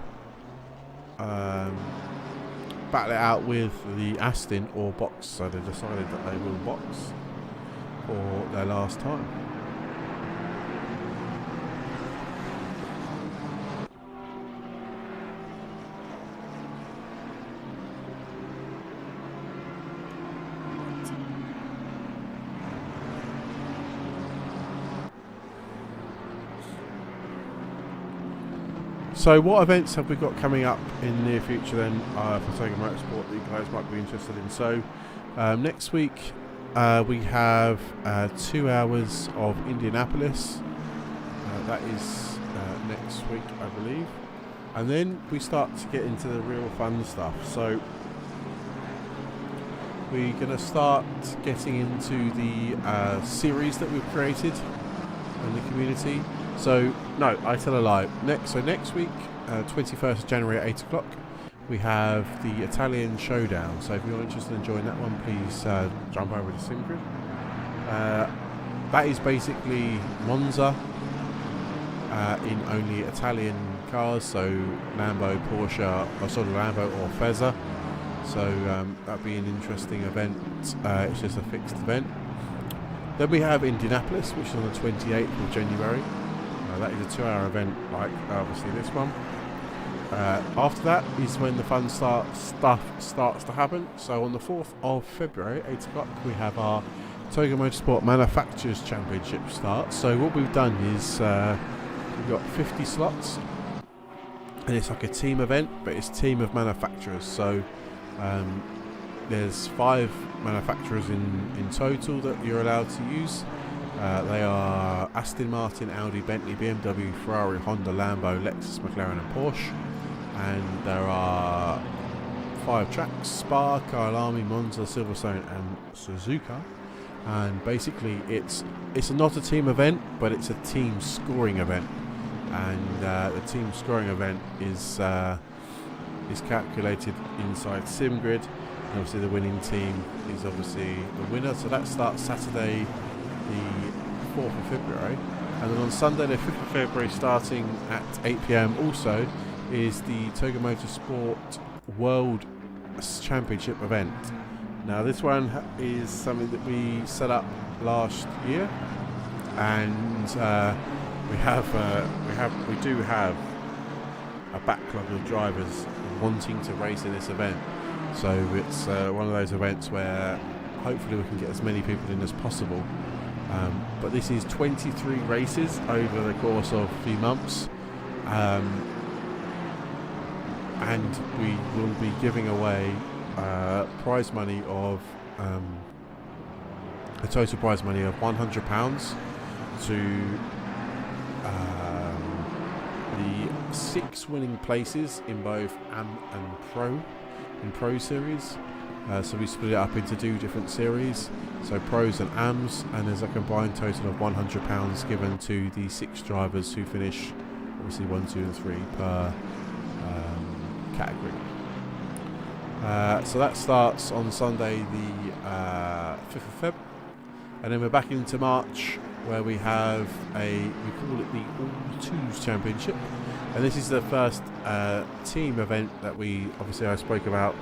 the Aston or box. So they decided that they will box for their last time. So what events have we got coming up in the near future then for Toga Motorsport that you guys might be interested in? So next week we have 2 hours of Indianapolis. That is next week, I believe. And then we start to get into the real fun stuff. So we're going to start getting into the series that we've created in the community. So, no, I tell a lie. Next week, 21st of January at 8 o'clock, we have the Italian Showdown. So if you're interested in joining that one, please jump over to SimGrid. That is basically Monza in only Italian cars, so Lambo, Porsche, or sort of Lambo or Fezza. So that'll be an interesting event. It's just a fixed event. Then we have Indianapolis, which is on the 28th of January. That is a 2-hour event, like obviously this one. After that is when the fun stuff starts to happen. So on the 4th of February, 8 o'clock, we have our Toga Motorsport Manufacturers Championship start. So what we've done is We've got 50 slots, and it's like a team event, but it's team of manufacturers. So there's 5 manufacturers in total that you're allowed to use. They are Aston Martin, Audi, Bentley, BMW, Ferrari, Honda, Lambo, Lexus, McLaren and Porsche. And there are 5 tracks: Spa, Kyalami, Monza, Silverstone and Suzuka. And basically it's not a team event, but it's a team scoring event. And the team scoring event is calculated inside SimGrid. And obviously the winning team is obviously the winner. So that starts Saturday the 4th of February. And then on Sunday the 5th of February, starting at 8 PM also, is the Toga Motorsport World Championship event. Now this one is something that we set up last year, and we do have a backlog of drivers wanting to race in this event. So it's one of those events where hopefully we can get as many people in as possible. But this is 23 races over the course of a few months, and we will be giving away prize money of a total prize money of £100 to the 6 winning places in both Am and Pro series. So we split it up into 2 different series, so Pros and Ams, and there's a combined total of £100 given to the 6 drivers who finish, obviously 1, 2 and 3 per category. So that starts on Sunday the 5th of Feb, and then we're back into March, where we have we call it the All Twos Championship, and this is the first team event that I spoke about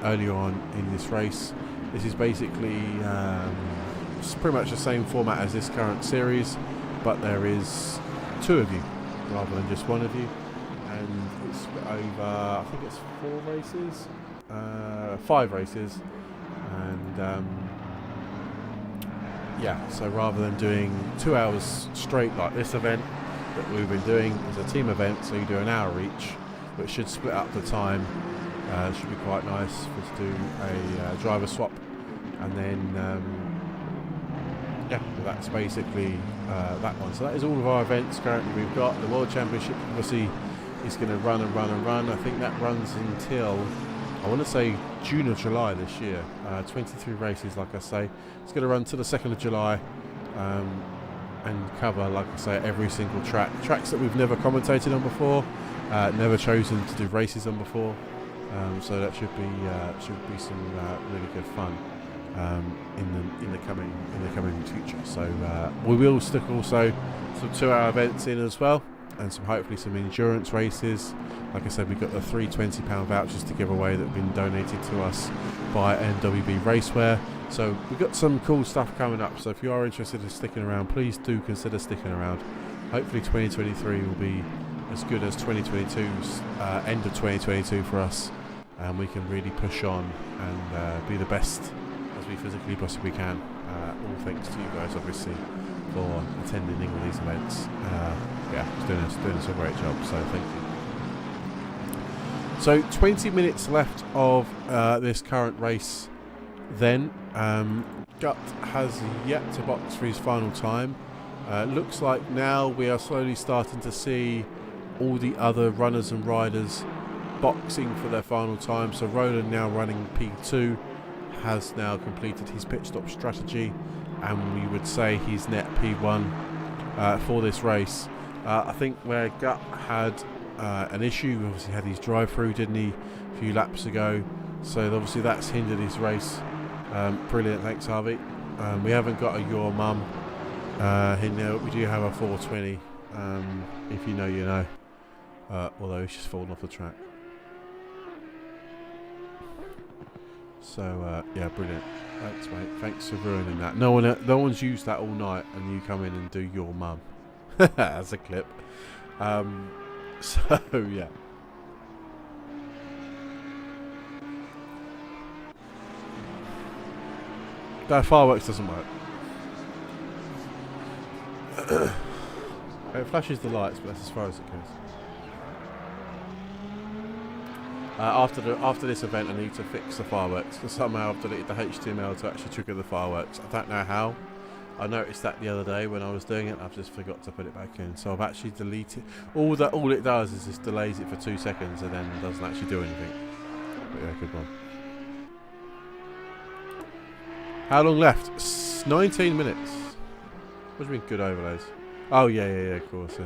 earlier on in this race. This is basically it's pretty much the same format as this current series, but there is 2 of you rather than just 1 of you, and it's split over, I think it's 5 races, and so rather than doing 2 hours straight like this event that we've been doing, it's a team event, so you do an hour each, which should split up the time. It should be quite nice to do a driver swap, and then that's basically that one. So that is all of our events currently. We've got the World Championship, obviously is going to run and run and run. I think that runs until, I want to say, June or July this year. 23 races, like I say. It's going to run to the 2nd of July, and cover, like I say, every single tracks that we've never commentated on before, never chosen to do races on before. So that should be some really good fun in the coming future. So we will stick also some 2-hour events in as well, and hopefully some endurance races. Like I said, we've got the 3 £20 vouchers to give away that have been donated to us by NWB Racewear. So we've got some cool stuff coming up. So if you are interested in sticking around, please do consider sticking around. Hopefully 2023 will be as good as 2022's end of 2022 for us, and we can really push on and be the best as we physically possibly can. All thanks to you guys, obviously, for attending all these events. It's doing us a great job, so thank you. So 20 minutes left of this current race then. Gut has yet to box for his final time. Looks like now we are slowly starting to see all the other runners and riders boxing for their final time. So Roland, now running P2, has now completed his pit stop strategy, and we would say he's net P1 for this race. I think where Gut had an issue, obviously had his drive-through, didn't he, a few laps ago, so obviously that's hindered his race. Brilliant, thanks Harvey. We haven't got a Your Mum in there, but we do have a 420. If you know, you know. Although he's just fallen off the track. So brilliant. Thanks, mate. Thanks for ruining that. No one's used that all night, and you come in and do Your Mum as a clip. So yeah. No, fireworks doesn't work. It flashes the lights, but that's as far as it goes. After this event, I need to fix the fireworks, because somehow I've deleted the HTML to actually trigger the fireworks. I don't know how. I noticed that the other day when I was doing it. I've just forgot to put it back in, so I've actually deleted. All it does is just delays it for 2 seconds and then doesn't actually do anything. But yeah, good one. How long left? 19 minutes. What do you mean good overlays? Oh yeah, of course,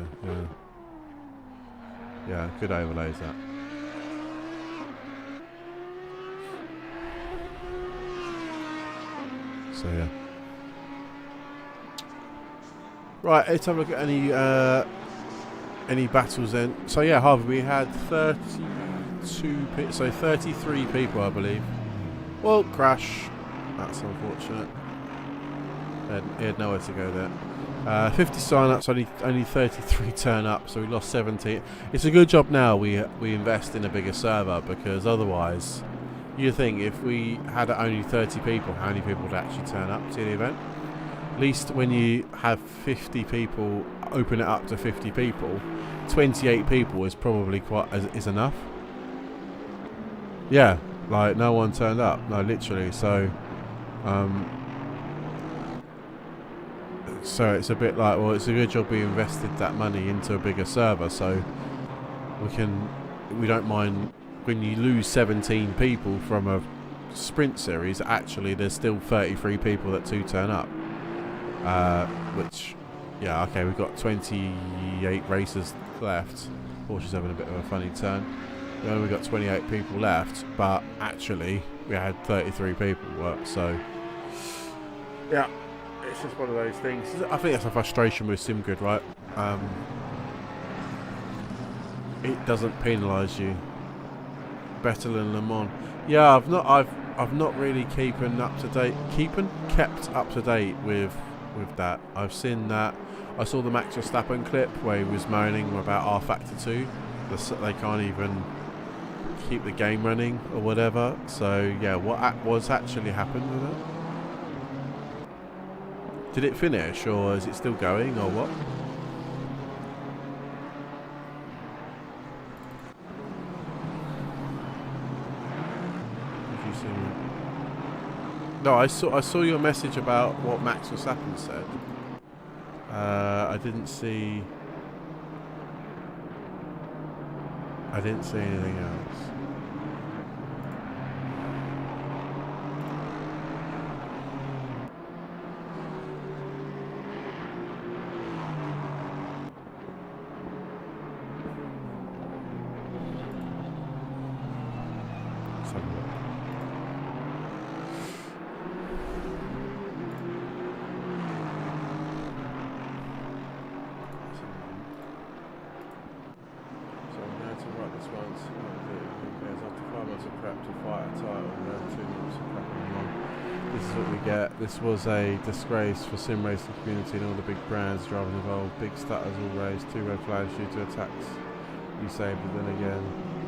yeah, good overlays that. So yeah. Right, let's have a look at any battles then. So yeah, Harvey, we had 33 people, I believe. Well, crash. That's unfortunate. He had nowhere to go there. 50 sign-ups, only 33 turn up, so we lost 17. It's a good job now we invest in a bigger server, because otherwise, you think if we had only 30 people, how many people would actually turn up to the event? At least when you have 50 people, open it up to 50 people, 28 people is probably is enough. Yeah, like no one turned up, no, literally. So it's a bit like, well, it's a good job we invested that money into a bigger server, so we don't mind when you lose 17 people from a sprint series. Actually, there's still 33 people that turn up. Which, yeah, okay, we've got 28 races left. Porsche's having a bit of a funny turn. We only got 28 people left, but actually we had 33 people work, so yeah, it's just one of those things. I think that's a frustration with SimGrid, right? It doesn't penalise you. Better than Le Mans. Yeah, I've not really kept up to date with that. I've seen that. I saw the Max Verstappen clip where he was moaning about R-Factor 2. They can't even keep the game running or whatever. So yeah, what's actually happened with it? Did it finish, or is it still going, or what? Did you see it? No, I saw your message about what Max Verstappen said. I didn't see anything else. Let's have a look. This is what we get. This was a disgrace for sim racing community and all the big brands driving involved. Big stutters all raised, 2 red flags due to attacks. You say, but then again,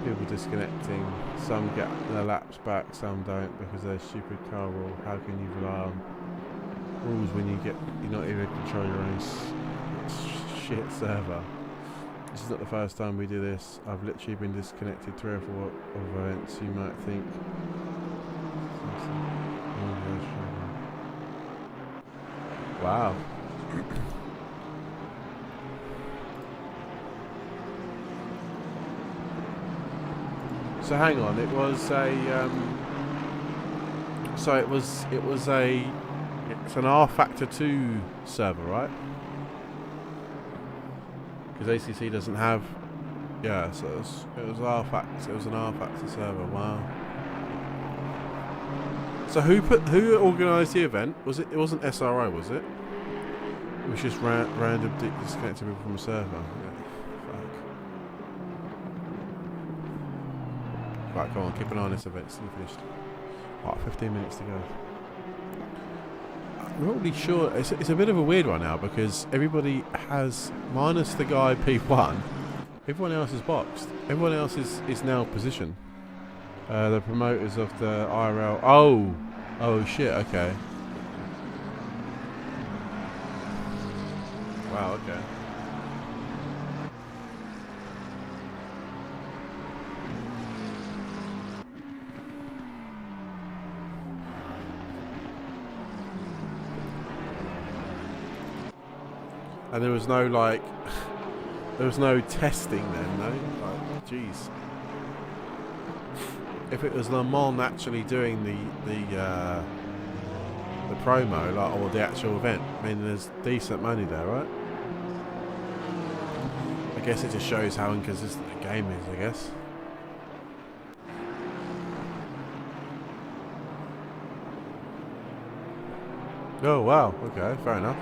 people disconnecting. Some get their laps back, some don't because of their stupid car rule. How can you rely on rules when you're not even control your own shit server? This is not the first time we do this. I've literally been disconnected 3 or 4 events. You might think. Wow. So hang on, it was a it's an R-Factor 2 server, right? Because ACC doesn't have, yeah, so it was R-Factor, it was an R-Factor server. Wow. So who organised the event? It wasn't SRO, was it? It was just random disconnected people from a server. Yeah. Fuck. Right, come on, keep an eye on this event. It's still finished. Right, 15 minutes to go. I'm not really sure. It's a bit of a weird one now because everybody has, minus the guy P1, everyone else is boxed. Everyone else is now positioned. The promoters of the IRL. Oh shit. Okay. Wow. Okay. And there was no like, there was no testing then, no? Like, jeez. If it was Le Mans actually doing the promo, like, or the actual event, I mean, there's decent money there, right? I guess it just shows how inconsistent the game is, I guess. Oh wow, okay, fair enough.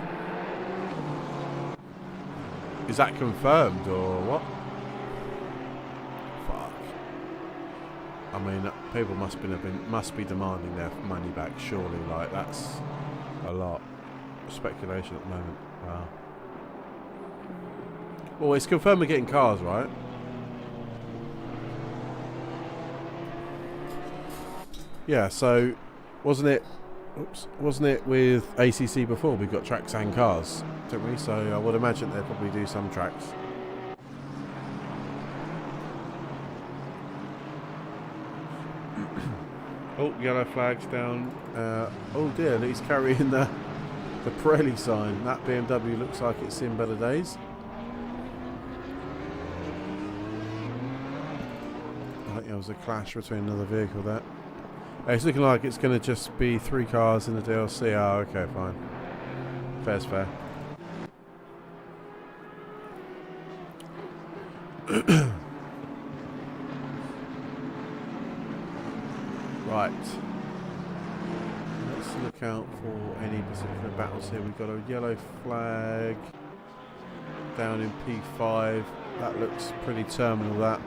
Is that confirmed or what? Fuck. I mean, people must be demanding their money back, surely. Like, that's a lot. Speculation at the moment. Wow. Well, it's confirmed we're getting cars, right? Yeah, so wasn't it with ACC before we got tracks and cars, didn't we? So I would imagine they'll probably do some tracks. Oh, yellow flags down. Oh dear, he's carrying the Pirelli sign. That BMW looks like it's in better days. I think there was a clash between another vehicle there. It's looking like it's going to just be 3 cars in the DLC. Oh, okay, fine. Fair's fair. Right. Let's look out for any particular battles here. We've got a yellow flag down in P5. That looks pretty terminal, that.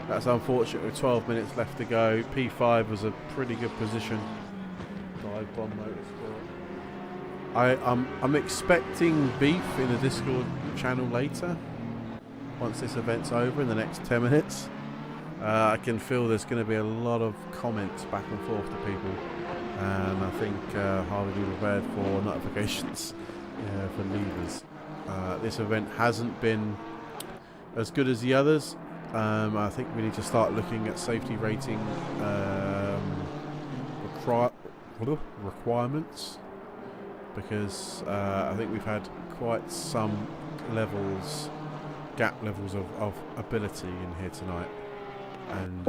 That's unfortunate with 12 minutes left to go. P5 was a pretty good position. Dive Bomb Motorsport. I'm expecting beef in the Discord channel later. Once this event's over in the next 10 minutes. I can feel there's going to be a lot of comments back and forth to people. And I think hardly be prepared for notifications for leavers. This event hasn't been as good as the others. I think we need to start looking at safety rating requirements, because I think we've had quite some gap levels of ability in here tonight, and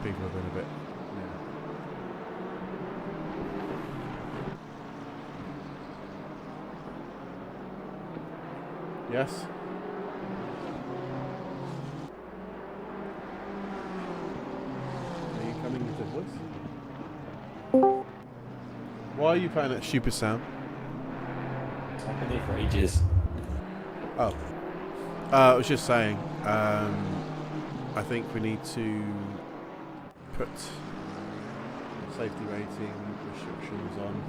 people have been a bit. Yes. Why are you playing that stupid sound? I've been here for ages. Oh. I was just saying, I think we need to put safety rating restrictions on.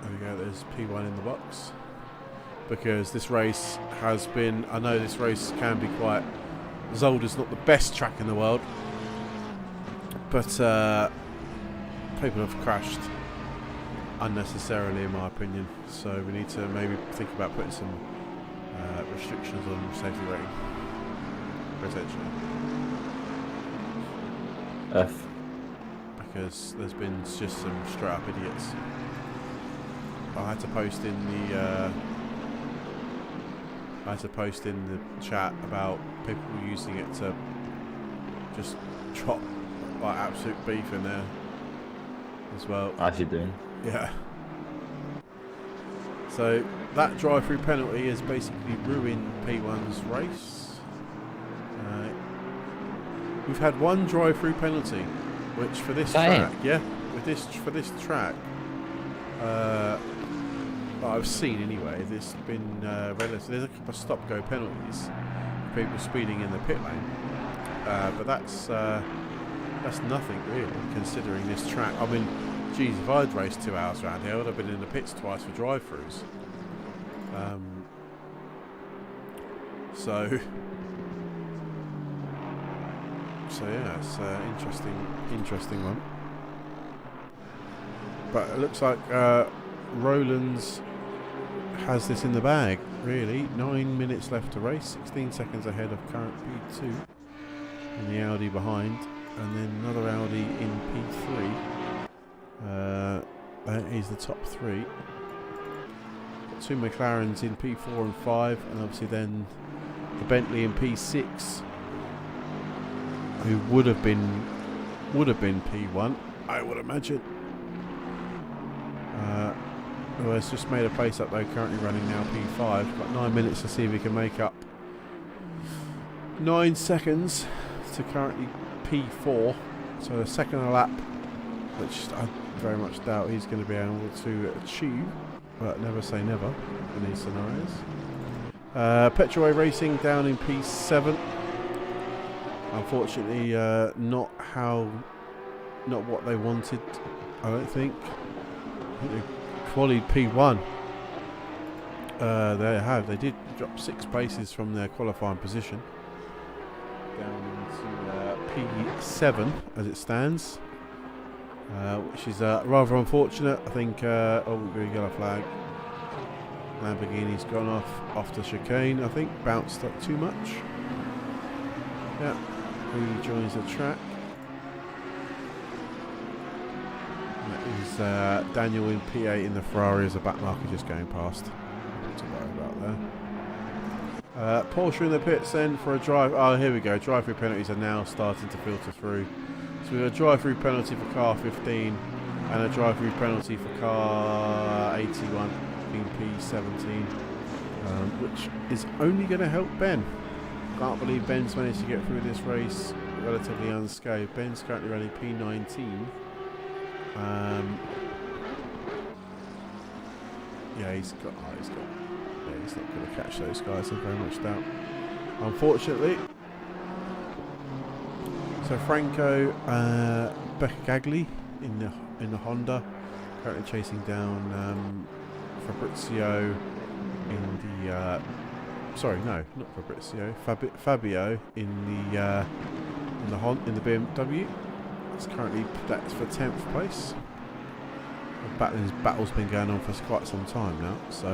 There we go, there's P1 in the box. Because this race has been, I know this race can be quite, Zolder's not the best track in the world. But people have crashed unnecessarily, in my opinion. So we need to maybe think about putting some restrictions on safety rating, potentially. F. Because there's been just some straight up idiots. I had to post in the chat about people using it to just chop like absolute beef in there as well. As you doing? Yeah. So that drive-through penalty has basically ruined P1's race. We've had one drive-through penalty, which for this track, for this track, I've seen anyway. There's been there's a couple of stop-go penalties, people speeding in the pit lane, but that's nothing really, considering this track. I mean, geez, if I'd raced 2 hours around here, I would have been in the pits twice for drive-throughs. So yeah, it's an interesting one. But it looks like Roland's has this in the bag, really. 9 minutes left to race, 16 seconds ahead of current P2 and the Audi behind, and then another Audi in P3. That is the top 3. Got 2 McLarens in P4 and 5, and obviously then the Bentley in P6, who would have been P1, I would imagine. Who has just made a place up though, currently running now P5. Got 9 minutes to see if he can make up 9 seconds to currently P4. So a second a lap, which I very much doubt he's going to be able to achieve, but never say never in these scenarios. Petroway Racing down in P7. Unfortunately, not what they wanted, I don't think. I think they qualied P1. They did drop 6 places from their qualifying position down into P7 as it stands, which is rather unfortunate. I think green yellow flag. Lamborghini's gone off the chicane, I think, bounced up too much. Yeah, rejoins the track. That is Daniel in P8 in the Ferrari as a back marker just going past. Not to worry about there. Porsche in the pits then for a drive. Oh, here we go. Drive-through penalties are now starting to filter through. So we have a drive-through penalty for car 15 and a drive-through penalty for car 81 in P17, which is only going to help Ben. Can't believe Ben's managed to get through this race relatively unscathed. Ben's currently running P19. Yeah, he's not going to catch those guys, I very much doubt, unfortunately. So Franco, Becca Gagli in the Honda, currently chasing down Fabrizio in the sorry, no, not Fabrizio, Fabio in the BMW. That's for 10th place. His battle's been going on for quite some time now, so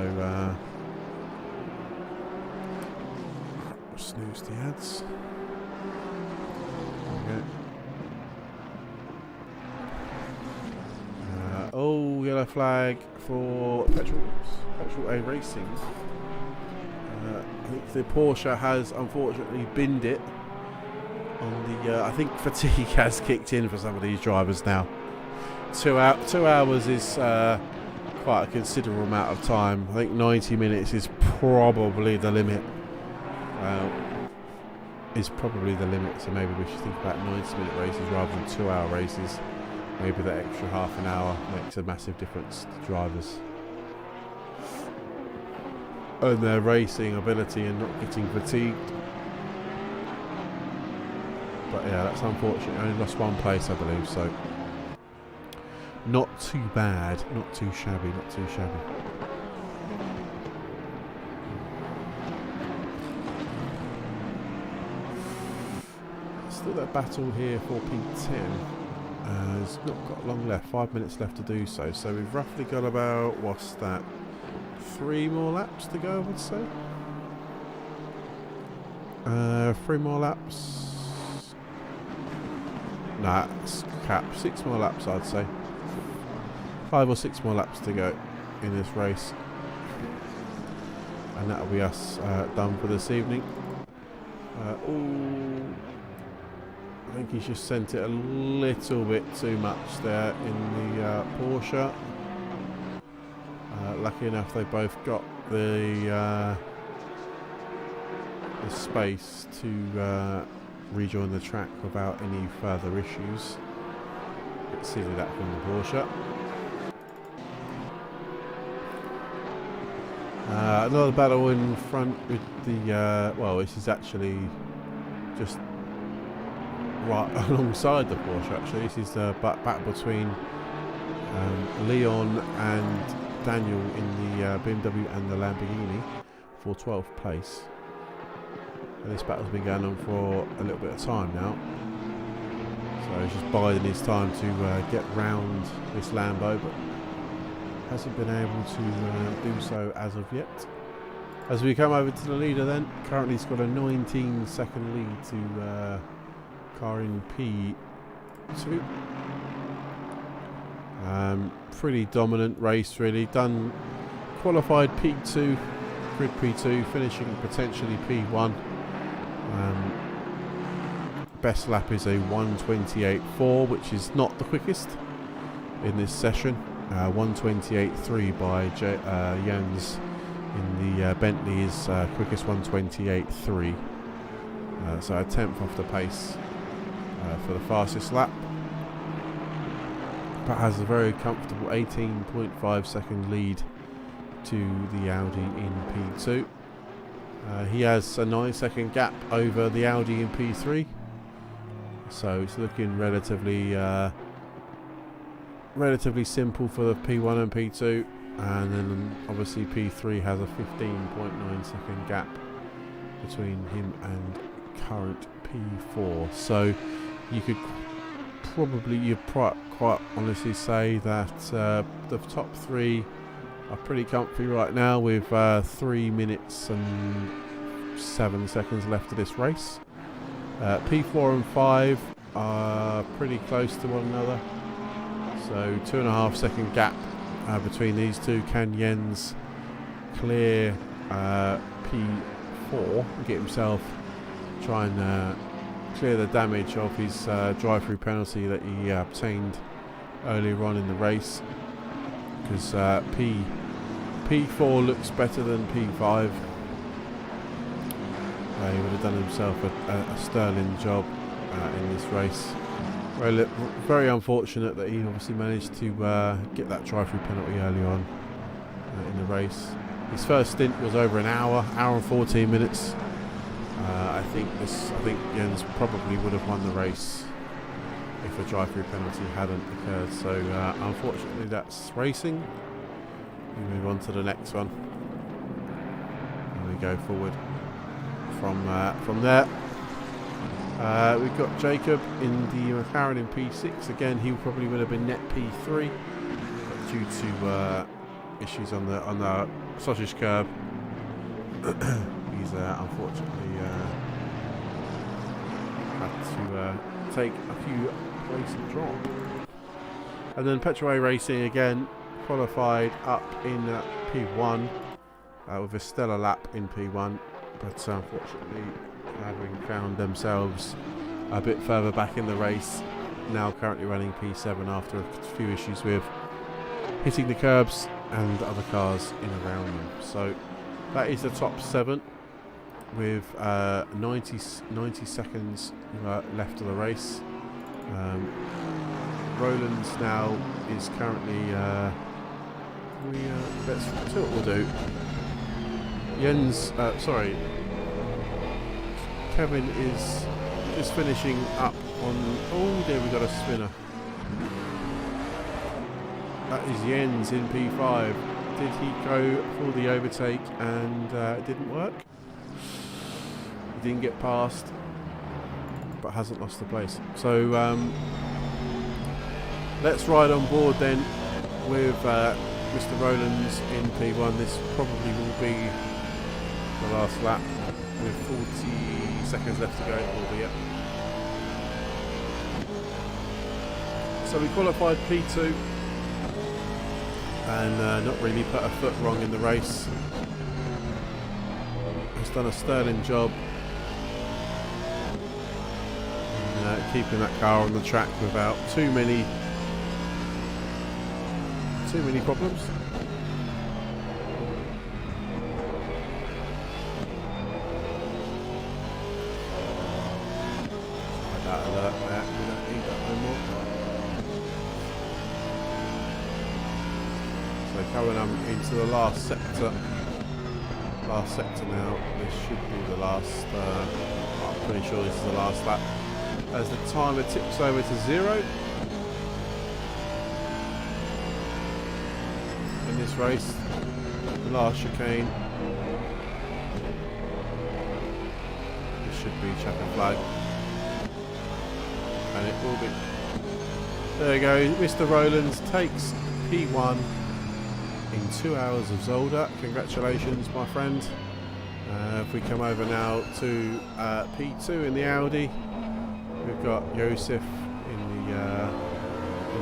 we'll snooze the ads. There we go. Yellow flag for Petrol A Racing. I think the Porsche has unfortunately binned it on the. I think fatigue has kicked in for some of these drivers now. 2 hours is quite a considerable amount of time. I think 90 minutes is probably the limit. So maybe we should think about 90-minute races rather than 2-hour races. Maybe that extra half an hour makes a massive difference to drivers and their racing ability and not getting fatigued. But yeah, that's unfortunate. I only lost 1 place, I believe, so not too bad, not too shabby. Still that battle here for P10. It's not got long left, 5 minutes left to do so. So we've roughly got about, what's that, 3 more laps to go, I would say. 3 more laps. Nah, it's cap. 6 more laps, I'd say. 5 or 6 more laps to go in this race. And that'll be us done for this evening. I think he's just sent it a little bit too much there in the Porsche. Lucky enough they both got the space to rejoin the track without any further issues. Bit silly that from the Porsche. Another battle in front with the this is actually just right alongside the Porsche. Actually, this is the battle between Leon and Daniel in the BMW and the Lamborghini for 12th place. And this battle's been going on for a little bit of time now, so he's just biding his time to get round this Lambo, but hasn't been able to do so as of yet. As we come over to the leader then, currently he's got a 19-second lead to car in P2. Pretty dominant race, really. Qualified P2, grid P2, finishing potentially P1. Best lap is a 1:28.4, which is not the quickest in this session. 1:28.3 by Jens in the Bentley is quickest 1:28.3. So a tenth off the pace for the fastest lap. But has a very comfortable 18.5 second lead to the Audi in P2. He has a 9 second gap over the Audi in P3. So it's looking relatively simple for the P1 and P2, and then obviously P3 has a 15.9 second gap between him and current P4. So you could quite honestly say that the top three are pretty comfy right now with 3 minutes and 7 seconds left of this race. P4 and 5 are pretty close to one another, so 2.5 second gap between these two. Can Jens clear P4 and get himself try and clear the damage of his drive-through penalty that he obtained earlier on in the race? Because P4 looks better than P5. He would have done himself a sterling job in this race. Very unfortunate that he obviously managed to get that drive-through penalty early on in the race. His first stint was over an hour and 14 minutes. I think Jens probably would have won the race if a drive-through penalty hadn't occurred. So unfortunately, that's racing. We move on to the next one, and we go forward from there. We've got Jacob in the McLaren in P6. Again, he probably would have been net P3, but due to issues on the sausage curb, he's unfortunately had to take a few places drop. And then Petroway Racing again qualified up in P1 with a stellar lap in P1, but unfortunately having found themselves a bit further back in the race, now currently running P7 after a few issues with hitting the curbs and other cars in around them. So that is the top 7 with 90 seconds left of the race. Roland's now is currently let's see what we'll do. Kevin is just finishing up on. Oh, there we got a spinner. That is Jens in P5. Did he go for the overtake and it didn't work? He didn't get past, but hasn't lost the place. So let's ride on board then with Mr. Rowlands in P1. This probably will be the last lap with 40 seconds left to go, albeit. So we qualified P2 and not really put a foot wrong in the race. He's done a sterling job in keeping that car on the track without too many problems. That alert there, we don't need that no more. So coming into the last sector now. This should be the last, I'm pretty sure this is the last lap. As the timer tips over to 0 in this race, the last chicane. This should be checkered flag. And it will be. There you go, Mr. Rowlands takes P1 in 2 hours of Zolder. Congratulations, my friend. If we come over now to P2 in the Audi, we've got Josef in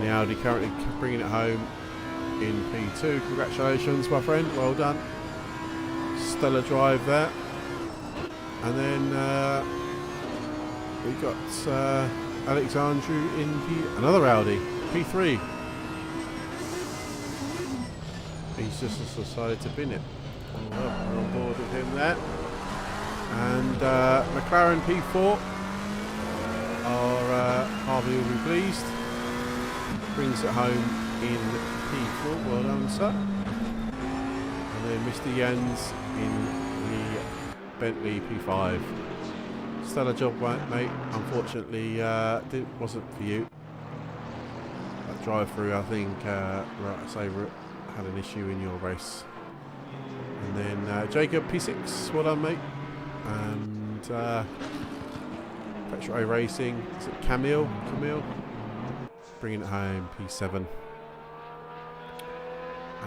the the Audi currently bringing it home in P2. Congratulations, my friend. Well done. Stellar drive there. And then we got Alexandru in another Audi, P3. He's just decided to bin it. We're on board with him there. And McLaren P4. Our Harvey will be pleased. Brings it home in P4. Well done, sir. And then Mr. Jens in the Bentley P5. Stellar job, mate. Unfortunately, wasn't for you. That drive-through, I think, had an issue in your race. And then Jacob P6. Well done, mate. And Petro Racing. Is it Camille? Bringing it home, P7. And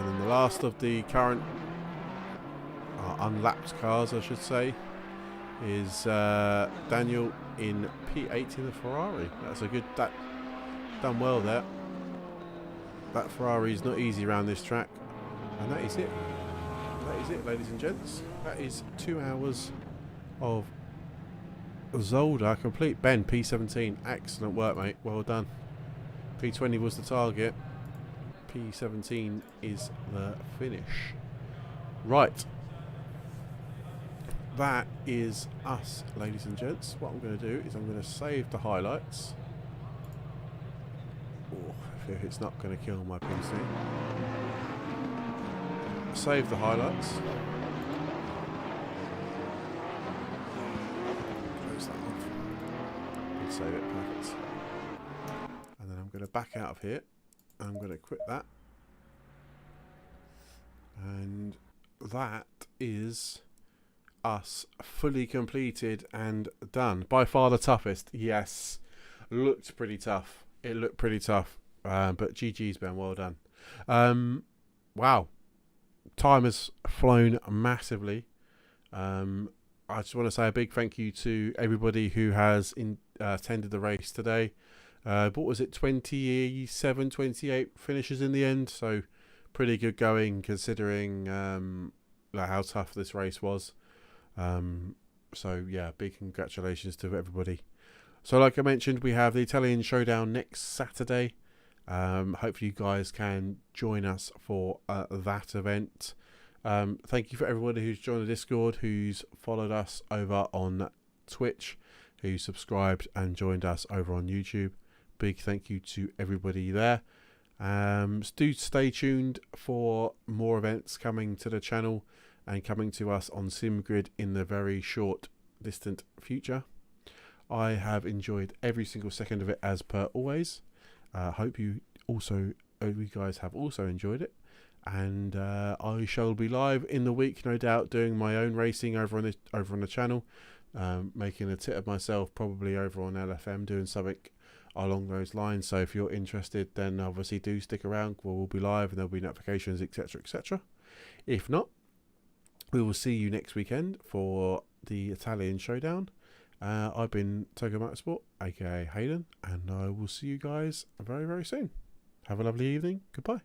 then the last of the current unlapped cars, I should say, is Daniel in P8 in the Ferrari. That's a good, that done well there. That Ferrari is not easy around this track. And that is it. That is it, ladies and gents. That is 2 hours of Zolder complete. Ben, P17. Excellent work, mate. Well done. P20 was the target. P17 is the finish. Right. That is us, ladies and gents. What I'm going to do is I'm going to save the highlights. Oh, if it's not going to kill my PC. Save the highlights. Close that off. And save it, perfect. And then I'm going to back out of here. I'm going to quit that. And that is us fully completed and done. By far the toughest. Yes. Looked pretty tough. It looked pretty tough. But GG's, Ben. Well done. Wow. Time has flown massively. I just want to say a big thank you to everybody who has attended the race today. What was it, 27, 28 finishes in the end, so pretty good going considering how tough this race was. So yeah, big congratulations to everybody. So like I mentioned, we have the Italian Showdown next Saturday. Hopefully you guys can join us for that event. Thank you for everybody who's joined the Discord, who's followed us over on Twitch, who subscribed and joined us over on YouTube. Big thank you to everybody there. Do stay tuned for more events coming to the channel and coming to us on SimGrid in the very short distant future. I have enjoyed every single second of it as per always. Hope you guys have also enjoyed it. And I shall be live in the week, no doubt, doing my own racing over on the channel, making a tit of myself, probably over on LFM, doing something along those lines. So if you're interested, then obviously do stick around. We'll be live and there'll be notifications, etc., etc. If not, we will see you next weekend for the Italian Showdown. I've been Toga Motorsport, aka Hayden, and I will see you guys very, very soon. Have a lovely evening. Goodbye.